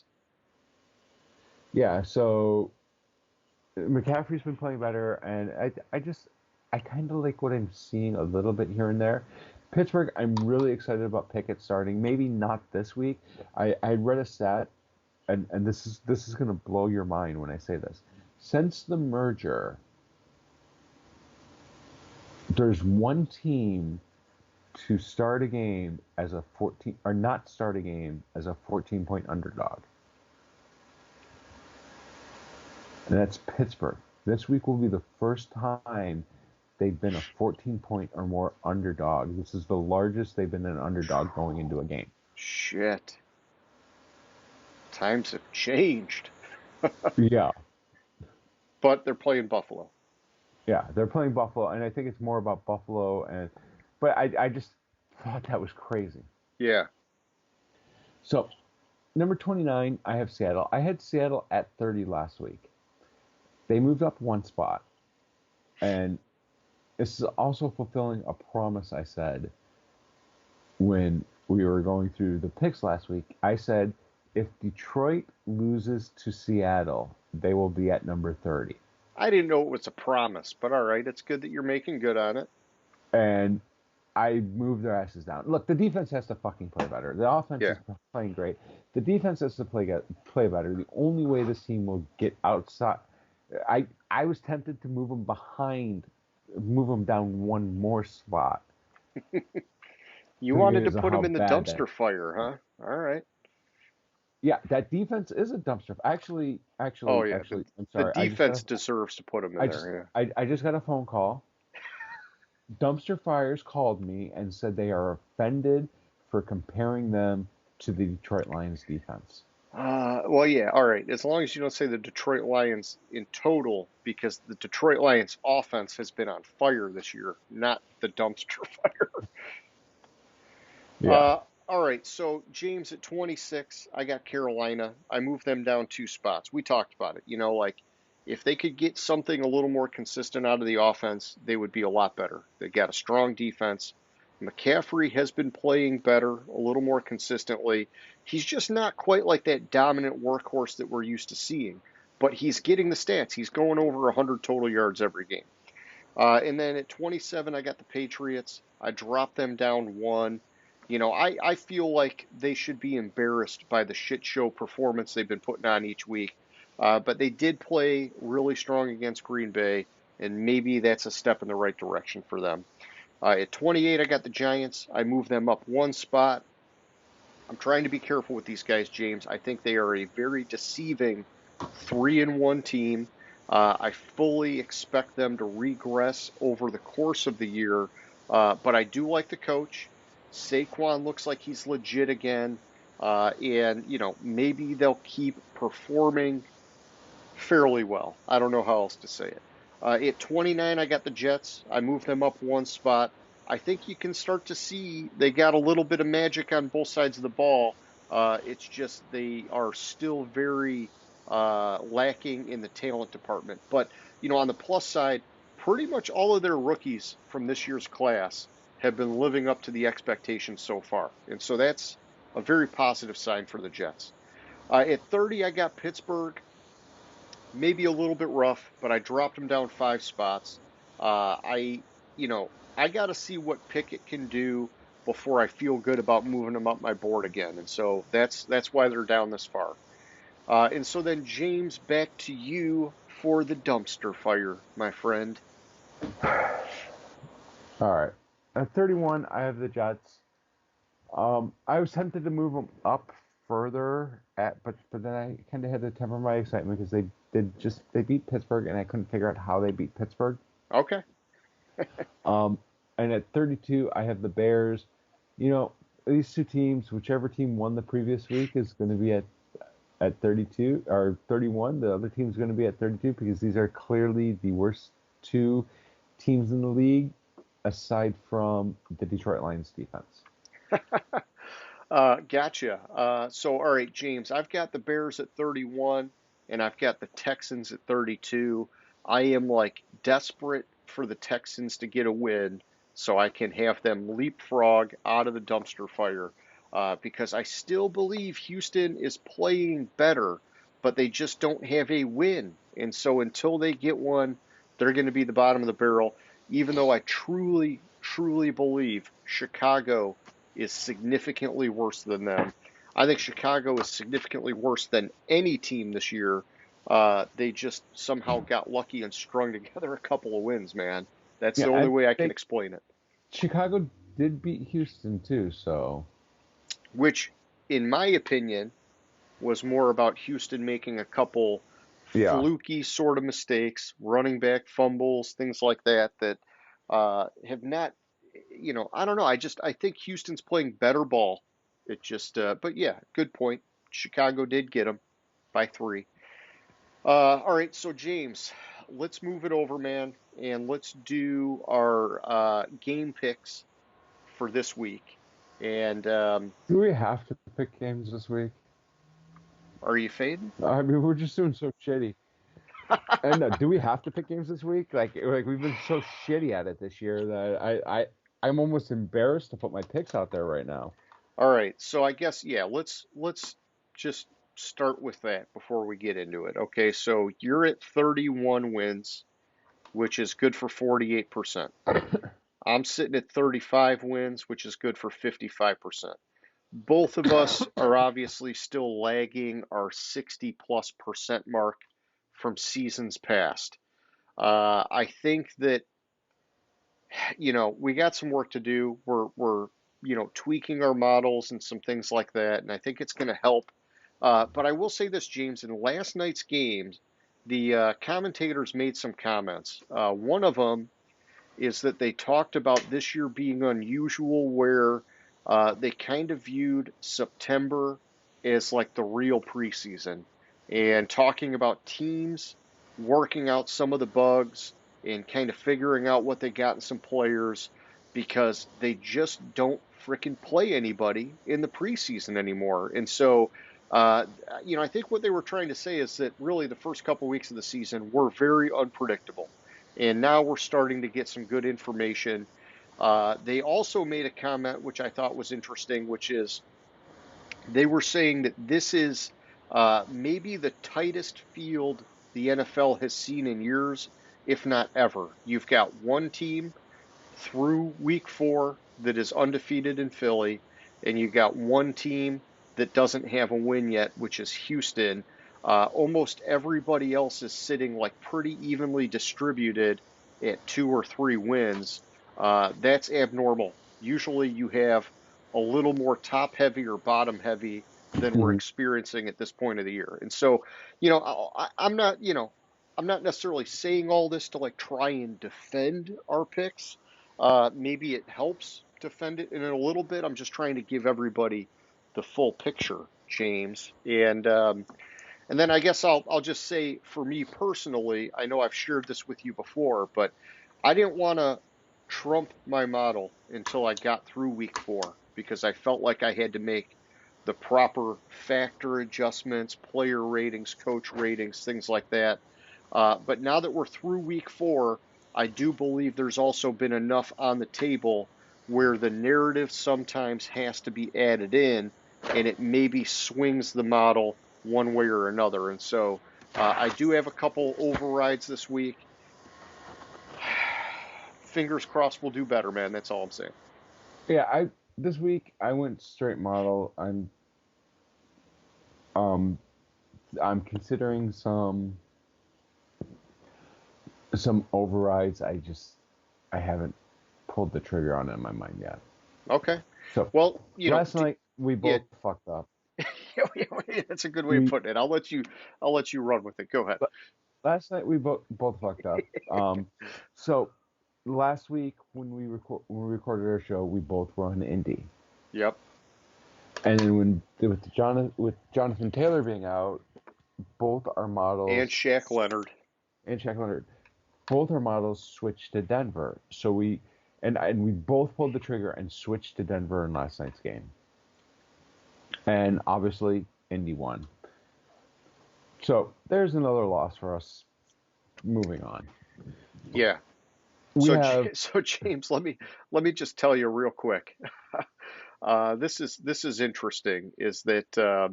Yeah, so McCaffrey's been playing better, and I kind of like what I'm seeing a little bit here and there. Pittsburgh, I'm really excited about Pickett starting. Maybe not this week. I read a stat, and this is going to blow your mind when I say this. Since the merger, there's one team to start a game as a 14 or not start a game as a 14-point underdog. And that's Pittsburgh. This week will be the first time they've been a 14-point or more underdog. This is the largest they've been an underdog going into a game. Shit. Times have changed. Yeah. But they're playing Buffalo. Yeah, they're playing Buffalo, and I think it's more about Buffalo. But I just thought that was crazy. Yeah. So, number 29, I have Seattle. I had Seattle at 30 last week. They moved up one spot, and this is also fulfilling a promise I said when we were going through the picks last week. I said if Detroit loses to Seattle, they will be at number 30. I didn't know it was a promise, but all right. It's good that you're making good on it. And I moved their asses down. Look, the defense has to fucking play better. The offense Yeah. is playing great. The defense has to play better. The only way this team will get outside, I was tempted to move them down one more spot You wanted to because of put them how in the bad that. dumpster fire, huh? All right. Yeah, that defense is a dumpster. Actually, Oh yeah. I'm The sorry. defense deserves to put them in there. I just got a phone call. Dumpster Fires called me and said they are offended for comparing them to the Detroit Lions defense. Well, yeah. All right. As long as you don't say the Detroit Lions in total, because the Detroit Lions offense has been on fire this year, not the dumpster fire. Yeah. All right. So James at 26, I got Carolina. I moved them down 2 spots. We talked about it. Like if they could get something a little more consistent out of the offense, they would be a lot better. They got a strong defense. McCaffrey has been playing better, a little more consistently. He's just not quite like that dominant workhorse that we're used to seeing, but he's getting the stats. He's going over 100 total yards every game. And then at 27, I got the Patriots. I dropped them down one. I feel like they should be embarrassed by the shit show performance they've been putting on each week. But they did play really strong against Green Bay, and maybe that's a step in the right direction for them. At 28, I got the Giants. I moved them up one spot. I'm trying to be careful with these guys, James. I think they are a very deceiving 3-1 team. I fully expect them to regress over the course of the year, but I do like the coach. Saquon looks like he's legit again, and maybe they'll keep performing fairly well. I don't know how else to say it. At 29, I got the Jets. I moved them up one spot. I think you can start to see they got a little bit of magic on both sides of the ball. It's just they are still very lacking in the talent department. But, on the plus side, pretty much all of their rookies from this year's class have been living up to the expectations so far. And so that's a very positive sign for the Jets. At 30, I got Pittsburgh. Maybe a little bit rough, but I dropped them down 5 spots. I, I got to see what Pickett can do before I feel good about moving them up my board again, and so that's why they're down this far. And so then James, back to you for the dumpster fire, my friend. All right. At 31, I have the Jets. I was tempted to move them up further, but then I kind of had to temper my excitement because they beat Pittsburgh, and I couldn't figure out how they beat Pittsburgh. Okay. And at 32, I have the Bears. These two teams, whichever team won the previous week, is going to be at 32 or 31. The other team's going to be at 32 because these are clearly the worst two teams in the league, aside from the Detroit Lions defense. Gotcha. So, all right, James, I've got the Bears at 31 and I've got the Texans at 32. I am like desperate for the Texans to get a win so I can have them leapfrog out of the dumpster fire because I still believe Houston is playing better, but they just don't have a win. And so until they get one, they're going to be the bottom of the barrel, even though I truly, truly believe Chicago is significantly worse than them. I think Chicago is significantly worse than any team this year. They just somehow got lucky and strung together a couple of wins, man. That's Yeah, the only I way I can think explain it. Chicago did beat Houston too, so Which, in my opinion, was more about Houston making a couple Yeah. fluky sort of mistakes, running back fumbles, things like that that have not, I don't know. I think Houston's playing better ball. It just, but yeah, good point. Chicago did get them by 3. All right, so James, let's move it over, man, and let's do our game picks for this week. And Do we have to pick games this week? are you fading? I mean, we're just doing so shitty. And do we have to pick games this week? Like we've been so shitty at it this year that I'm almost embarrassed to put my picks out there right now. All right, so I guess yeah, let's just start with that before we get into it. Okay, so you're at 31 wins, which is good for 48%. I'm sitting at 35 wins, which is good for 55%. Both of us are obviously still lagging our 60 plus percent mark from seasons past. I think that, we got some work to do. We're tweaking our models and some things like that, and I think it's going to help. But I will say this, James, in last night's games, the commentators made some comments. One of them is that they talked about this year being unusual, where they kind of viewed September as like the real preseason, and talking about teams working out some of the bugs and kind of figuring out what they got in some players, because they just don't frickin' play anybody in the preseason anymore. And so, uh, I think what they were trying to say is that really the first couple weeks of the season were very unpredictable. And now we're starting to get some good information. They also made a comment which I thought was interesting, which is they were saying that this is maybe the tightest field the NFL has seen in years, if not ever. You've got one team through week 4 that is undefeated in Philly, and you got one team that doesn't have a win yet, which is Houston. Almost everybody else is sitting like pretty evenly distributed at 2 or 3 wins. That's abnormal. Usually you have a little more top heavy or bottom heavy than we're Mhm. experiencing at this point of the year. And so, I'm not, I'm not necessarily saying all this to like try and defend our picks. Maybe it helps defend it in a little bit. I'm just trying to give everybody the full picture, James. And then I guess I'll just say for me personally, I know I've shared this with you before, but I didn't want to trump my model until I got through week 4, because I felt like I had to make the proper factor adjustments, player ratings, coach ratings, things like that. But now that we're through week 4, I do believe there's also been enough on the table where the narrative sometimes has to be added in, and it maybe swings the model one way or another. And so I do have a couple overrides this week. Fingers crossed we'll do better, man. That's all I'm saying. Yeah, I this week I went straight model. Um I'm considering some overrides. I haven't pulled the trigger on it in my mind yet. Okay. So Well, last night we yeah, both fucked up. that's a good way of We putting it. I'll let you run with it. Go ahead. Last night we both fucked up. So last week when we recorded our show, we both were on Indy, Yep. and then with Jonathan Taylor being out, both our And models Shaq Leonard. and Shaq Leonard, both our models switched to Denver. So we both pulled the trigger and switched to Denver in last night's game, and obviously Indy won. So there's another loss for us. Moving on, Yeah. we So, have so James, let me just tell you real quick. This is interesting. Is that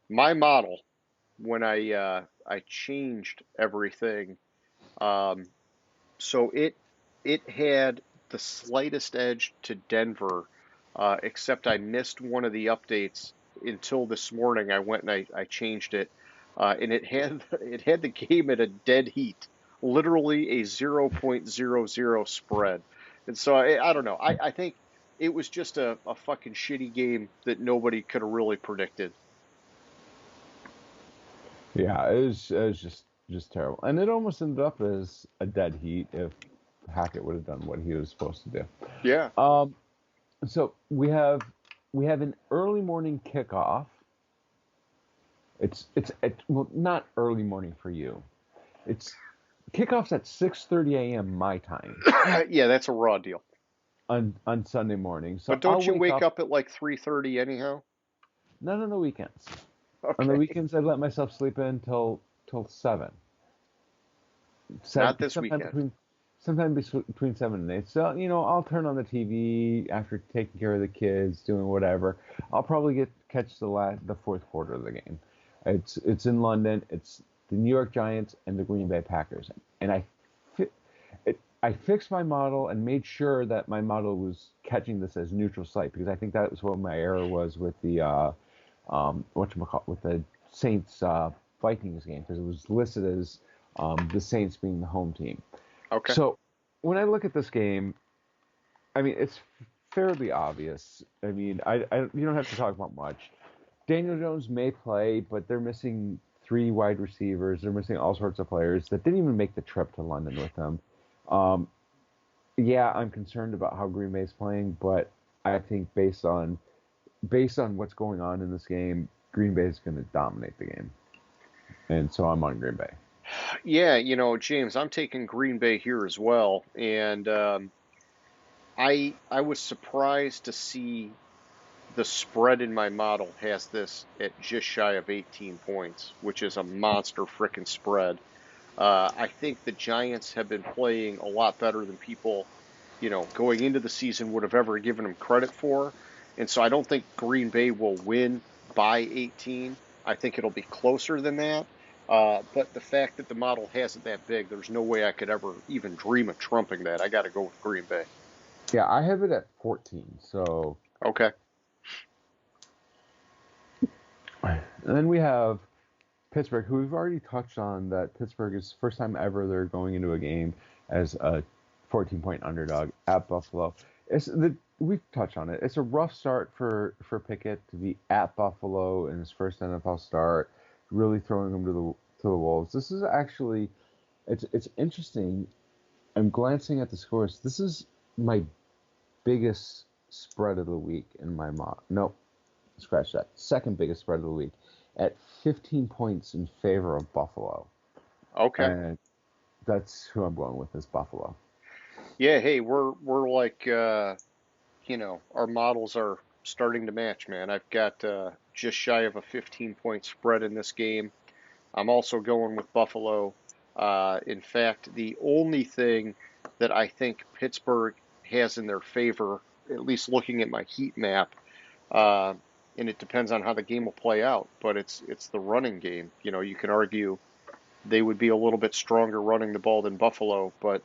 my model, when I changed everything, um, so it had the slightest edge to Denver, except I missed one of the updates until this morning. I went and I changed it, and it had the game at a dead heat, literally a 0.00 spread. And so I don't know. I think it was just a fucking shitty game that nobody could have really predicted. Yeah, it was just terrible, and it almost ended up as a dead heat if Hackett would have done what he was supposed to do. Yeah. Um, so we have an early morning kickoff. Well, not early morning for you. It's kickoffs at 6:30 a.m. my time Yeah, that's a raw deal. on Sunday morning. So But I'll don't you wake wake up up at like 3:30 anyhow? not on the weekends. On the Okay. weekends, I let myself sleep in till seven, Not seven, this weekend. sometime between 7 and 8. So I'll turn on the TV after taking care of the kids, doing whatever. I'll probably catch the fourth quarter of the game. It's in London. It's the New York Giants and the Green Bay Packers, and I fixed my model and made sure that my model was catching this as neutral site because I think that was what my error was with the whatchamacallit, with the Saints Vikings game because it was listed as the Saints being the home team. Okay. So when I look at this game, I mean it's fairly obvious. I mean, you don't have to talk about much. Daniel Jones may play, but they're missing three wide receivers. They're missing all sorts of players that didn't even make the trip to London with them. Um, yeah, I'm concerned about how Green Bay's playing, but I think based on what's going on in this game, Green Bay is going to dominate the game, and so I'm on Green Bay. Yeah, James, I'm taking Green Bay here as well, and I was surprised to see the spread in my model has this at just shy of 18 points, which is a monster frickin' spread. I think the Giants have been playing a lot better than people, going into the season would have ever given them credit for. And so I don't think Green Bay will win by 18. I think it'll be closer than that. But the fact that the model has it that big, there's no way I could ever even dream of trumping that. I got to go with Green Bay. Yeah, I have it at 14. So, Okay. and then we have Pittsburgh, who we've already touched on. That Pittsburgh is first time ever they're going into a game as a 14-point underdog at Buffalo. We've touched on it. It's a rough start for Pickett to be at Buffalo in his first NFL start, really throwing him to the wolves. This is actually it's interesting. I'm glancing at the scores. This is my biggest spread of the week in my mock. Nope, scratch that. Second biggest spread of the week at 15 points in favor of Buffalo. Okay. And that's who I'm going with is Buffalo. Yeah, hey, we're like our models are starting to match, man. I've got just shy of a 15-point spread in this game. I'm also going with Buffalo. In fact, the only thing that I think Pittsburgh has in their favor, at least looking at my heat map, uh, and it depends on how the game will play out, but it's the running game. You can argue they would be a little bit stronger running the ball than Buffalo, but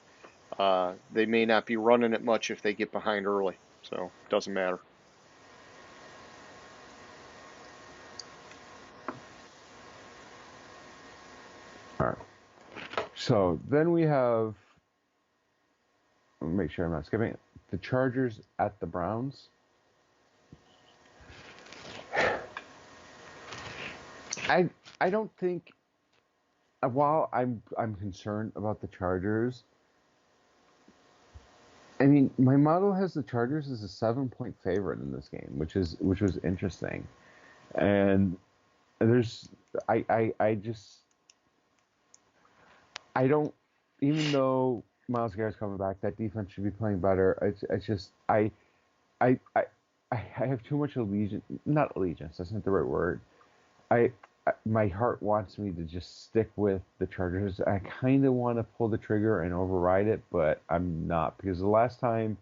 they may not be running it much if they get behind early. So it doesn't matter. All right. So then we have, let me make sure I'm not skipping it, the Chargers at the Browns. I I don't think while I'm concerned about the Chargers, I mean my model has the Chargers as a 7-point favorite in this game, which was interesting. And there's I just I don't even though Miles Garrett's coming back, that defense should be playing better. It's just I I I have too much allegiance, not allegiance, that's not the right word. I my heart wants me to just stick with the Chargers. I kind of want to pull the trigger and override it, but I'm not because the last time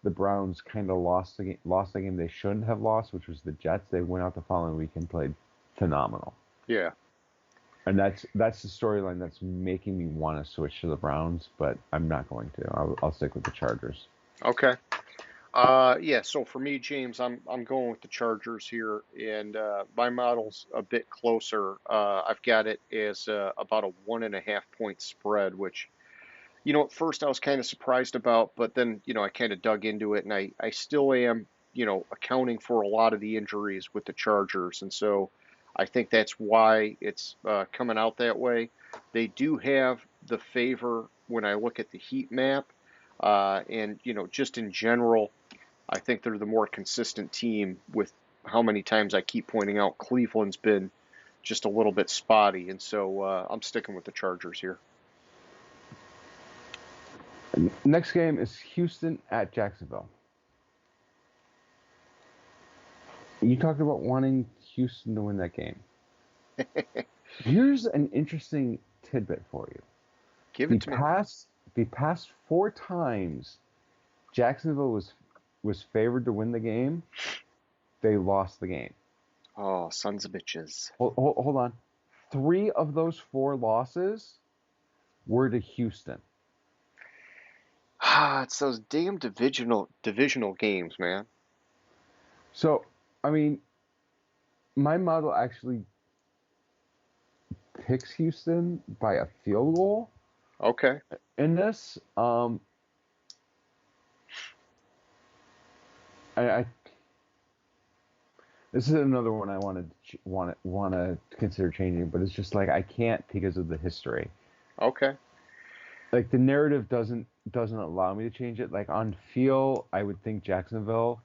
the Browns kind of lost the game they shouldn't have lost, which was the Jets. They went out the following week and played phenomenal, Yeah. and that's the storyline that's making me want to switch to the Browns, but I'm not going to. I'll stick with the Chargers. Okay. Yeah, so for me, James, I'm going with the Chargers here, and my model's a bit closer. I've got it as about a 1.5 point spread, which at first I was kind of surprised about, but then I kind of dug into it, and I still am accounting for a lot of the injuries with the Chargers, and so I think that's why it's coming out that way. They do have the favor when I look at the heat map, and just in general, I think they're the more consistent team with how many times I keep pointing out Cleveland's been just a little bit spotty, and so I'm sticking with the Chargers here. Next game is Houston at Jacksonville. You talked about wanting Houston to win that game. Here's an interesting tidbit for you. Give it to me. The past 4 times Jacksonville was favored to win the game, they lost the game. Oh, sons of bitches. Hold on. 3 of those 4 losses were to Houston. It's those damn divisional games, man. So, I mean, my model actually picks Houston by a field goal Okay. in this. I this is another one I want to consider changing, but it's just like I can't because of the history. Okay. Like the narrative doesn't allow me to change it. Like on feel, I would think Jacksonville,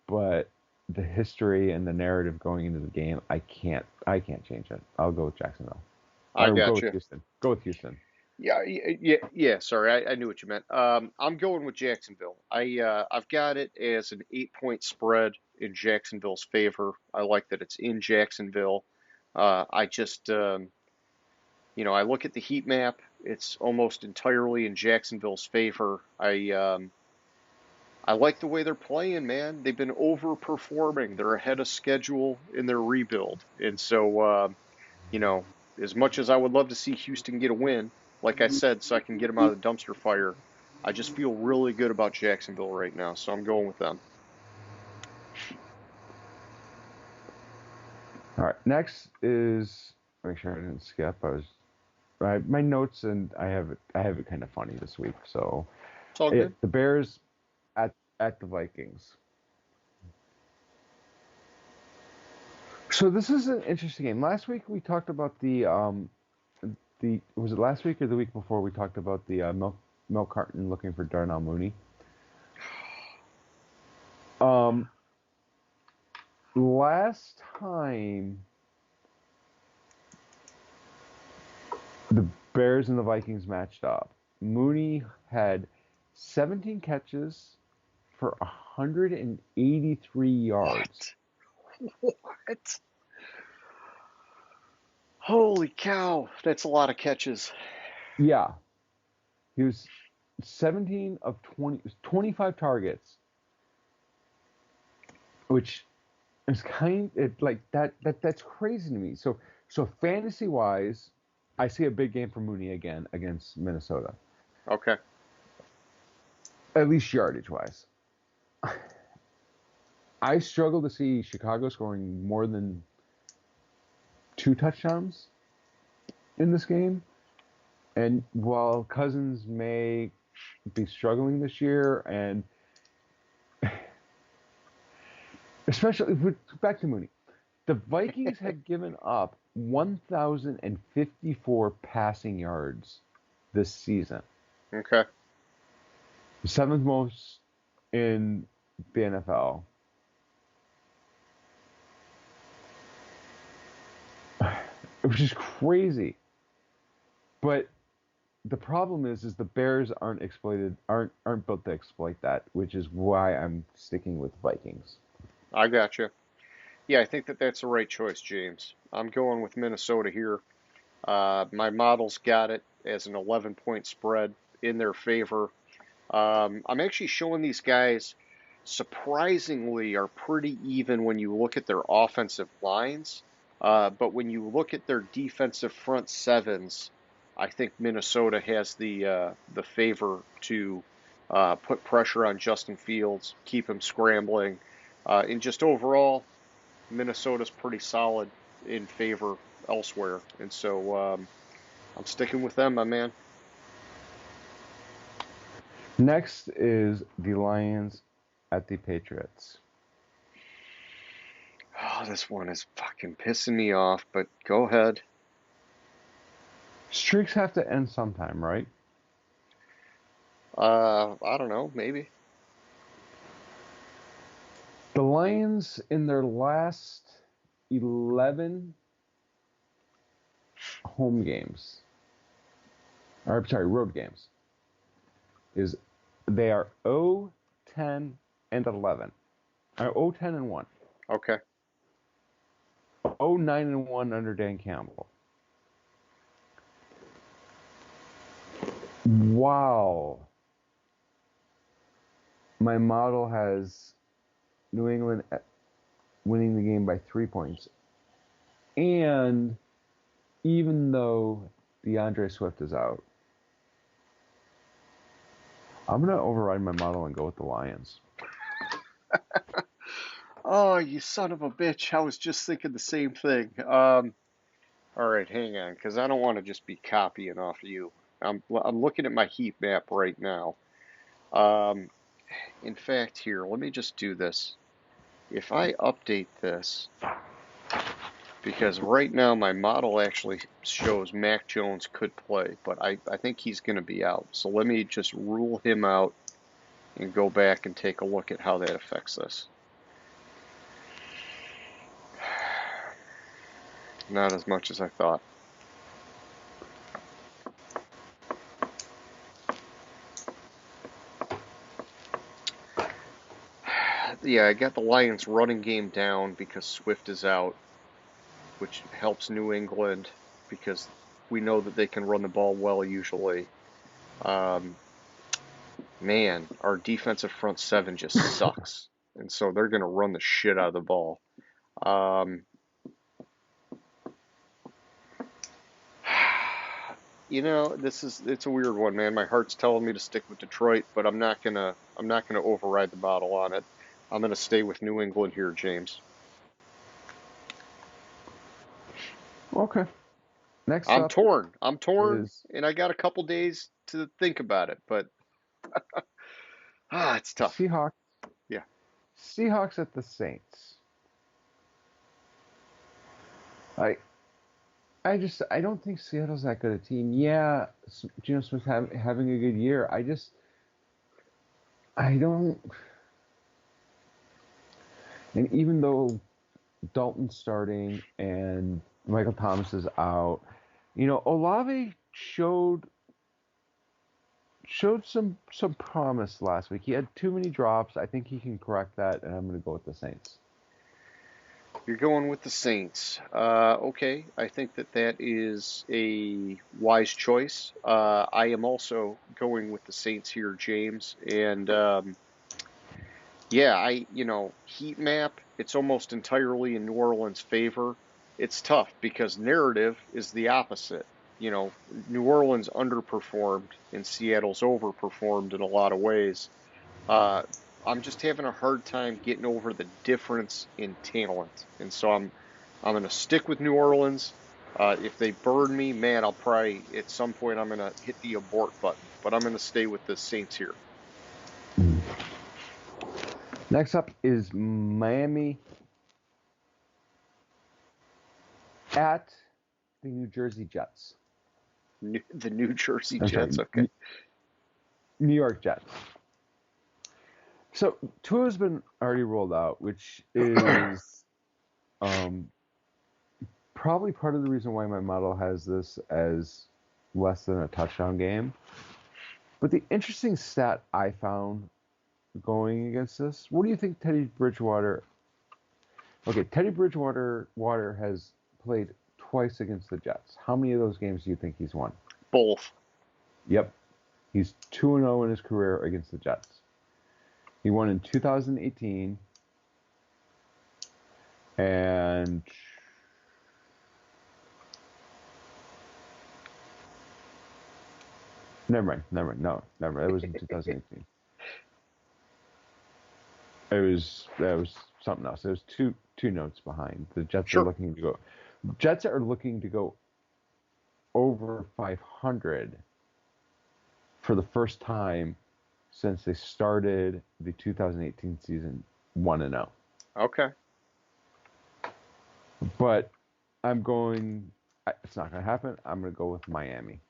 but the history and the narrative going into the game, I can't change it. I'll go with Jacksonville. I Or got go with you. Houston. Go with Houston. Yeah. Sorry, I knew what you meant. I'm going with Jacksonville. I've got it as an 8-point spread in Jacksonville's favor. I like that it's in Jacksonville. I just, I look at the heat map. It's almost entirely in Jacksonville's favor. I like the way they're playing, man. They've been overperforming. They're ahead of schedule in their rebuild, and so as much as I would love to see Houston get a win, like I said, so I can get them out of the dumpster fire, I just feel really good about Jacksonville right now, so I'm going with them. All right. Next is make sure I didn't skip. My notes and I have it kind of funny this week. So It's all good. the Bears at the Vikings. So this is an interesting game. Last week we talked about the was it last week or the week before we talked about the milk carton looking for Darnell Mooney. Last time the Bears and the Vikings matched up, Mooney had 17 catches for 183 yards. What? Holy cow, that's a lot of catches. Yeah. He was 17 of 25 targets, which is that's crazy to me. So fantasy wise, I see a big game for Mooney again against Minnesota. Okay. At least yardage wise. I struggle to see Chicago scoring more than 2 touchdowns in this game. And while Cousins may be struggling this year, and especially back to Mooney, the Vikings have given up 1,054 passing yards this season. Okay. The 7th most in the NFL. Which is crazy. But the problem is the Bears aren't built to exploit that, which is why I'm sticking with Vikings. I got you. Yeah, I think that's the right choice, James. I'm going with Minnesota here. My model's got it as an 11-point spread in their favor. I'm actually showing these guys surprisingly are pretty even when you look at their offensive lines. But when you look at their defensive front sevens, I think Minnesota has the favor to put pressure on Justin Fields, keep him scrambling, and just overall, Minnesota's pretty solid in favor elsewhere, and so I'm sticking with them, my man. Next is the Lions at the Patriots. Oh, this one is fucking pissing me off, but go ahead. Streaks have to end sometime, right? I don't know, maybe. The Lions, in their last 11 home games, or I'm sorry, road games, is they are 0, 10, and 11. Or 0, 10, and 1. Okay. 0, 9, and 1 under Dan Campbell. Wow. My model has New England winning the game by 3 points. And even though DeAndre Swift is out, I'm going to override my model and go with the Lions. Oh, you son of a bitch. I was just thinking the same thing. All right, hang on, because I don't want to just be copying off of you. I'm looking at my heat map right now. Um, in fact, here, let me just do this. If I update this, because right now my model actually shows Mac Jones could play, but I think he's going to be out. So let me just rule him out and go back and take a look at how that affects this. Not as much as I thought. Yeah, I got the Lions running game down because Swift is out, which helps New England because we know that they can run the ball well usually. Um, Man, our defensive front seven just sucks. And so they're going to run the shit out of the ball. Um, it's a weird one, man. My heart's telling me to stick with Detroit, but I'm not gonna override the bottle on it. I'm gonna stay with New England here, James. Okay. Next I'm up torn. I'm torn, is and I got a couple days to think about it, but it's tough. Seahawks. Yeah. Seahawks at the Saints. I I don't think Seattle's that good a team. Yeah, Geno Smith having a good year. I don't. And even though Dalton's starting and Michael Thomas is out, Olave showed some promise last week. He had too many drops. I think he can correct that, and I'm going to go with the Saints. You're going with the Saints. Okay, I think that is a wise choice. I am also going with the Saints here, James. And yeah, heat map, it's almost entirely in New Orleans' favor. It's tough because narrative is the opposite. New Orleans underperformed and Seattle's overperformed in a lot of ways. Uh, I'm just having a hard time getting over the difference in talent, and so I'm gonna stick with New Orleans. If they burn me, man, I'll probably at some point I'm gonna hit the abort button, but I'm gonna stay with the Saints here. Next up is Miami at the New Jersey Jets. The New Jersey I'm sorry, Jets. Okay, New York Jets. So Tua's been already rolled out, which is probably part of the reason why my model has this as less than a touchdown game. But the interesting stat I found going against this, what do you think Teddy Bridgewater? Okay, Teddy Bridgewater has played twice against the Jets. How many of those games do you think he's won? both. Yep. He's 2-0 in his career against the Jets. He won in 2018 and never mind. No, never mind. It was in 2018. That was something else. It was two notes behind. The Jets are Sure. looking to go. Jets are looking to go over 500 for the first time since they started the 2018 season 1-0. Okay. But I'm going. It's not going to happen. I'm going to go with Miami.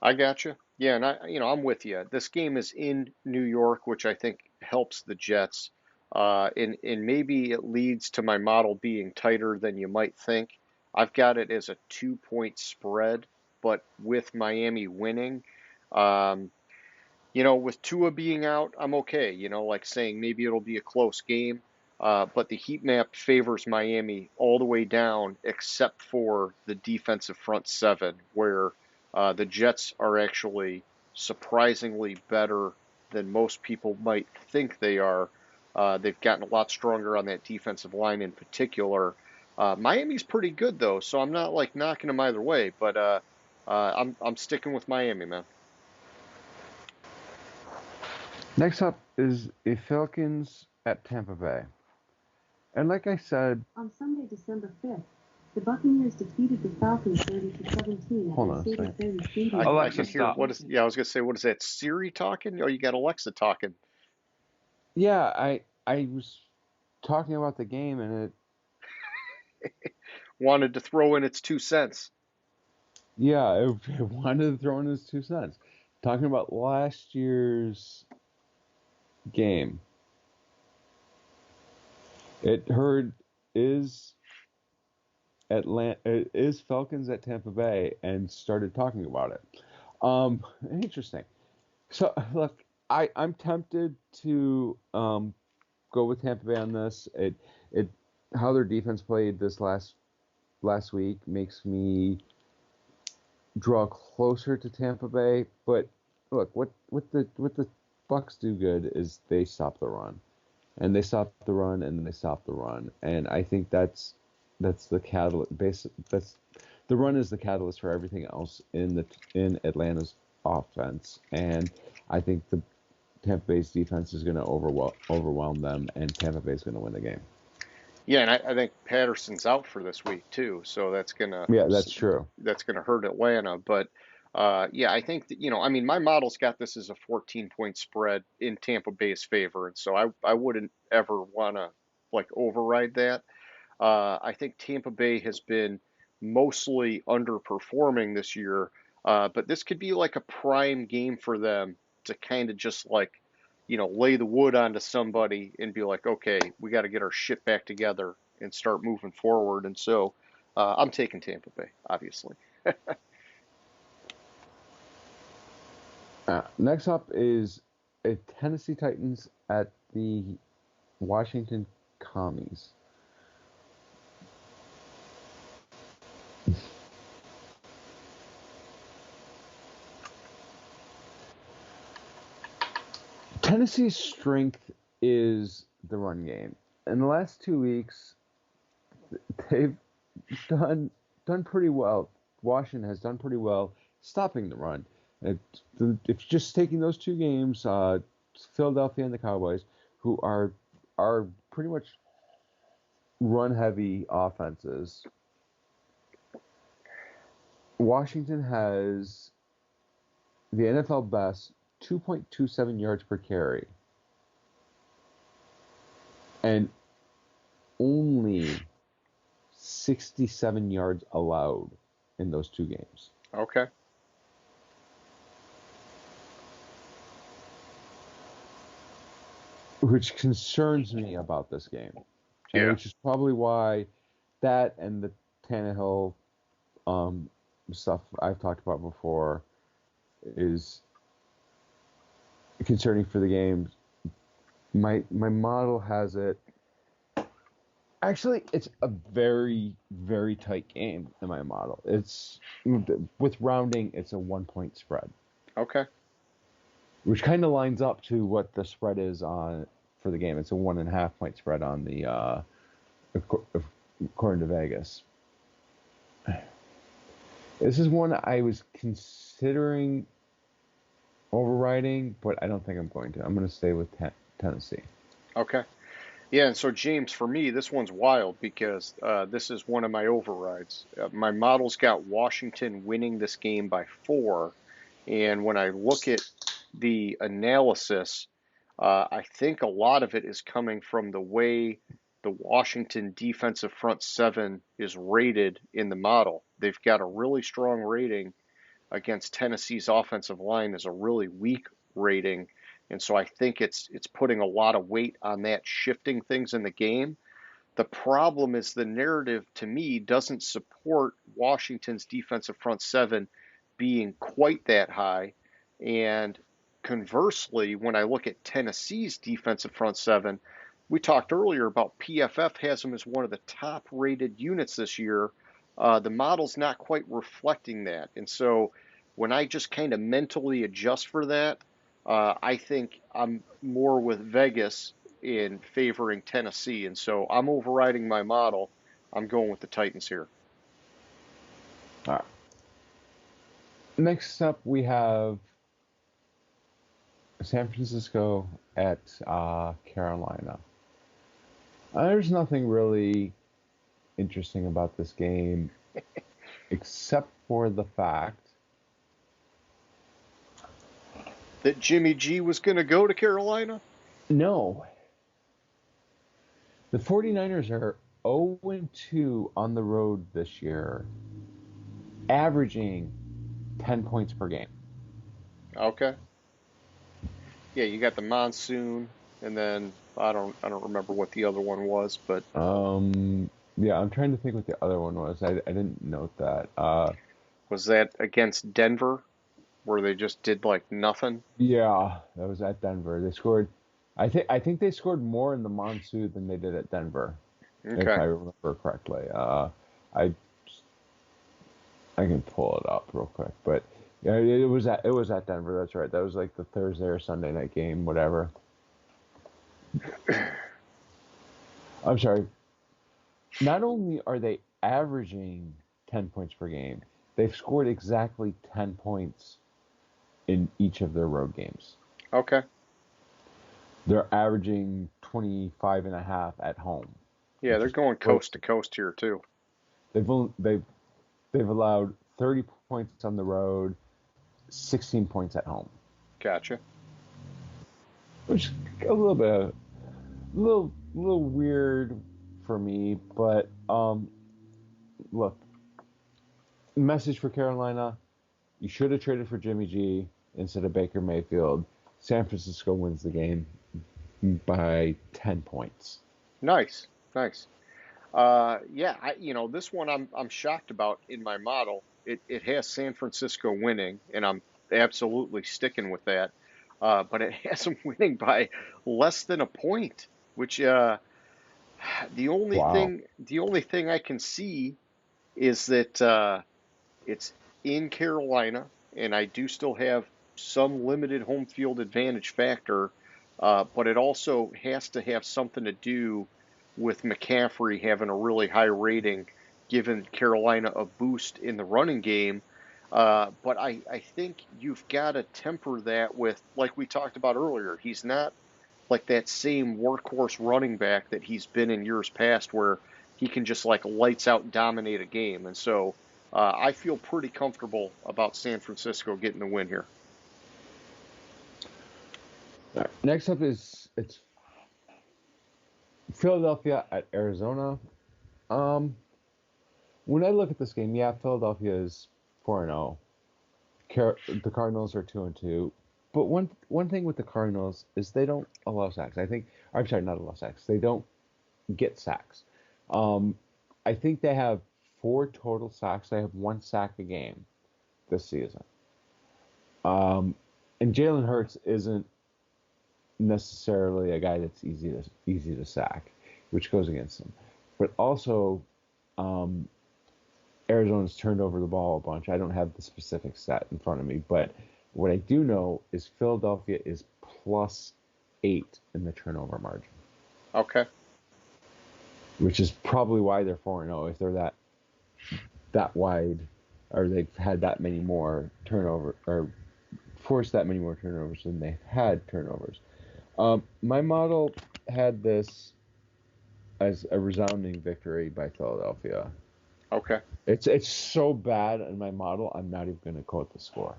I gotcha. Yeah, and I'm with you. This game is in New York, which I think helps the Jets. And maybe it leads to my model being tighter than you might think. I've got it as a 2-point spread, but with Miami winning. Um, with Tua being out, I'm okay. Like saying maybe it'll be a close game. But the heat map favors Miami all the way down, except for the defensive front seven, where the Jets are actually surprisingly better than most people might think they are. They've gotten a lot stronger on that defensive line in particular. Miami's pretty good though, so I'm not like knocking them either way, but I'm sticking with Miami, man. Next up is a Falcons at Tampa Bay. And like I said, On Sunday, December 5th, the Buccaneers defeated the Falcons 30-17 at hold on a Mercedes-Benz second. Stadium. I Alexa, can hear stop. what is yeah, I was gonna say what is that Siri talking? Oh, you got Alexa talking. Yeah, I was talking about the game, and Wanted to throw in its 2 cents. it wanted to throw in his 2 cents. Talking about last year's game. It heard is is Falcons at Tampa Bay and started talking about it. Interesting. So look, I'm tempted to go with Tampa Bay on this. It how their defense played this last week makes me draw closer to Tampa Bay. But look, what the Bucks do good is they stop the run, and they stop the run, and they stop the run, and I think that's the catalyst. That's the run is the catalyst for everything else in Atlanta's offense, and I think the Tampa Bay's defense is going to overwhelm them, and Tampa Bay is going to win the game. Yeah, and I think Patterson's out for this week too, so Yeah, that's true. that's gonna hurt Atlanta. But yeah, I think that I mean, my model's got this as a 14-point spread in Tampa Bay's favor, and so I wouldn't ever wanna like override that. I think Tampa Bay has been mostly underperforming this year, but this could be like a prime game for them to kind of just like, lay the wood onto somebody and be like, okay, we got to get our shit back together and start moving forward. And so I'm taking Tampa Bay, obviously. Next up is a Tennessee Titans at the Washington Commies. Tennessee's strength is the run game. In the last 2 weeks, they've done done pretty well. Washington has done pretty well stopping the run. It, if just taking those two games, Philadelphia and the Cowboys, who are pretty much run heavy offenses. Washington has the NFL best 2.27 yards per carry and only 67 yards allowed in those two games. Okay. Which concerns me about this game. And Yeah. which is probably why that and the Tannehill stuff I've talked about before is concerning for the game. My model has it. Actually, it's a very, very tight game in my model. It's with rounding, it's a 1 point spread, Okay. which kind of lines up to what the spread is on for the game. It's a 1.5 point spread on the according to Vegas. This is one I was considering overriding, but I don't think I'm going to. I'm going to stay with Tennessee. Okay. Yeah, and so James, for me, this one's wild because this is one of my overrides. My model's got Washington winning this game by 4, and when I look at the analysis, I think a lot of it is coming from the way the Washington defensive front seven is rated in the model. They've got a really strong rating against Tennessee's offensive line is a really weak rating. And so I think it's putting a lot of weight on that shifting things in the game. The problem is the narrative to me doesn't support Washington's defensive front seven being quite that high. And conversely, when I look at Tennessee's defensive front seven, we talked earlier about PFF has them as one of the top rated units this year. The model's not quite reflecting that. And so when I just kind of mentally adjust for that, I think I'm more with Vegas in favoring Tennessee. And so I'm overriding my model. I'm going with the Titans here. All right. Next up, we have San Francisco at Carolina. There's nothing really interesting about this game except for the fact that Jimmy G was going to go to Carolina? No. The 49ers are 0-2 on the road this year, averaging 10 points per game. Okay. Yeah, you got the monsoon, and then I don't remember what the other one was, but yeah, I'm trying to think what the other one was. I didn't note that. Was that against Denver, where they just did like nothing? Yeah, that was at Denver. They scored. I think they scored more in the monsoon than they did at Denver, if Okay. I remember correctly. I can pull it up real quick, but yeah, it was at Denver. That's right. That was like the Thursday or Sunday night game, whatever. I'm sorry. Not only are they averaging 10 points per game, they've scored exactly 10 points in each of their road games. Okay. They're averaging 25 and a half at home. Yeah, they're going coast to coast here too. They've allowed 30 points on the road, 16 points at home. Gotcha. Which is a little weird for me, but look, message for Carolina: you should have traded for Jimmy G instead of Baker Mayfield. San Francisco wins the game by 10 points. Nice. Yeah, this one I'm shocked about in my model. It has San Francisco winning, and I'm absolutely sticking with that. But it has them winning by less than a point, which the only Wow. thing I can see is that it's in Carolina, and I do still have some limited home field advantage factor, but it also has to have something to do with McCaffrey having a really high rating, giving Carolina a boost in the running game. But I think you've got to temper that with, like we talked about earlier, he's not like that same workhorse running back that he's been in years past where he can just like lights out dominate a game. And so I feel pretty comfortable about San Francisco getting the win here. Next up it's Philadelphia at Arizona. When I look at this game, yeah, Philadelphia is 4-0. The Cardinals are 2-2. But one thing with the Cardinals is they don't allow sacks. I'm sorry, not allow sacks. They don't get sacks. I think they have 4 total sacks. They have 1 sack a game this season. And Jalen Hurts isn't necessarily a guy that's easy to sack, which goes against them. But also, Arizona's turned over the ball a bunch. I don't have the specific stat in front of me, but what I do know is Philadelphia is +8 in the turnover margin. Okay. Which is probably why they're 4-0. If they're that wide, or they've had that many more turnover, or forced that many more turnovers than they've had turnovers. My model had this as a resounding victory by Philadelphia. Okay. It's so bad in my model, I'm not even going to quote the score.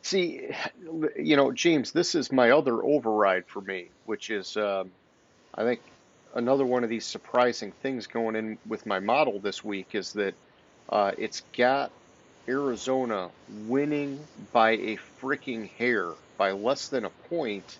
See, James, this is my other override for me, which is I think another one of these surprising things going in with my model this week is that it's got Arizona winning by a freaking hair, by less than a point.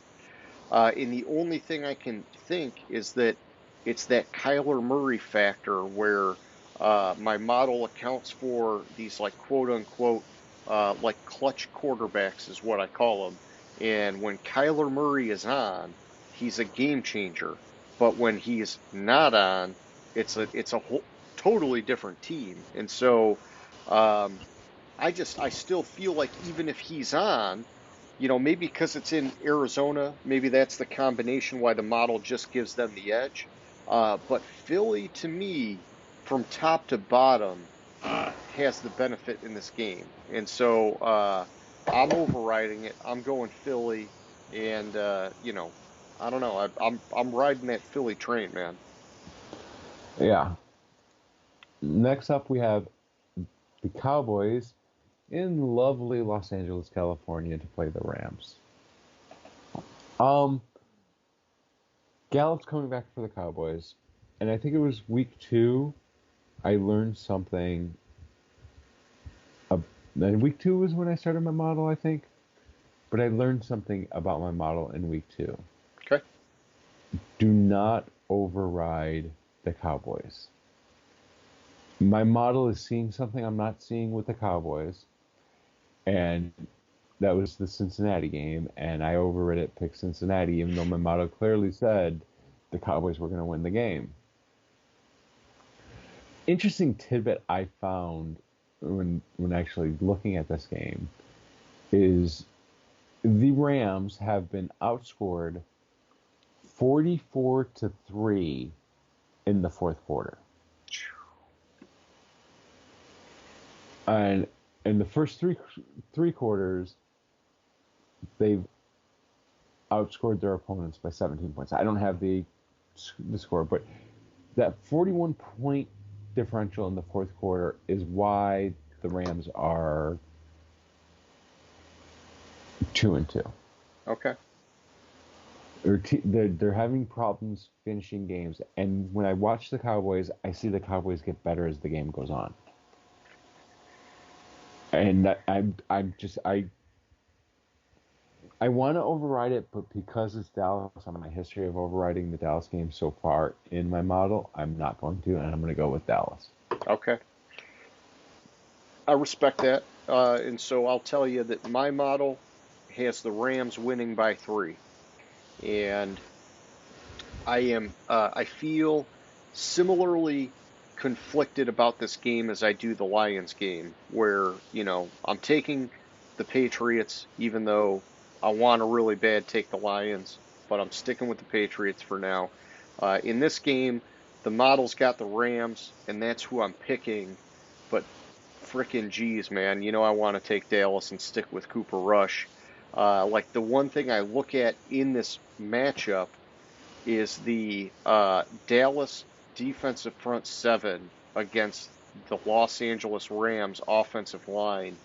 And the only thing I can think is that it's that Kyler Murray factor where my model accounts for these like quote unquote like clutch quarterbacks is what I call them. And when Kyler Murray is on, he's a game changer. But when he's not on, it's a whole, totally different team. And so um, I still feel like even if he's on, maybe because it's in Arizona, maybe that's the combination why the model just gives them the edge. But Philly, to me, from top to bottom, has the benefit in this game, and so I'm overriding it. I'm going Philly, and I don't know. I'm riding that Philly train, man. Yeah. Next up, we have the Cowboys in lovely Los Angeles, California, to play the Rams. Um, Gallup's coming back for the Cowboys, and I think it was week 2. I learned something. And week 2 was when I started my model, I think. But I learned something about my model in week 2. Okay. Do not override the Cowboys. My model is seeing something I'm not seeing with the Cowboys, and that was the Cincinnati game, and I overrid it, picked Cincinnati, even though my model clearly said the Cowboys were going to win the game. Interesting tidbit I found when actually looking at this game is the Rams have been outscored 44-3 in the fourth quarter. And in the first three quarters, they've outscored their opponents by 17 points. I don't have the score, but that 41-point differential in the fourth quarter is why the Rams are 2-2. Okay. They're having problems finishing games, and when I watch the Cowboys, I see the Cowboys get better as the game goes on. And I want to override it, but because it's Dallas, on my history of overriding the Dallas game so far in my model, I'm not going to, and I'm going to go with Dallas. Okay. I respect that. And so I'll tell you that my model has the Rams winning by 3. And I feel similarly conflicted about this game as I do the Lions game, where, I'm taking the Patriots, even though I want to really bad take the Lions, but I'm sticking with the Patriots for now. In this game, the model's got the Rams, and that's who I'm picking, but frickin' geez, man, I want to take Dallas and stick with Cooper Rush. Like the one thing I look at in this matchup is the Dallas defensive front 7 against the Los Angeles Rams offensive line.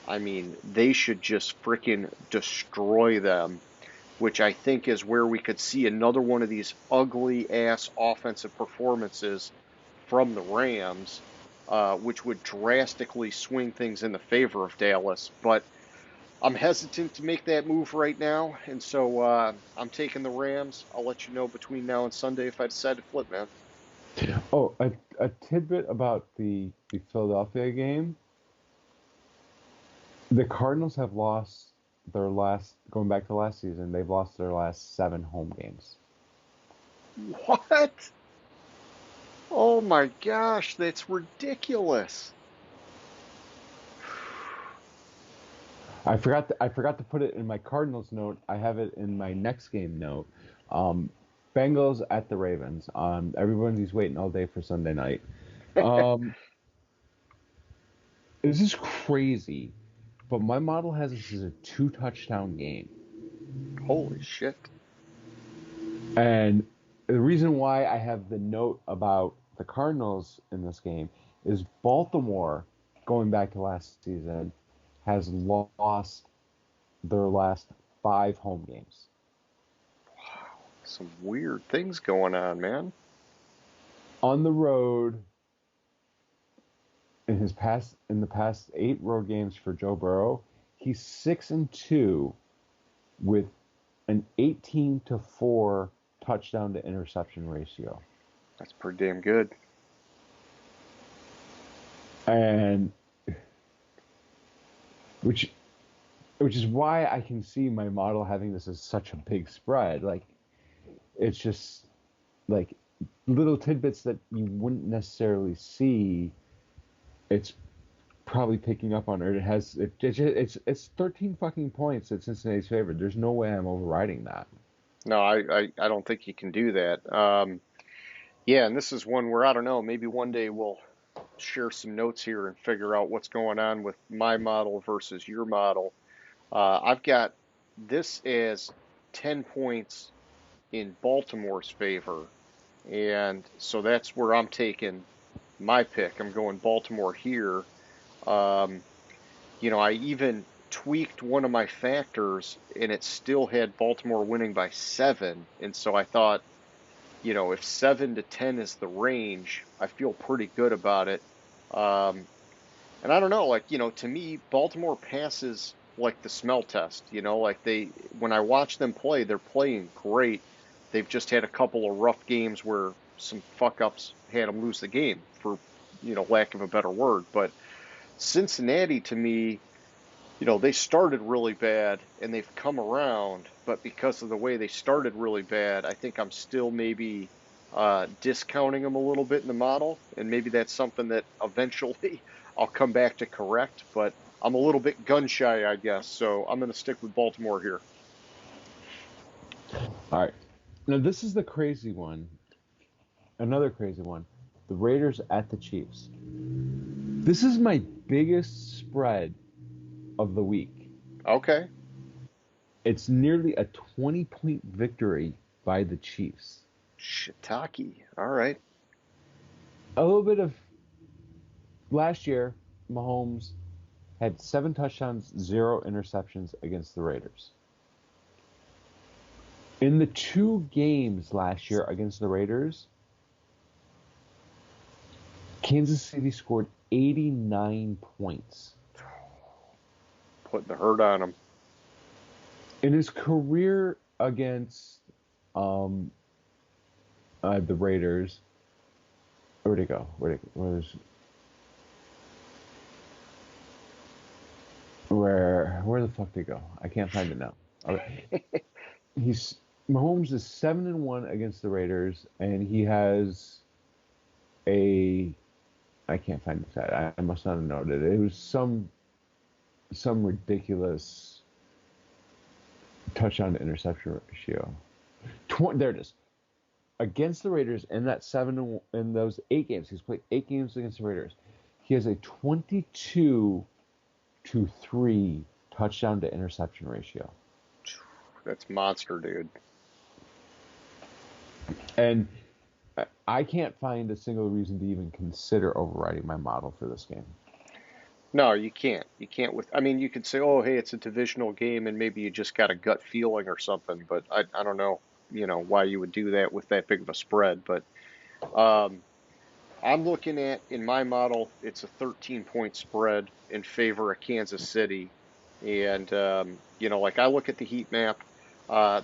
I mean, they should just frickin' destroy them, which I think is where we could see another one of these ugly ass offensive performances from the Rams, which would drastically swing things in the favor of Dallas. But I'm hesitant to make that move right now, and so I'm taking the Rams. I'll let you know between now and Sunday if I decide to flip, man. Oh, a tidbit about the Philadelphia game. The Cardinals have lost going back to last season, they've lost their last 7 home games. What? Oh my gosh, that's ridiculous. I forgot to put it in my Cardinals note. I have it in my next game note. Bengals at the Ravens. Everybody's waiting all day for Sunday night. This is crazy, but my model has this as a 2-touchdown game. Holy shit. And the reason why I have the note about the Cardinals in this game is Baltimore, going back to last season, has lost their last 5 home games. Some weird things going on, man. On the road, in the past 8 road games for Joe Burrow, he's 6-2 with an 18-4 touchdown to interception ratio. That's pretty damn good. And which is why I can see my model having this as such a big spread. Like, it's just like little tidbits that you wouldn't necessarily see. It's probably picking up on it. It's 13 fucking points at Cincinnati's favor. There's no way I'm overriding that. No, I don't think you can do that. Yeah, and this is one where I don't know, maybe one day we'll share some notes here and figure out what's going on with my model versus your model. I've got this as 10 points in Baltimore's favor, and so that's where I'm taking my pick. I'm going Baltimore here. Um, I even tweaked one of my factors, and it still had Baltimore winning by 7, and so I thought, if 7 to 10 is the range, I feel pretty good about it. Um, and I don't know, like, to me, Baltimore passes like the smell test, like when I watch them play, they're playing great. They've just had a couple of rough games where some fuck ups had them lose the game, for, lack of a better word. But Cincinnati, to me, they started really bad and they've come around, but because of the way they started really bad, I think I'm still maybe discounting them a little bit in the model, and maybe that's something that eventually I'll come back to correct, but I'm a little bit gun shy, I guess, so I'm going to stick with Baltimore here. All right. Now, this is the crazy one. Another crazy one. The Raiders at the Chiefs. This is my biggest spread of the week. Okay. It's nearly a 20-point victory by the Chiefs. Shiitake. All right. A little bit of last year, Mahomes had 7 touchdowns, 0 interceptions against the Raiders. In the 2 games last year against the Raiders, Kansas City scored 89 points. Putting the hurt on him. In his career against the Raiders, where'd it go? Where the fuck did it go? I can't find it now. Okay. Mahomes is 7-1 against the Raiders, and he has I can't find the stat. I must not have noted it. It was some ridiculous touchdown to interception ratio. There it is. Against the Raiders in those 8 games, he's played 8 games against the Raiders. He has a 22-3 touchdown to interception ratio. That's monster, dude. And I can't find a single reason to even consider overriding my model for this game. No, you can't. You can't you could say, oh, hey, it's a divisional game and maybe you just got a gut feeling or something, but I don't know, why you would do that with that big of a spread. But I'm looking at, in my model, it's a 13-point spread in favor of Kansas City. And, like I look at the heat map,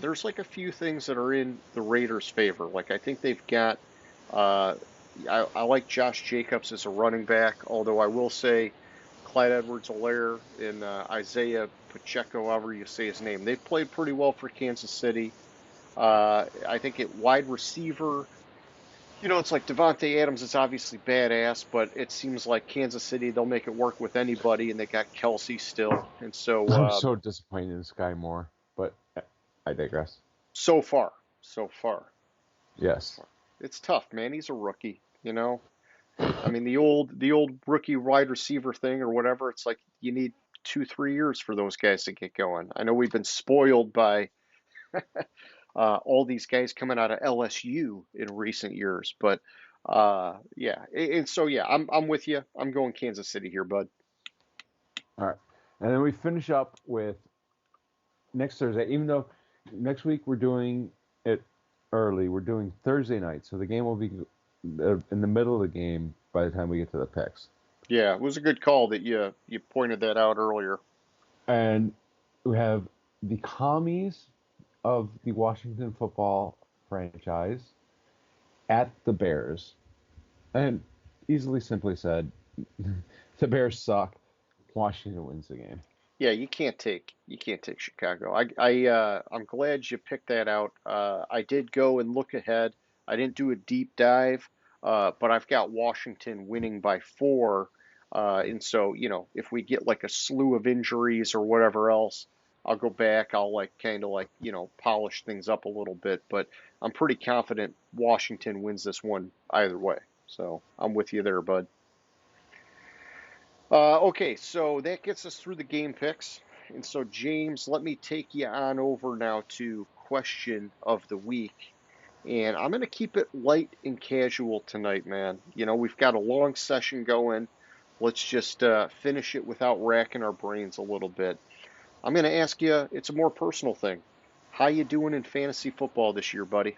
there's like a few things that are in the Raiders' favor. Like I think they've got, I like Josh Jacobs as a running back, although I will say Clyde Edwards-Helaire and Isaiah Pacheco, however you say his name, they've played pretty well for Kansas City. I think at wide receiver, it's like Devontae Adams is obviously badass, but it seems like Kansas City, they'll make it work with anybody, and they got Kelsey still. And so I'm so disappointed in Sky Moore, but I digress. So far. Yes. It's tough, man. He's a rookie, I mean, the old rookie wide receiver thing or whatever, it's like you need 2-3 years for those guys to get going. I know we've been spoiled by all these guys coming out of LSU in recent years, but yeah. And so yeah, I'm with you. I'm going Kansas City here, bud. All right. And then we finish up with next Thursday, even though next week we're doing it early. We're doing Thursday night, so the game will be in the middle of the game by the time we get to the picks. Yeah, it was a good call that you pointed that out earlier. And we have the commies of the Washington football franchise at the Bears. And easily simply said, the Bears suck. Washington wins the game. Yeah, you can't take Chicago. I'm glad you picked that out. I did go and look ahead. I didn't do a deep dive, but I've got Washington winning by 4. And so, if we get like a slew of injuries or whatever else, I'll go back. I'll polish things up a little bit. But I'm pretty confident Washington wins this one either way. So I'm with you there, bud. Okay, so that gets us through the game picks. And so, James, let me take you on over now to question of the week. And I'm going to keep it light and casual tonight, man. We've got a long session going. Let's just finish it without racking our brains a little bit. I'm going to ask you, it's a more personal thing. How you doing in fantasy football this year, buddy?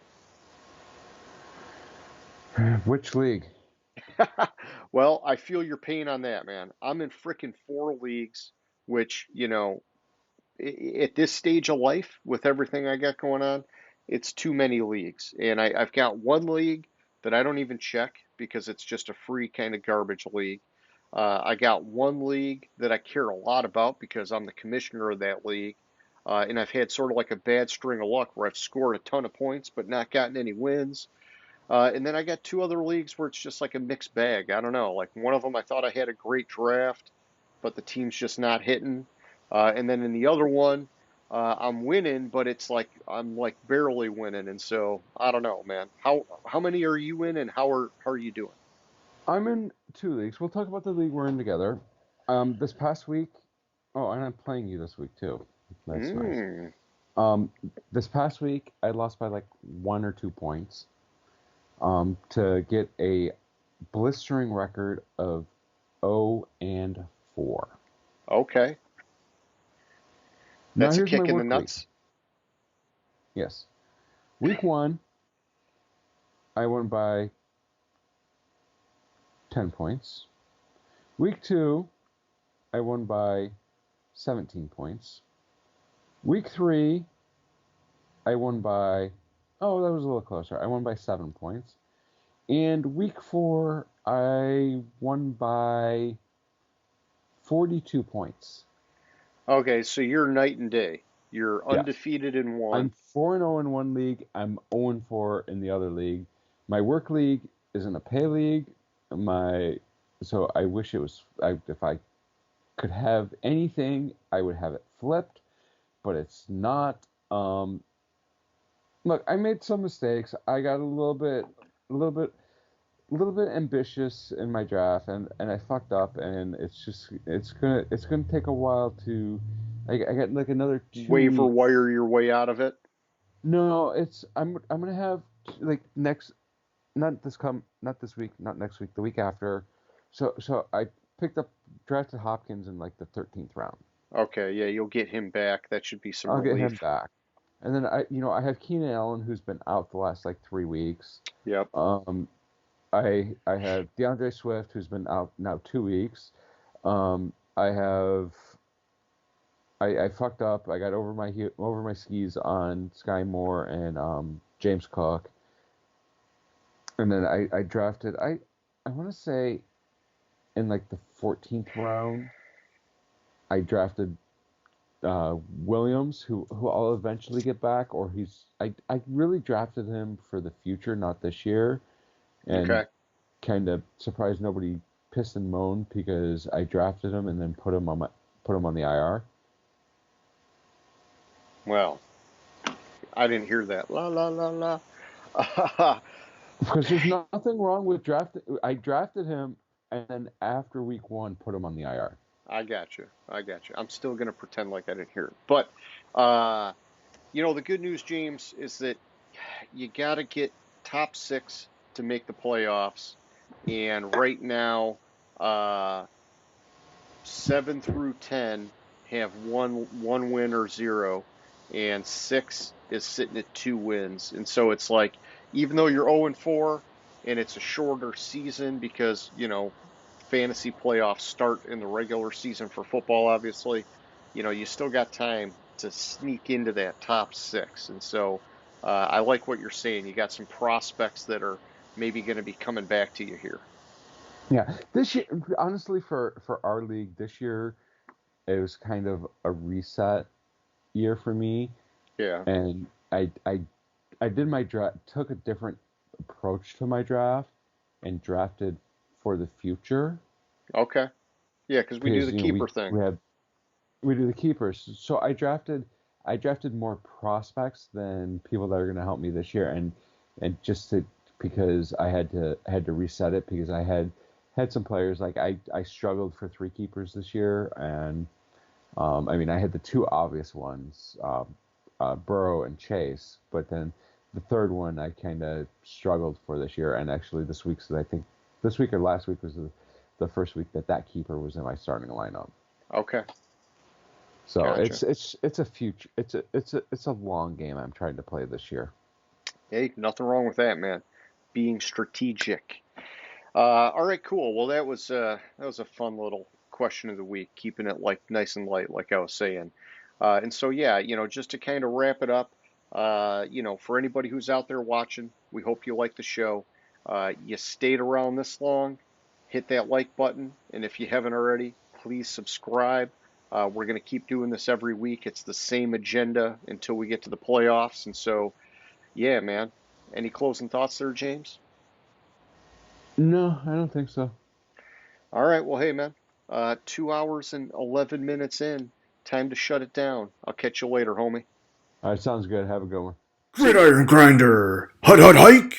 Which league? Well, I feel your pain on that, man. I'm in frickin' 4 leagues, which, at this stage of life, with everything I got going on, it's too many leagues. And I've got 1 league that I don't even check because it's just a free kind of garbage league. I got 1 league that I care a lot about because I'm the commissioner of that league. And I've had sort of like a bad string of luck where I've scored a ton of points but not gotten any wins. And then I got 2 other leagues where it's just like a mixed bag. I don't know. Like one of them, I thought I had a great draft, but the team's just not hitting. And then in the other one, I'm winning, but it's like I'm like barely winning. And so I don't know, man. How many are you in, and how are you doing? I'm in 2 leagues. We'll talk about the league we're in together. This past week, oh, and I'm playing you this week too. That's nice. This past week, I lost by like 1 or 2 points. To get a blistering record of 0-4. Okay. Now That's a here's my kick in the work week. nuts. Yes. Week 1, I won by 10 points. Week 2, I won by 17 points. Week 3, I won by, oh, that was a little closer. I won by 7 points. And week 4, I won by 42 points. Okay, so you're night and day. You're Yes. undefeated in one. I'm 4-0 in one league. I'm 0-4 in the other league. My work league isn't a pay league. So I wish it was. If I could have anything, I would have it flipped, but it's not. Look, I made some mistakes. I got a little bit ambitious in my draft, and I fucked up, and it's gonna take a while to. I got like another 2 Waiver weeks. wire your way out of it. No, I'm gonna have like not this week, not next week, the week after. So I drafted Hopkins in like the 13th round. Okay, yeah, you'll get him back. That should be some I'll relief. get him back. And then I have Keenan Allen, who's been out the last like 3 weeks. Yep. I have DeAndre Swift, who's been out now 2 weeks. I fucked up. I got over my skis on Sky Moore and James Cook. And then I drafted. I want to say in like the 14th round, I drafted Williams, who I'll eventually get back, or I really drafted him for the future, not this year, and Okay. kind of surprised nobody pissed and moaned because I drafted him and then put him on the IR. Well, I didn't hear that. La la la la. Because there's nothing wrong with drafting. I drafted him and then after week 1 put him on the IR. I got you. I'm still going to pretend like I didn't hear it. But, the good news, James, is that you got to get top 6 to make the playoffs. And right now, 7 through 10 have one win or 0. and 6 is sitting at 2 wins. And so it's like, even though you're 0-4 and it's a shorter season because, fantasy playoffs start in the regular season for football, obviously, you still got time to sneak into that top 6. And so I like what you're saying. You got some prospects that are maybe going to be coming back to you here. Yeah, this year, honestly, for our league this year, it was kind of a reset year for me, Yeah. and I did my draft, took a different approach to my draft, and drafted for the future Okay. Yeah, because we do because the keeper thing. we do the keepers. So I drafted more prospects than people that are going to help me this year, and just to because I had to reset it because I had some players like I struggled for three keepers this year, and I mean I had the two obvious ones, Burrow and Chase, but then the third one I kind of struggled for this year, and actually I think this week or last week was the first week that keeper was in my starting lineup. Okay. So Gotcha. it's a future it's a long game I'm trying to play this year. Hey, nothing wrong with that, man. Being strategic. All right, cool. Well, that was a fun little question of the week, keeping it like nice and light, like I was saying. And so yeah, just to kind of wrap it up, for anybody who's out there watching, we hope you like the show. You stayed around this long, hit that like button, and if you haven't already, please subscribe. We're going to keep doing this every week. It's the same agenda until we get to the playoffs. And so, yeah, man. Any closing thoughts there, James? No, I don't think so. All right. Well, hey, man. 2 hours and 11 minutes in. Time to shut it down. I'll catch you later, homie. All right, sounds good. Have a good one. See ya. Gridiron Grinder. Hut, hut, hike.